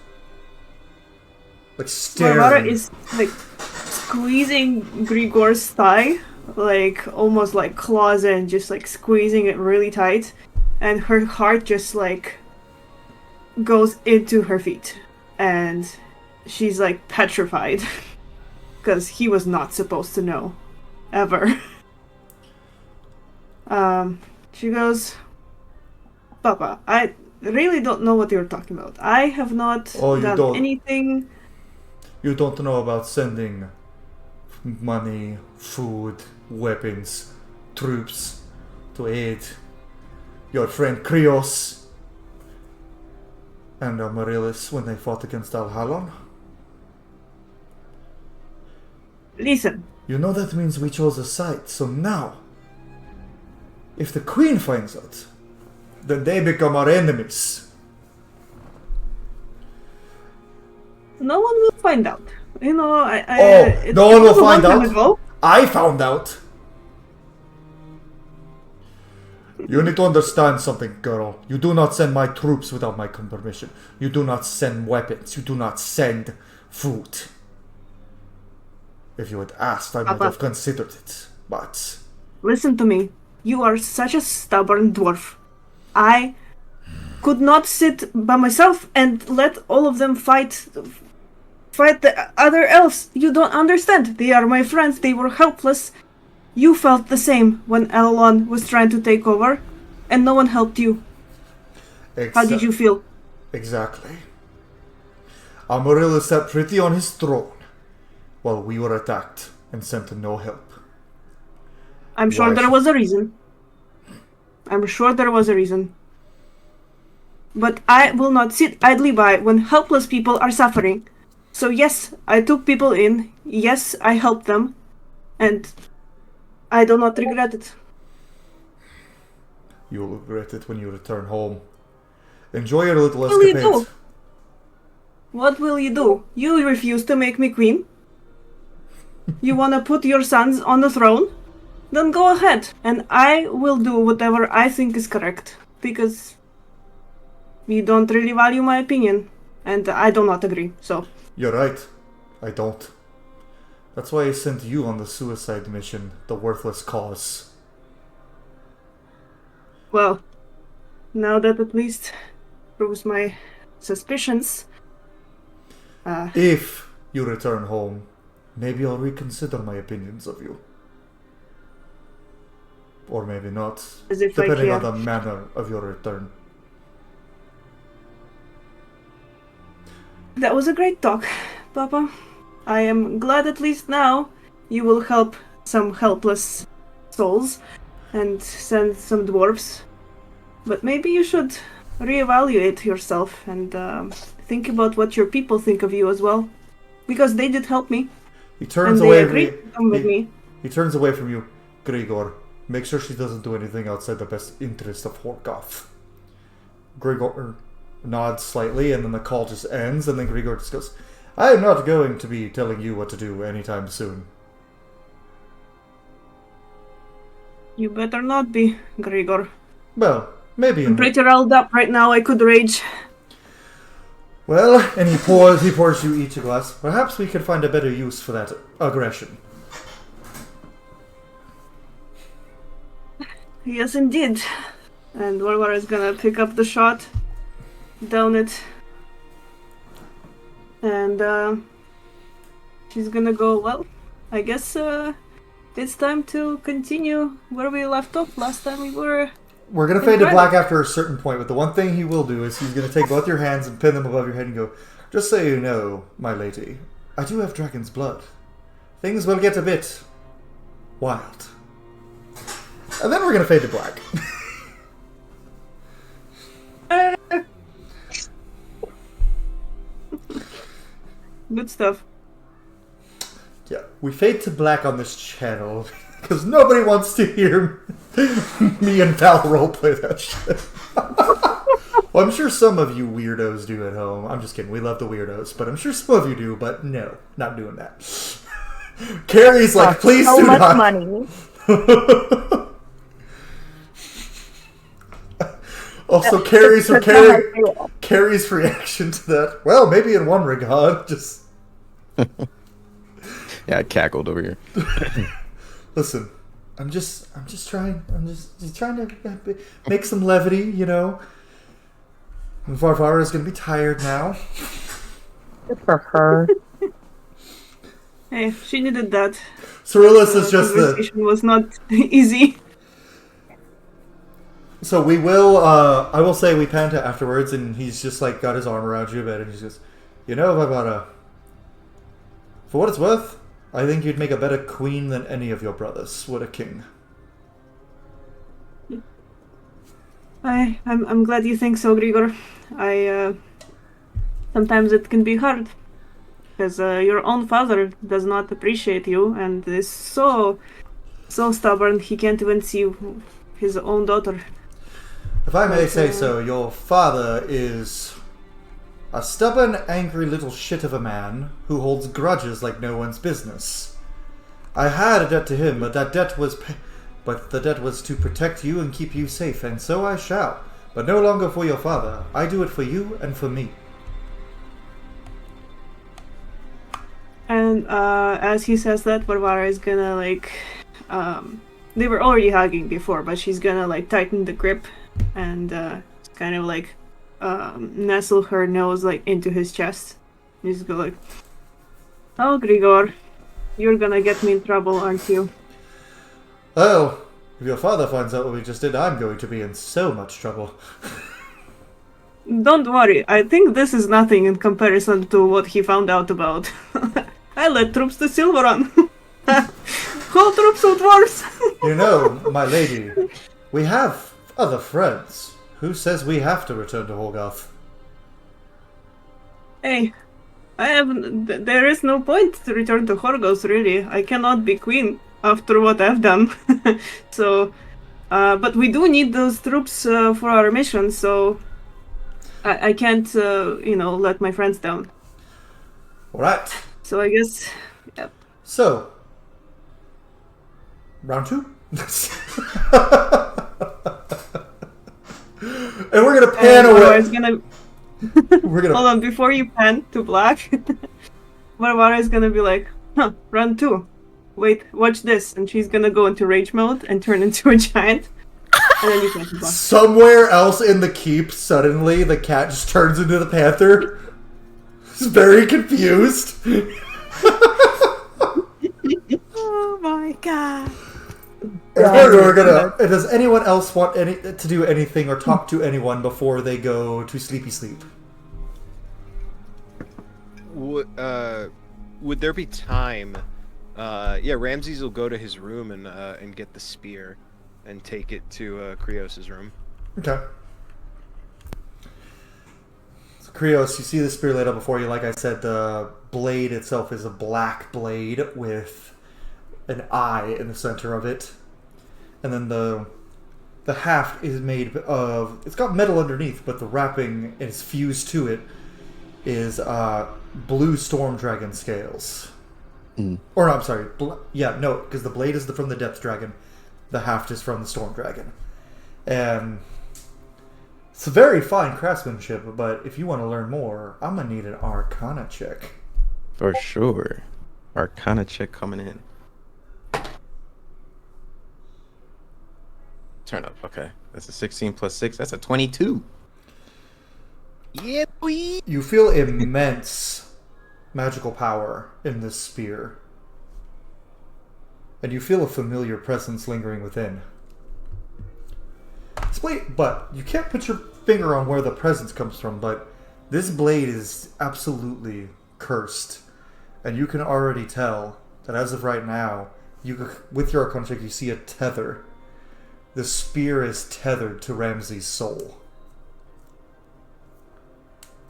like staring. Varvara is like squeezing Grigor's thigh, like almost like claws in, just like squeezing it really tight, and her heart just like goes into her feet, and she's like petrified because he was not supposed to know ever. She goes, Papa, I really don't know what you're talking about. I have not done anything. You don't know about sending money, food, weapons, troops to aid your friend Krios and Amaryllis when they fought against Alhalon? Listen. You know that means we chose a side, so now, if the Queen finds out, then they become our enemies. No one will find out. You know, no one will find out? I found out. You need to understand something, girl. You do not send my troops without my permission. You do not send weapons. You do not send food. If you had asked, I would have considered it, but... Listen to me. You are such a stubborn dwarf. I could not sit by myself and let all of them fight the other elves. You don't understand. They are my friends. They were helpless. You felt the same when Elon was trying to take over, and no one helped you. How did you feel? Exactly. Amaryllis sat pretty on his throne while we were attacked and sent no help. I'm sure there was a reason. I'm sure there was a reason. But I will not sit idly by when helpless people are suffering. So yes, I took people in. Yes, I helped them. And I do not regret it. You will regret it when you return home. Enjoy your little escapade. What will you do? You refuse to make me queen? You want to put your sons on the throne? Then go ahead, and I will do whatever I think is correct, because you don't really value my opinion, and I do not agree, so... You're right. I don't. That's why I sent you on the suicide mission, the worthless cause. Well, now that at least proves my suspicions... If you return home, maybe I'll reconsider my opinions of you. Or maybe not, depending on the manner of your return. That was a great talk, Papa. I am glad at least now you will help some helpless souls and send some dwarves. But maybe you should reevaluate yourself and think about what your people think of you as well. Because they did help me. He turns away from me. He turns away from you, Grigor. Make sure she doesn't do anything outside the best interest of Horkoth. Grigor nods slightly, and then the call just ends, and then Grigor just goes, I am not going to be telling you what to do anytime soon. You better not be, Grigor. Well, maybe. I'm pretty riled up right now, I could rage. Well, and he pours you each a glass. Perhaps we could find a better use for that aggression. Yes, indeed. And Warwar is gonna pick up the shot, down it, and she's gonna go, well, I guess it's time to continue where we left off last time we were... We're gonna fade to black after a certain point, but the one thing he will do is he's gonna take both your hands and pin them above your head and go, just so you know, my lady, I do have dragon's blood. Things will get a bit wild. And then we're gonna fade to black. Good stuff. Yeah, we fade to black on this channel because nobody wants to hear me and Val roleplay that shit. Well, I'm sure some of you weirdos do at home. I'm just kidding. We love the weirdos, but I'm sure some of you do. But no, not doing that. Carrie's like, please so do much not. Money. Also, Carrie's reaction to that. Well, maybe in one regard, just. Yeah, I cackled over here. Listen, I'm just trying to make some levity, you know. Varvara's gonna be tired now. Good for her. Hey, she needed that. Cyrillus is just the conversation was not easy. So we will, I will say we pan to afterwards, and he's just like got his arm around you a bit, and he goes, you know, Varvara, for what it's worth, I think you'd make a better queen than any of your brothers would a king. I'm glad you think so, Grigor. Sometimes it can be hard, because your own father does not appreciate you, and is so stubborn he can't even see his own daughter. If I may say so, your father is a stubborn, angry little shit of a man who holds grudges like no one's business. I had a debt to him, but the debt was to protect you and keep you safe, and so I shall. But no longer for your father. I do it for you and for me. And as he says that, Varvara is gonna they were already hugging before, but she's gonna tighten the grip and kind of nestle her nose into his chest. And just go oh, Grigor, you're gonna get me in trouble, aren't you? Oh, if your father finds out what we just did, I'm going to be in so much trouble. Don't worry, I think this is nothing in comparison to what he found out about. I led troops to Silveron. Whole troops of dwarves. You know, my lady, we have other friends. Who says we have to return to Holgoth? Hey, there is no point to return to Horgoth, really. I cannot be queen after what I've done. So, but we do need those troops for our mission, so I can't, let my friends down. Alright. So I guess, yep. So, round 2? And we're gonna pan away. Hold on, before you pan to black, Varvara is gonna be round 2. Wait, watch this. And she's gonna go into rage mode and turn into a giant. And then you pan to black. Somewhere else in the keep, suddenly, the cat just turns into the panther. He's very confused. Oh my god. Does anyone else want to do anything or talk to anyone before they go to sleepy sleep? Would there be time? Ramses will go to his room and get the spear and take it to Krios' room. Okay. So Krios, you see the spear laid out before you. Like I said, the blade itself is a black blade with an eye in the center of it. And then the haft is made of... It's got metal underneath, but the wrapping is fused to it is blue storm dragon scales. Or no, I'm sorry. Because the blade is from the depth dragon. The haft is from the storm dragon. And it's a very fine craftsmanship, but if you want to learn more, I'm going to need an Arcana check. For sure. Arcana check coming in. Turn up, okay. That's a 16 plus 6. That's a 22. Yeah, boy. You feel immense magical power in this spear. And you feel a familiar presence lingering within. But you can't put your finger on where the presence comes from, but this blade is absolutely cursed. And you can already tell that as of right now, with your Arcana check, you see a tether. The spear is tethered to Ramses' soul.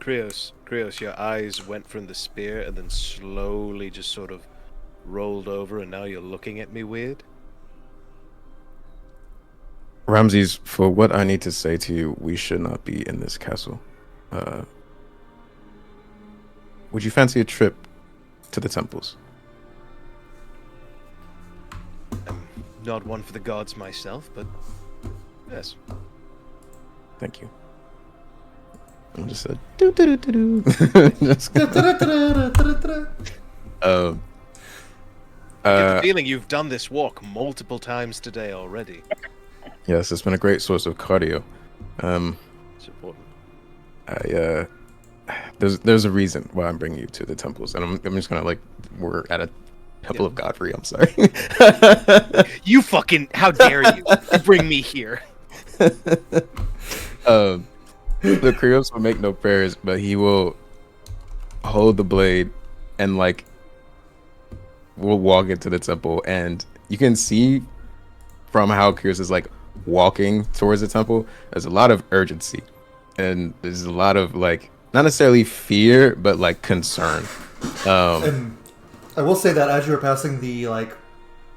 Krios, your eyes went from the spear and then slowly just sort of rolled over, and now you're looking at me weird? Ramses, for what I need to say to you, we should not be in this castle. Would you fancy a trip to the temples? I'm not one for the gods myself, but yes. Thank you. I'm just a do do do do. Just I get the feeling you've done this walk multiple times today already. yes, it's been a great source of cardio. It's important. There's a reason why I'm bringing you to the temples, and I'm just gonna we're at a temple of Godfrey. I'm sorry. You fucking, how dare you bring me here? The Krios will make no prayers, but he will hold the blade and we'll walk into the temple, and you can see from how Krios is walking towards the temple, there's a lot of urgency, and there's a lot of not necessarily fear, but concern. And I will say that as you were passing the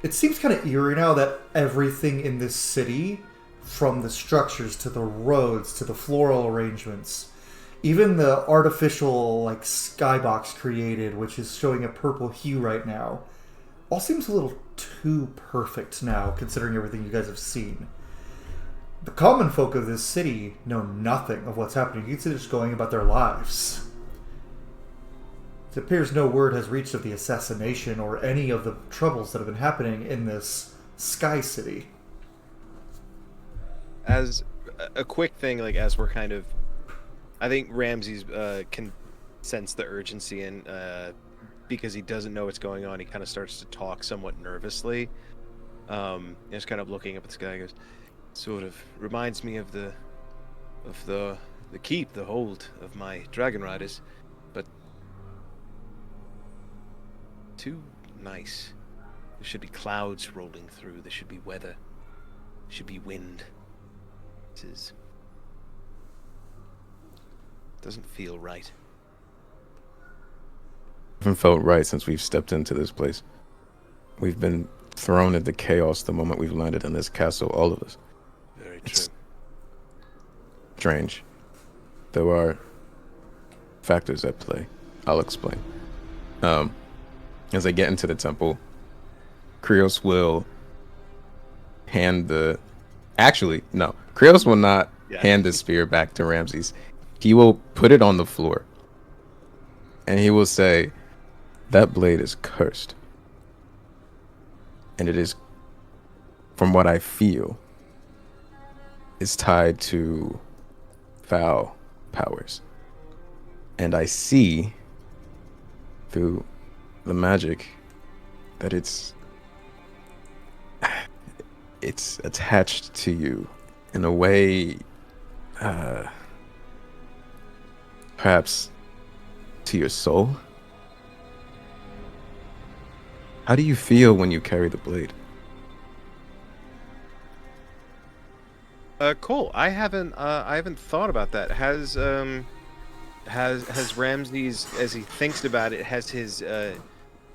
it seems kind of eerie now that everything in this city, from the structures to the roads to the floral arrangements, even the artificial skybox created, which is showing a purple hue right now, all seems a little too perfect now, considering everything you guys have seen. The common folk of this city know nothing of what's happening. You can see they're just going about their lives. It appears no word has reached of the assassination or any of the troubles that have been happening in this sky city. As a quick thing, as we're kind of, I think Ramses can sense the urgency, and because he doesn't know what's going on, he kind of starts to talk somewhat nervously. Just kind of looking up at the sky, goes, sort of reminds me of the keep, the hold of my dragon riders, but too nice. There should be clouds rolling through. There should be weather. There should be wind. This doesn't feel right. Haven't felt right since we've stepped into this place. We've been thrown into chaos the moment we've landed in this castle, all of us. Very true. It's strange. There are factors at play. I'll explain. As I get into the temple, Krios will hand the... Actually, no. Krios will not hand the spear back to Ramses. He will put it on the floor. And he will say, that blade is cursed. And it is, from what I feel, is tied to foul powers. And I see through the magic that it's attached to you in a way, perhaps to your soul. How do you feel when you carry the blade? Cool. I haven't thought about that. Has Ramses, as he thinks about it, has his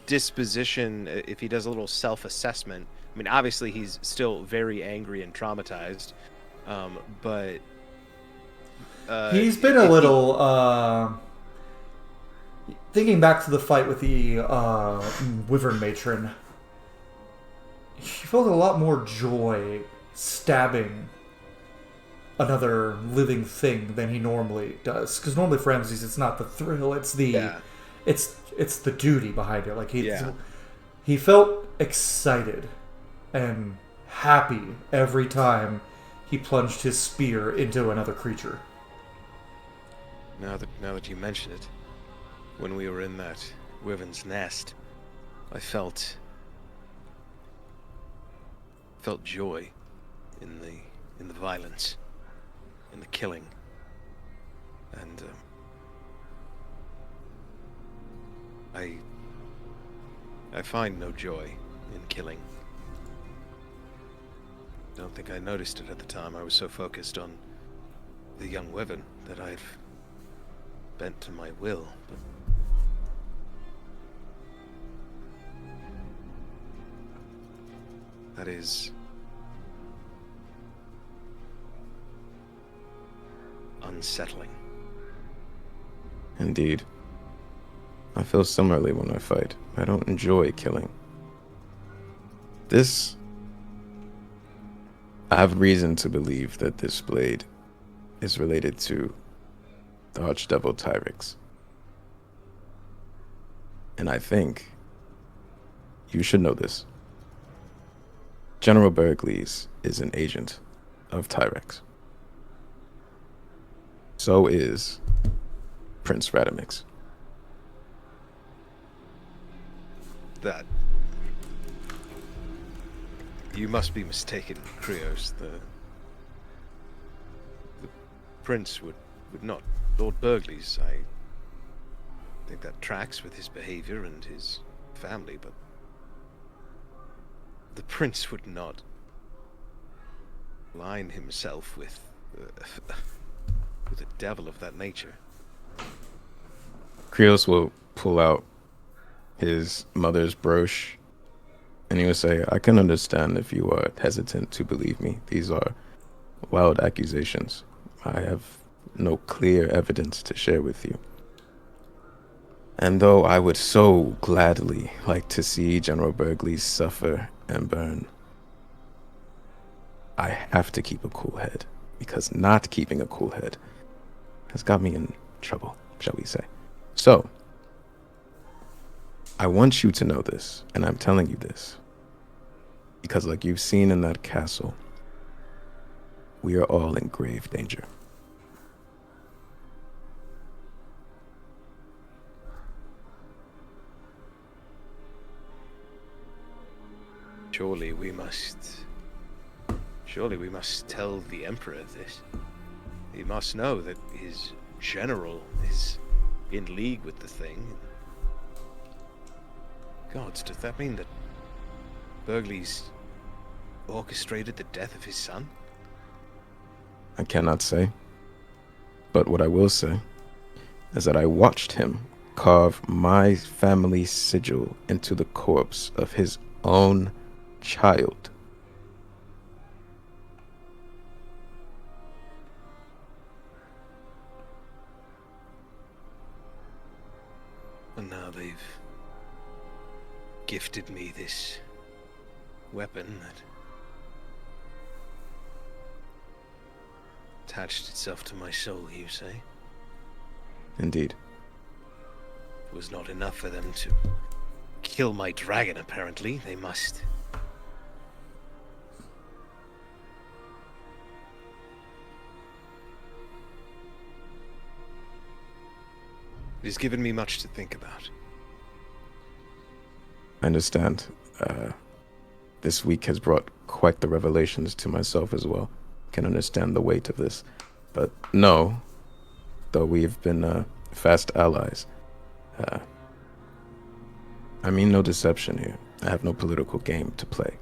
disposition, if he does a little self-assessment, I mean, obviously he's still very angry and traumatized, but he's been a little thinking back to the fight with the Wyvern Matron. He felt a lot more joy stabbing another living thing than he normally does. Because normally for Ramses, it's not the thrill; it's the it's the duty behind it. He felt excited and happy every time he plunged his spear into another creature. Now that you mention it, when we were in that wyvern's nest, I felt joy in the violence, in the killing, and I find no joy in killing. Don't think I noticed it at the time. I was so focused on the young wyvern that I've bent to my will. But that is unsettling. Indeed. I feel similarly when I fight. I don't enjoy killing. I have reason to believe that this blade is related to the Archdevil Tyrix. And I think you should know this. General Bergles is an agent of Tyrix. So is Prince Radamix. That... You must be mistaken, Krios. The prince would not... Lord Bergles, I think that tracks with his behavior and his family, but the prince would not align himself with a devil of that nature. Krios will pull out his mother's brooch, and he will say, I can understand if you are hesitant to believe me. These are wild accusations. I have no clear evidence to share with you. And though I would so gladly like to see General Bergles suffer and burn, I have to keep a cool head, because not keeping a cool head has got me in trouble, shall we say. So, I want you to know this, and I'm telling you this, because like you've seen in that castle, we are all in grave danger. Surely we must tell the Emperor this. He must know that his general is in league with the thing. Gods, does that mean that Bergles orchestrated the death of his son? I cannot say. But what I will say is that I watched him carve my family sigil into the corpse of his own child. And now they've gifted me this weapon that attached itself to my soul, you say? Indeed. It was not enough for them to kill my dragon, apparently. They must... It has given me much to think about. I understand. This week has brought quite the revelations to myself as well. Can understand the weight of this. But no, though we have been fast allies, I mean no deception here. I have no political game to play.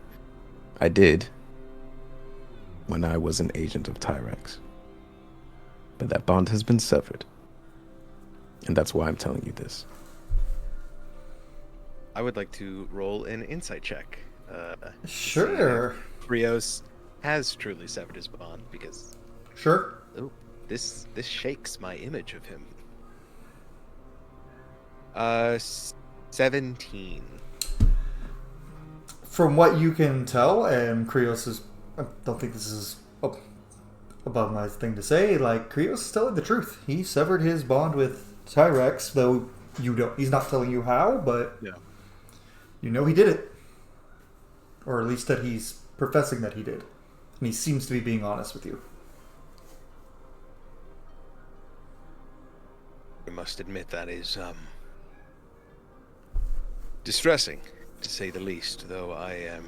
I did when I was an agent of Tyrax. But that bond has been severed. And that's why I'm telling you this. I would like to roll an insight check. Sure. Rios has truly severed his bond, because... Sure. Oh, this shakes my image of him. 17. From what you can tell, and Krios is... I don't think this is above my thing to say, like, Krios is telling the truth. He severed his bond with Tyrex, though he's not telling you how, but yeah, you know he did it. Or at least that he's professing that he did. And he seems to be being honest with you. I must admit that is, distressing, to say the least, though I am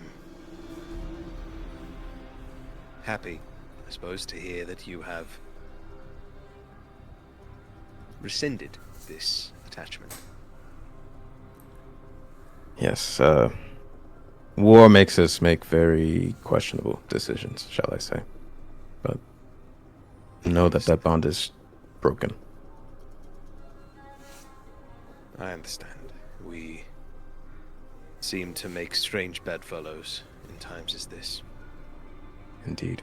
happy, I suppose, to hear that you have rescinded this attachment. Yes, war makes us make very questionable decisions, shall I say. But know that bond is broken. I understand. We seem to make strange bedfellows in times as this. Indeed.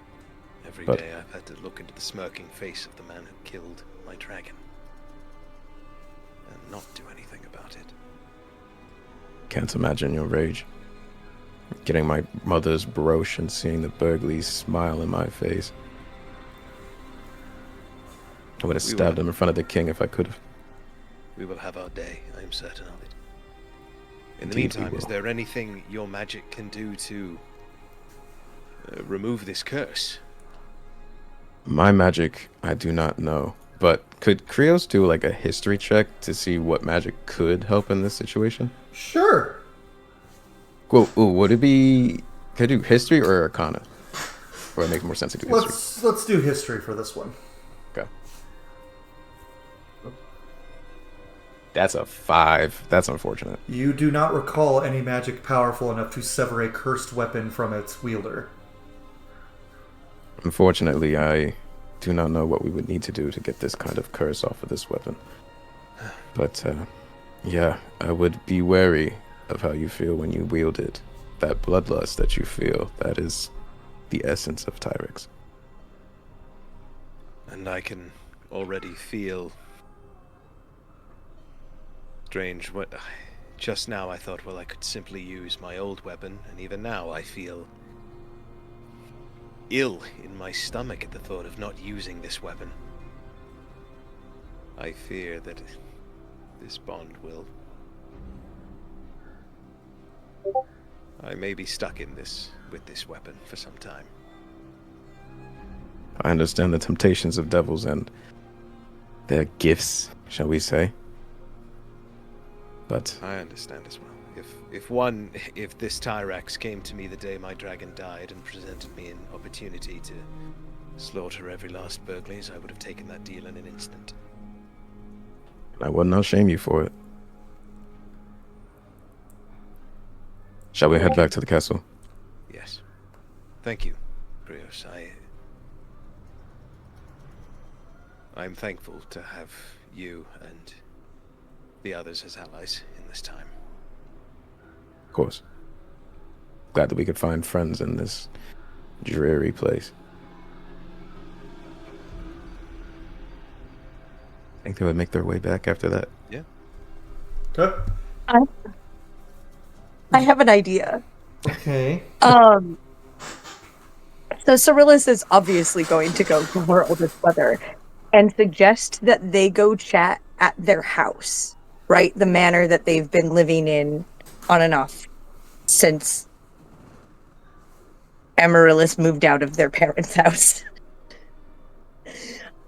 Every day I've had to look into the smirking face of the man who killed my dragon. And not do anything about it. Can't imagine your rage. Getting my mother's brooch and seeing the Bergles smile in my face. I would have stabbed him in front of the king if I could have. We will have our day, I am certain of it. In the Indeed, meantime, is there anything your magic can do to remove this curse? My magic, I do not know. But could Krios do like a history check to see what magic could help in this situation? Sure. Well, would it be... Could I do history or arcana? Or would it make more sense to do history? Let's do history for this one. Okay. That's a 5. That's unfortunate. You do not recall any magic powerful enough to sever a cursed weapon from its wielder. Unfortunately, I do not know what we would need to do to get this kind of curse off of this weapon. But, yeah, I would be wary of how you feel when you wield it. That bloodlust that you feel, that is the essence of Tyrex. And I can already feel... Strange, just now I thought, well, I could simply use my old weapon, and even now I feel ill in my stomach at the thought of not using this weapon. I fear that this bond will... I may be stuck in this with this weapon for some time. I understand the temptations of devils and their gifts, shall we say. But I understand as well. If this Tyrex came to me the day my dragon died and presented me an opportunity to slaughter every last Burgleys, I would have taken that deal in an instant. I will not shame you for it. Shall we head back to the castle? Yes. Thank you, Krios. I'm thankful to have you and the others as allies in this time. Of course. Glad that we could find friends in this dreary place. Think they would make their way back after that? Yeah. Okay. I have an idea. Okay. So Cyrillus is obviously going to go to her oldest brother and suggest that they go chat at their house, right? The manor that they've been living in on and off since Amaryllis moved out of their parents' house.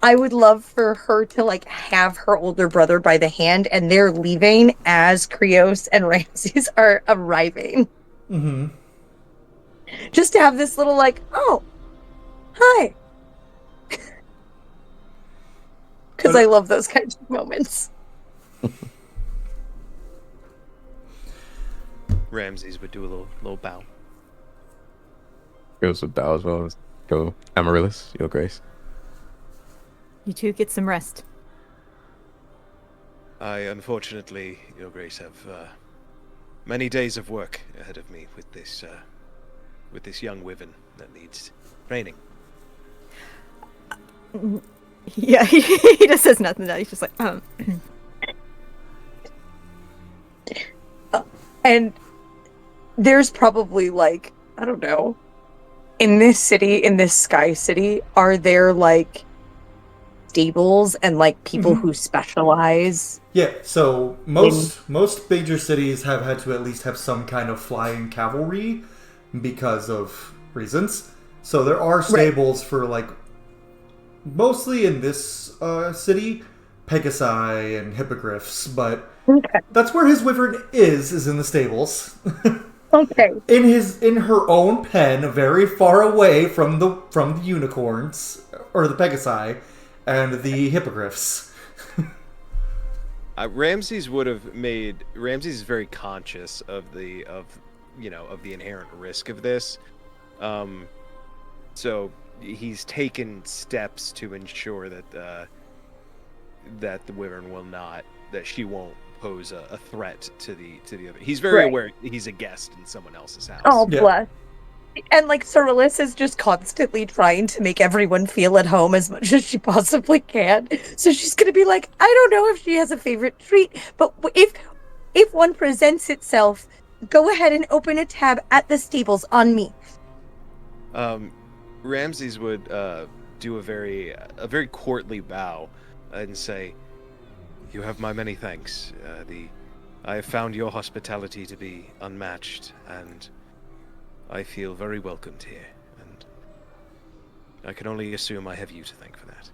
I would love for her to like have her older brother by the hand, and they're leaving as Krios and Ramses are arriving. Mm-hmm. Just to have this little like, oh, hi. Because I love those kinds of moments. Ramses would do a little bow. Goes with bow as well. Go, Amaryllis, Your Grace. You two get some rest. I, unfortunately, Your Grace, have many days of work ahead of me with this young wyvern that needs training. Yeah, he just says nothing. He's just like, And there's probably like, I don't know, in this city, in this sky city, are there like stables and like people who specialize? Yeah, so most major cities have had to at least have some kind of flying cavalry because of reasons. So there are stables for like mostly in this city, Pegasi and hippogriffs, but that's where his wyvern is in the stables. Okay. In her own pen, very far away from the unicorns or the Pegasi and the hippogriffs. Ramses is very conscious of the inherent risk of this. So he's taken steps to ensure that the wyvern she won't pose a threat to the other. He's very aware he's a guest in someone else's house. Oh, bless. And like Cyrillus is just constantly trying to make everyone feel at home as much as she possibly can. So she's gonna be like, I don't know if she has a favorite treat, but if one presents itself, go ahead and open a tab at the stables on me. Ramses would do a very courtly bow and say, "You have my many thanks. I have found your hospitality to be unmatched, and I feel very welcomed here. And I can only assume I have you to thank for that."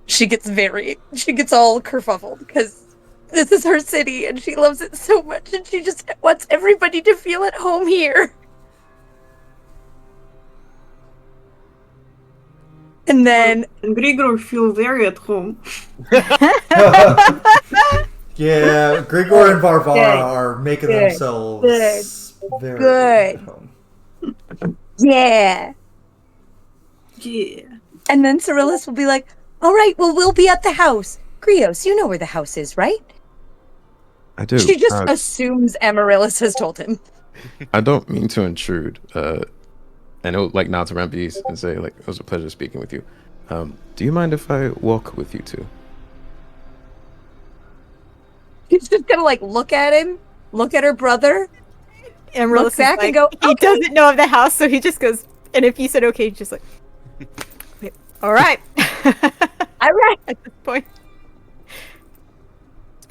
She gets all kerfuffled because this is her city and she loves it so much and she just wants everybody to feel at home here. And then And Grigor feel very at home. Yeah, Grigor and Varvara Good. are making Good. themselves very Good. at home. yeah. Yeah. And then Cyrillus will be like, all right, well, we'll be at the house. Grios, you know where the house is, right? I do. She just assumes Amaryllis has told him. I don't mean to intrude. And he'll like nod to Ramses and say, like, it was a pleasure speaking with you. Do you mind if I walk with you two? She's just gonna like look at him, look at her brother, Amaryllis look back is like, and go, he okay. doesn't know of the house, so he just goes, and if you said okay, he's just like, all right. All right. At this point.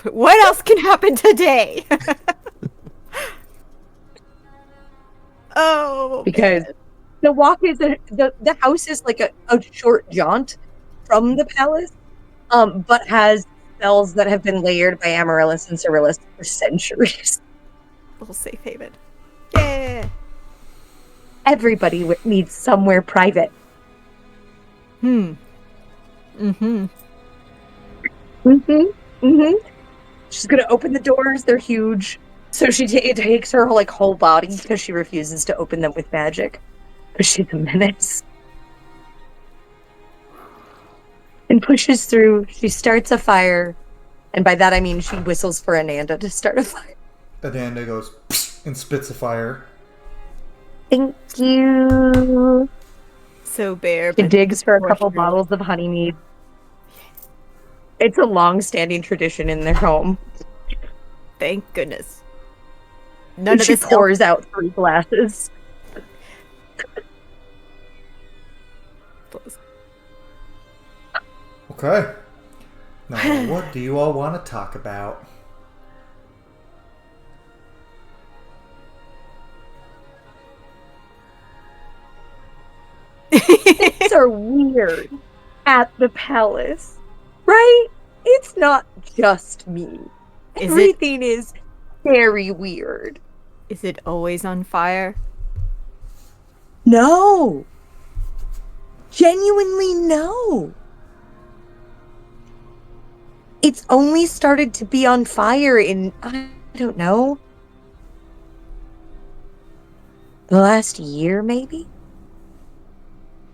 But what else can happen today? Oh, Because the walk is the house is like a short jaunt from the palace, but has spells that have been layered by Amaryllis and Cyrillus for centuries. little safe haven. Yeah. Everybody needs somewhere private. She's gonna open the doors. They're huge, so it takes her like whole body because she refuses to open them with magic. But she's a menace. And pushes through. She starts a fire, and by that I mean she whistles for Ananda to start a fire. Ananda goes psst, and spits a fire. Thank you. So bare. She but digs for a poor couple girl. bottles of honeymead. It's a long-standing tradition in their home. Thank goodness. And None of she this pours out 3 glasses. Okay. Now, what do you all want to talk about? Things are weird at the palace, right? It's not just me. Is it- Everything is very weird. Is it always on fire? No. Genuinely no. It's only started to be on fire in, I don't know, the last year maybe?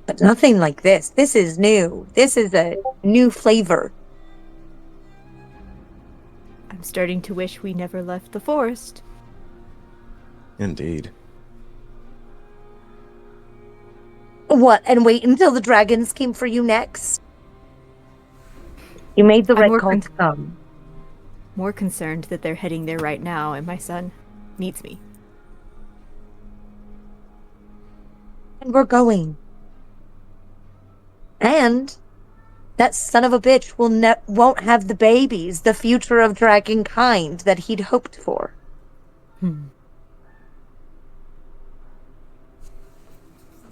But nothing like this. This is new. This is a new flavor. I'm starting to wish we never left the forest. Indeed. What, and wait until the dragons came for you next? You made the I'm right more call to come. More concerned that they're heading there right now and my son needs me. And we're going. And that son of a bitch won't have the babies, the future of dragonkind that he'd hoped for. And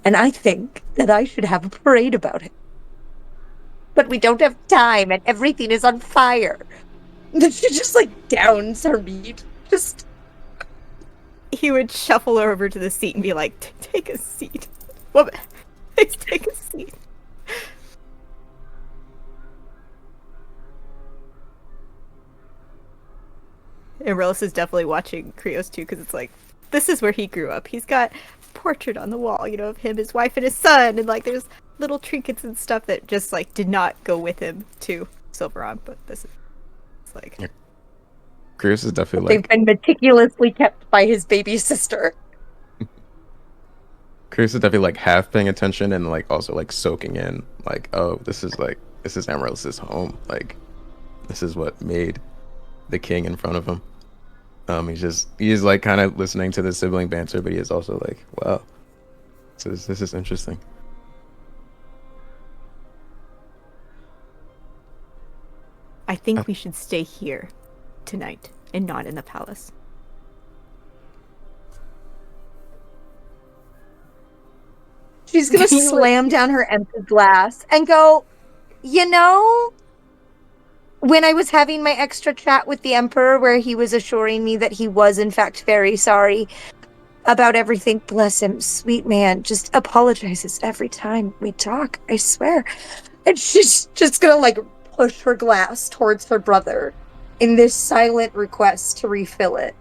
I think that I should have a parade about it. But we don't have time and everything is on fire. Then she just like downs her meat. Just He would shuffle over to the seat and be like, take a seat. Woman, please take a seat. Amaryllis is definitely watching Krios too, because it's like, this is where he grew up. He's got a portrait on the wall, you know, of him, his wife, and his son, and like there's little trinkets and stuff that just like did not go with him to Silveron, but this is it's like Krios is definitely they've been meticulously kept by his baby sister. Krios is definitely like half paying attention and like also like soaking in like, oh, this is Amaryllis's home. Like this is what made the king in front of him. He's like kind of listening to the sibling banter, but he is also like, wow, this is interesting. I think we should stay here tonight and not in the palace. She's gonna slam down her empty glass and go, you know, when I was having my extra chat with the Emperor where he was assuring me that he was in fact very sorry about everything, bless him, sweet man, just apologizes every time we talk, I swear. And she's just gonna like push her glass towards her brother in this silent request to refill it.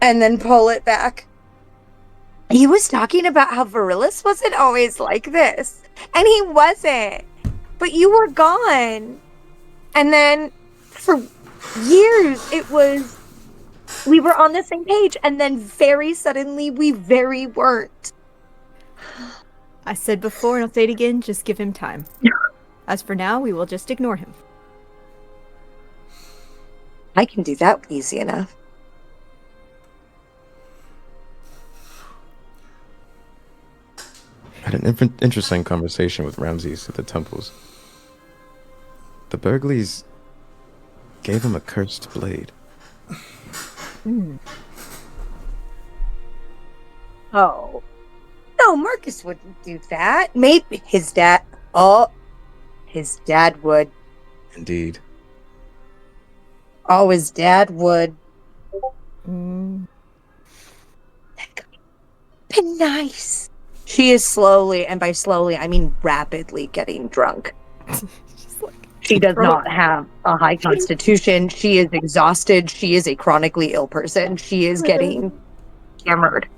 And then pull it back. He was talking about how Virilis wasn't always like this. And he wasn't. But you were gone. And then for years it was, we were on the same page, and then very suddenly we very weren't. I said before, and I'll say it again, just give him time. As for now, we will just ignore him. I can do that easy enough. I had an interesting conversation with Ramses at the temples. The Burgleys gave him a cursed blade. Oh. No, Marcus wouldn't do that. Maybe his dad... Oh. His dad would. Indeed. Oh, his dad would. That could be nice. She is slowly, and by slowly, I mean rapidly getting drunk. She does not have a high constitution. She is exhausted. She is a chronically ill person. She is getting hammered.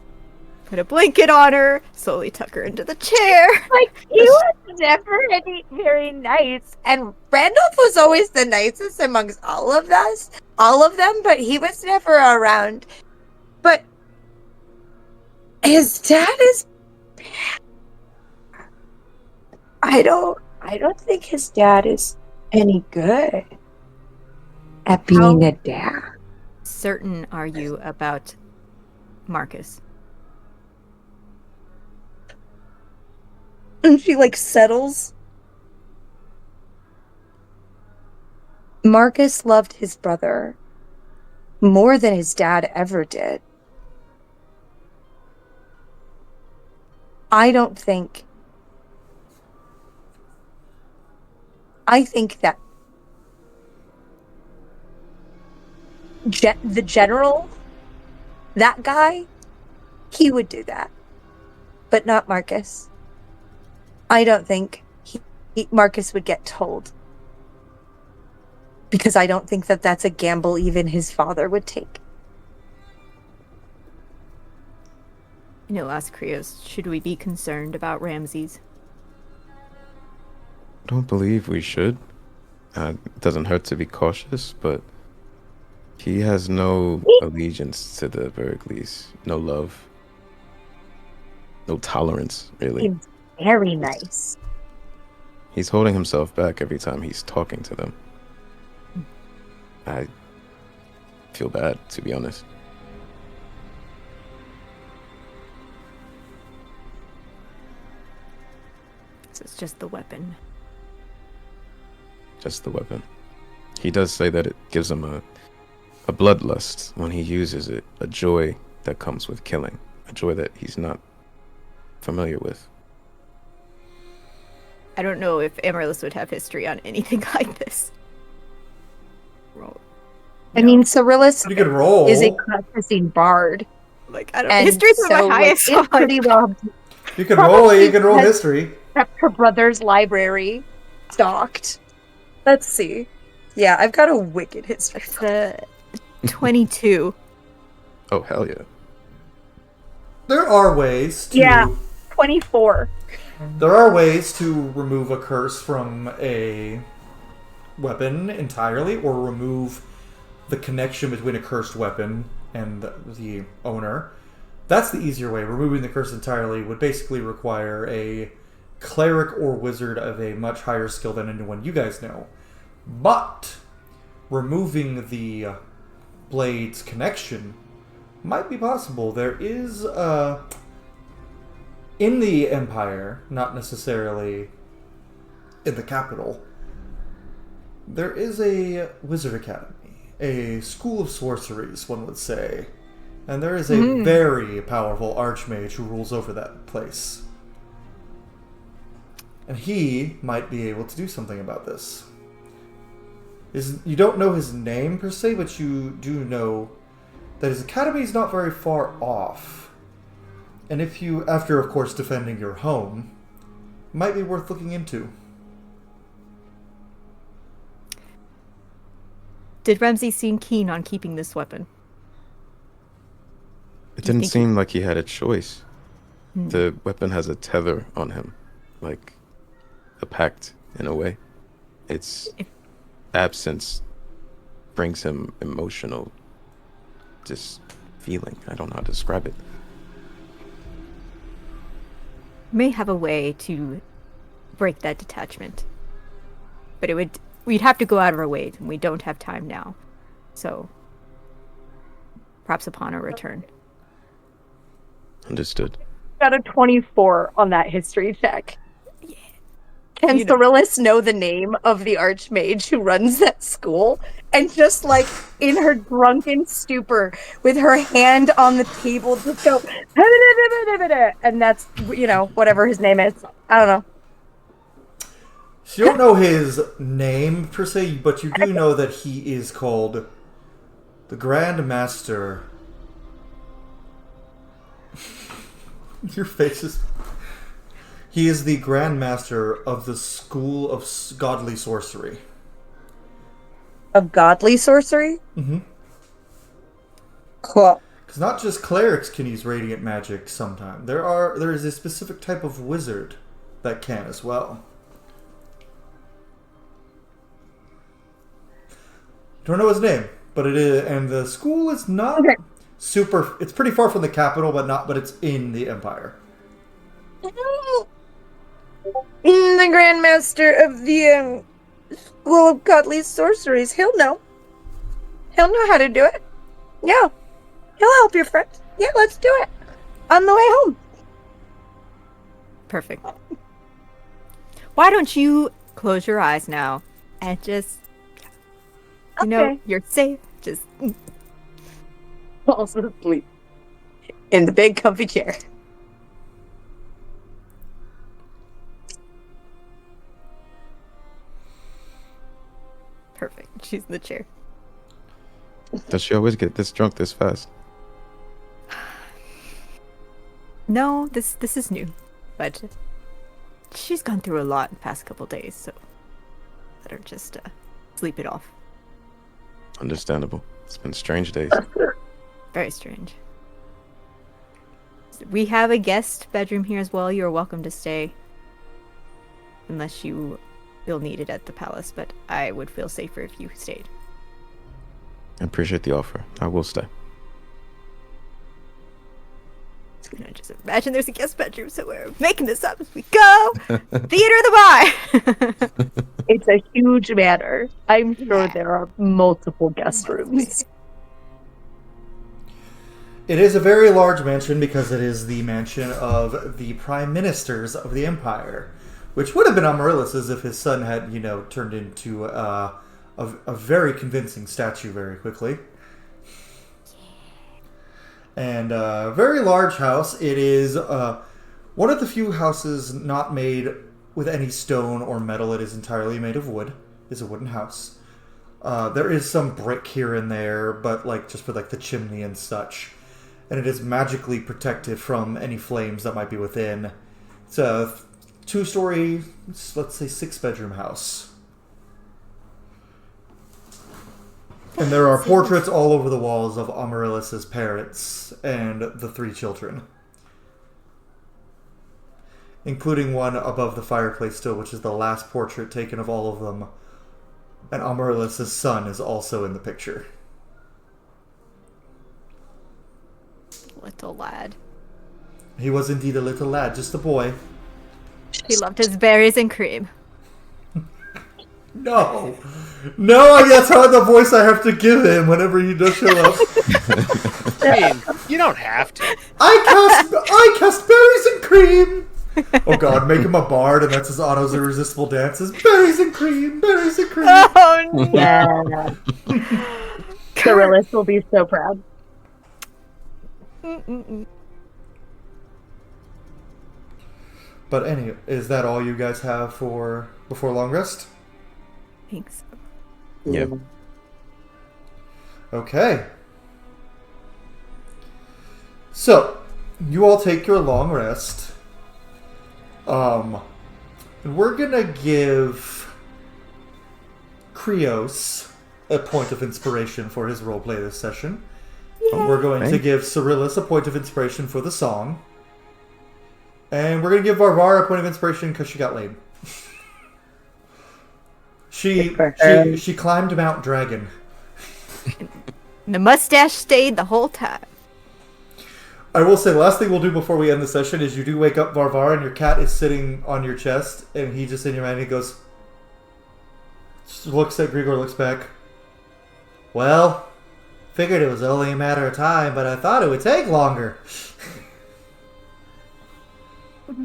Put a blanket on her, slowly tuck her into the chair. Like, he was never very nice. And Randolph was always the nicest amongst all of them, but he was never around. But his dad is bad. I don't think his dad is any good at being a dad. Certain are you about Marcus? And she like settles. Marcus loved his brother more than his dad ever did. I think that the general, that guy, he would do that. But not Marcus. I don't think Marcus would get told. Because I don't think that that's a gamble even his father would take. You know, ask Krios, should we be concerned about Ramses? I don't believe we should. It doesn't hurt to be cautious, but he has no allegiance to the Burgleys. No love. No tolerance, really. He's very nice. He's holding himself back every time he's talking to them. I feel bad, to be honest. So it's just the weapon. Just the weapon. He does say that it gives him a bloodlust when he uses it, a joy that comes with killing, a joy that he's not familiar with. I don't know if Amaryllis would have history on anything like this. Roll. I mean, Cyrillus You could roll. is a practicing bard. Like, I don't know. History's not my highest it's pretty well. You can roll. You can roll has history. Kept her brother's library stocked. Let's see. Yeah, I've got a wicked history. It's a 22. Oh, hell yeah. There are ways to. Yeah, 24. There are ways to remove a curse from a weapon entirely, or remove the connection between a cursed weapon and the owner. That's the easier way. Removing the curse entirely would basically require a cleric or wizard of a much higher skill than anyone you guys know. But removing the blade's connection might be possible. There is in the Empire, not necessarily in the capital, there is a wizard academy, a school of sorceries, one would say. And there is a very powerful archmage who rules over that place. And he might be able to do something about this. You don't know his name per se, but you do know that his academy is not very far off. And if you, after of course defending your home, might be worth looking into. Did Ramsey seem keen on keeping this weapon? It didn't seem like he had a choice. The weapon has a tether on him, like a pact in a way. Its absence brings him emotional just feeling. I don't know how to describe it. May have a way to break that detachment. But we'd have to go out of our way, and we don't have time now. So perhaps upon our return. Understood. Got a 24 on that history check. Yeah. Can Cyrillus know the name of the archmage who runs that school? And just like in her drunken stupor, with her hand on the table, just go, and that's, whatever his name is. I don't know. So you don't know his name per se, but you do know that he is called the Grand Master. Your face is... He is the Grand Master of the School of Godly Sorcery. Of godly sorcery? Mm-hmm. Cool. Because not just clerics can use radiant magic sometimes. There is a specific type of wizard that can as well. Don't know his name, but it is, and the school is not super. It's pretty far from the capital, but it's in the Empire. The Grand Master of the School of Godly Sorceries. He'll know. He'll know how to do it. Yeah. He'll help your friend. Yeah, let's do it. On the way home. Perfect. Why don't you close your eyes now and just, you're safe. Just falls asleep in the big comfy chair. Perfect. She's in the chair. Does she always get this drunk this fast? No, this is new, but she's gone through a lot in the past couple days, so let her just sleep it off. Understandable. It's been strange days. Very strange. We have a guest bedroom here as well. You're welcome to stay, unless you'll need it at the palace, but I would feel safer if you stayed. I appreciate the offer. I will stay. Just imagine there's a guest bedroom, so we're making this up as we go. Theater of the Mind. It's a huge manor. I'm sure there are multiple guest rooms. It is a very large mansion because it is the mansion of the prime ministers of the Empire, which would have been Amaryllis's if his son had, turned into a very convincing statue very quickly. And a very large house. It is one of the few houses not made with any stone or metal. It is entirely made of wood. It's a wooden house. There is some brick here and there, but just for the chimney and such. And it is magically protected from any flames that might be within. It's a 2-story, let's say 6-bedroom house. And there are portraits all over the walls of Amaryllis's parents and the 3 children. Including one above the fireplace still, which is the last portrait taken of all of them. And Amaryllis's son is also in the picture. Little lad. He was indeed a little lad, just a boy. He loved his berries and cream. No, that's how the voice I have to give him whenever he does show up. I mean, you don't have to. I cast berries and cream. Oh god, make him a bard, and that's his auto's irresistible dances. Berries and cream, berries and cream. Oh no! Yeah. Cyrillus will be so proud. But anyway, is that all you guys have for before long rest? Thanks. Yeah. Okay. So, you all take your long rest. And we're gonna give Krios a point of inspiration for his roleplay this session. We're going to give Cyrillus a point of inspiration for the song. And we're going to give Varvara a point of inspiration because she got laid. She climbed Mount Dragon. The mustache stayed the whole time. I will say, the last thing we'll do before we end the session is you do wake up Varvara and your cat is sitting on your chest and he just in your mind, he goes, looks at Grigor, looks back. Well, figured it was only a matter of time, but I thought it would take longer.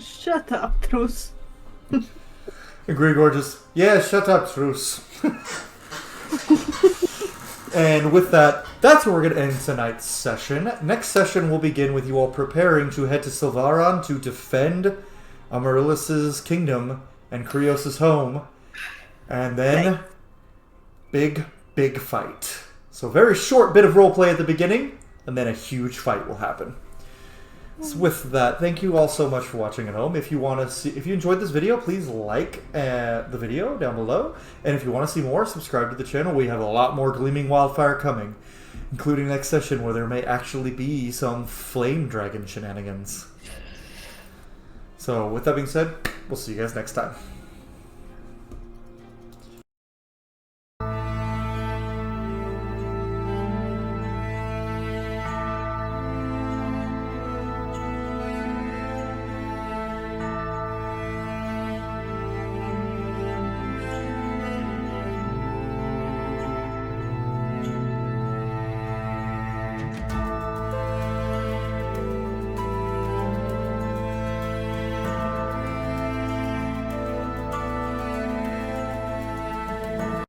Shut up, Truce. And Grigor just, yeah, shut up, Truce. And with that, that's where we're going to end tonight's session. Next session will begin with you all preparing to head to Silvaran to defend Amaryllis' kingdom and Krios' home. And then, big fight. So very short bit of roleplay at the beginning, and then a huge fight will happen. So with that, thank you all so much for watching at home. If you enjoyed this video, please like the video down below. And if you want to see more, subscribe to the channel. We have a lot more Gleaming Wildfire coming, including next session where there may actually be some flame dragon shenanigans. So with that being said, we'll see you guys next time.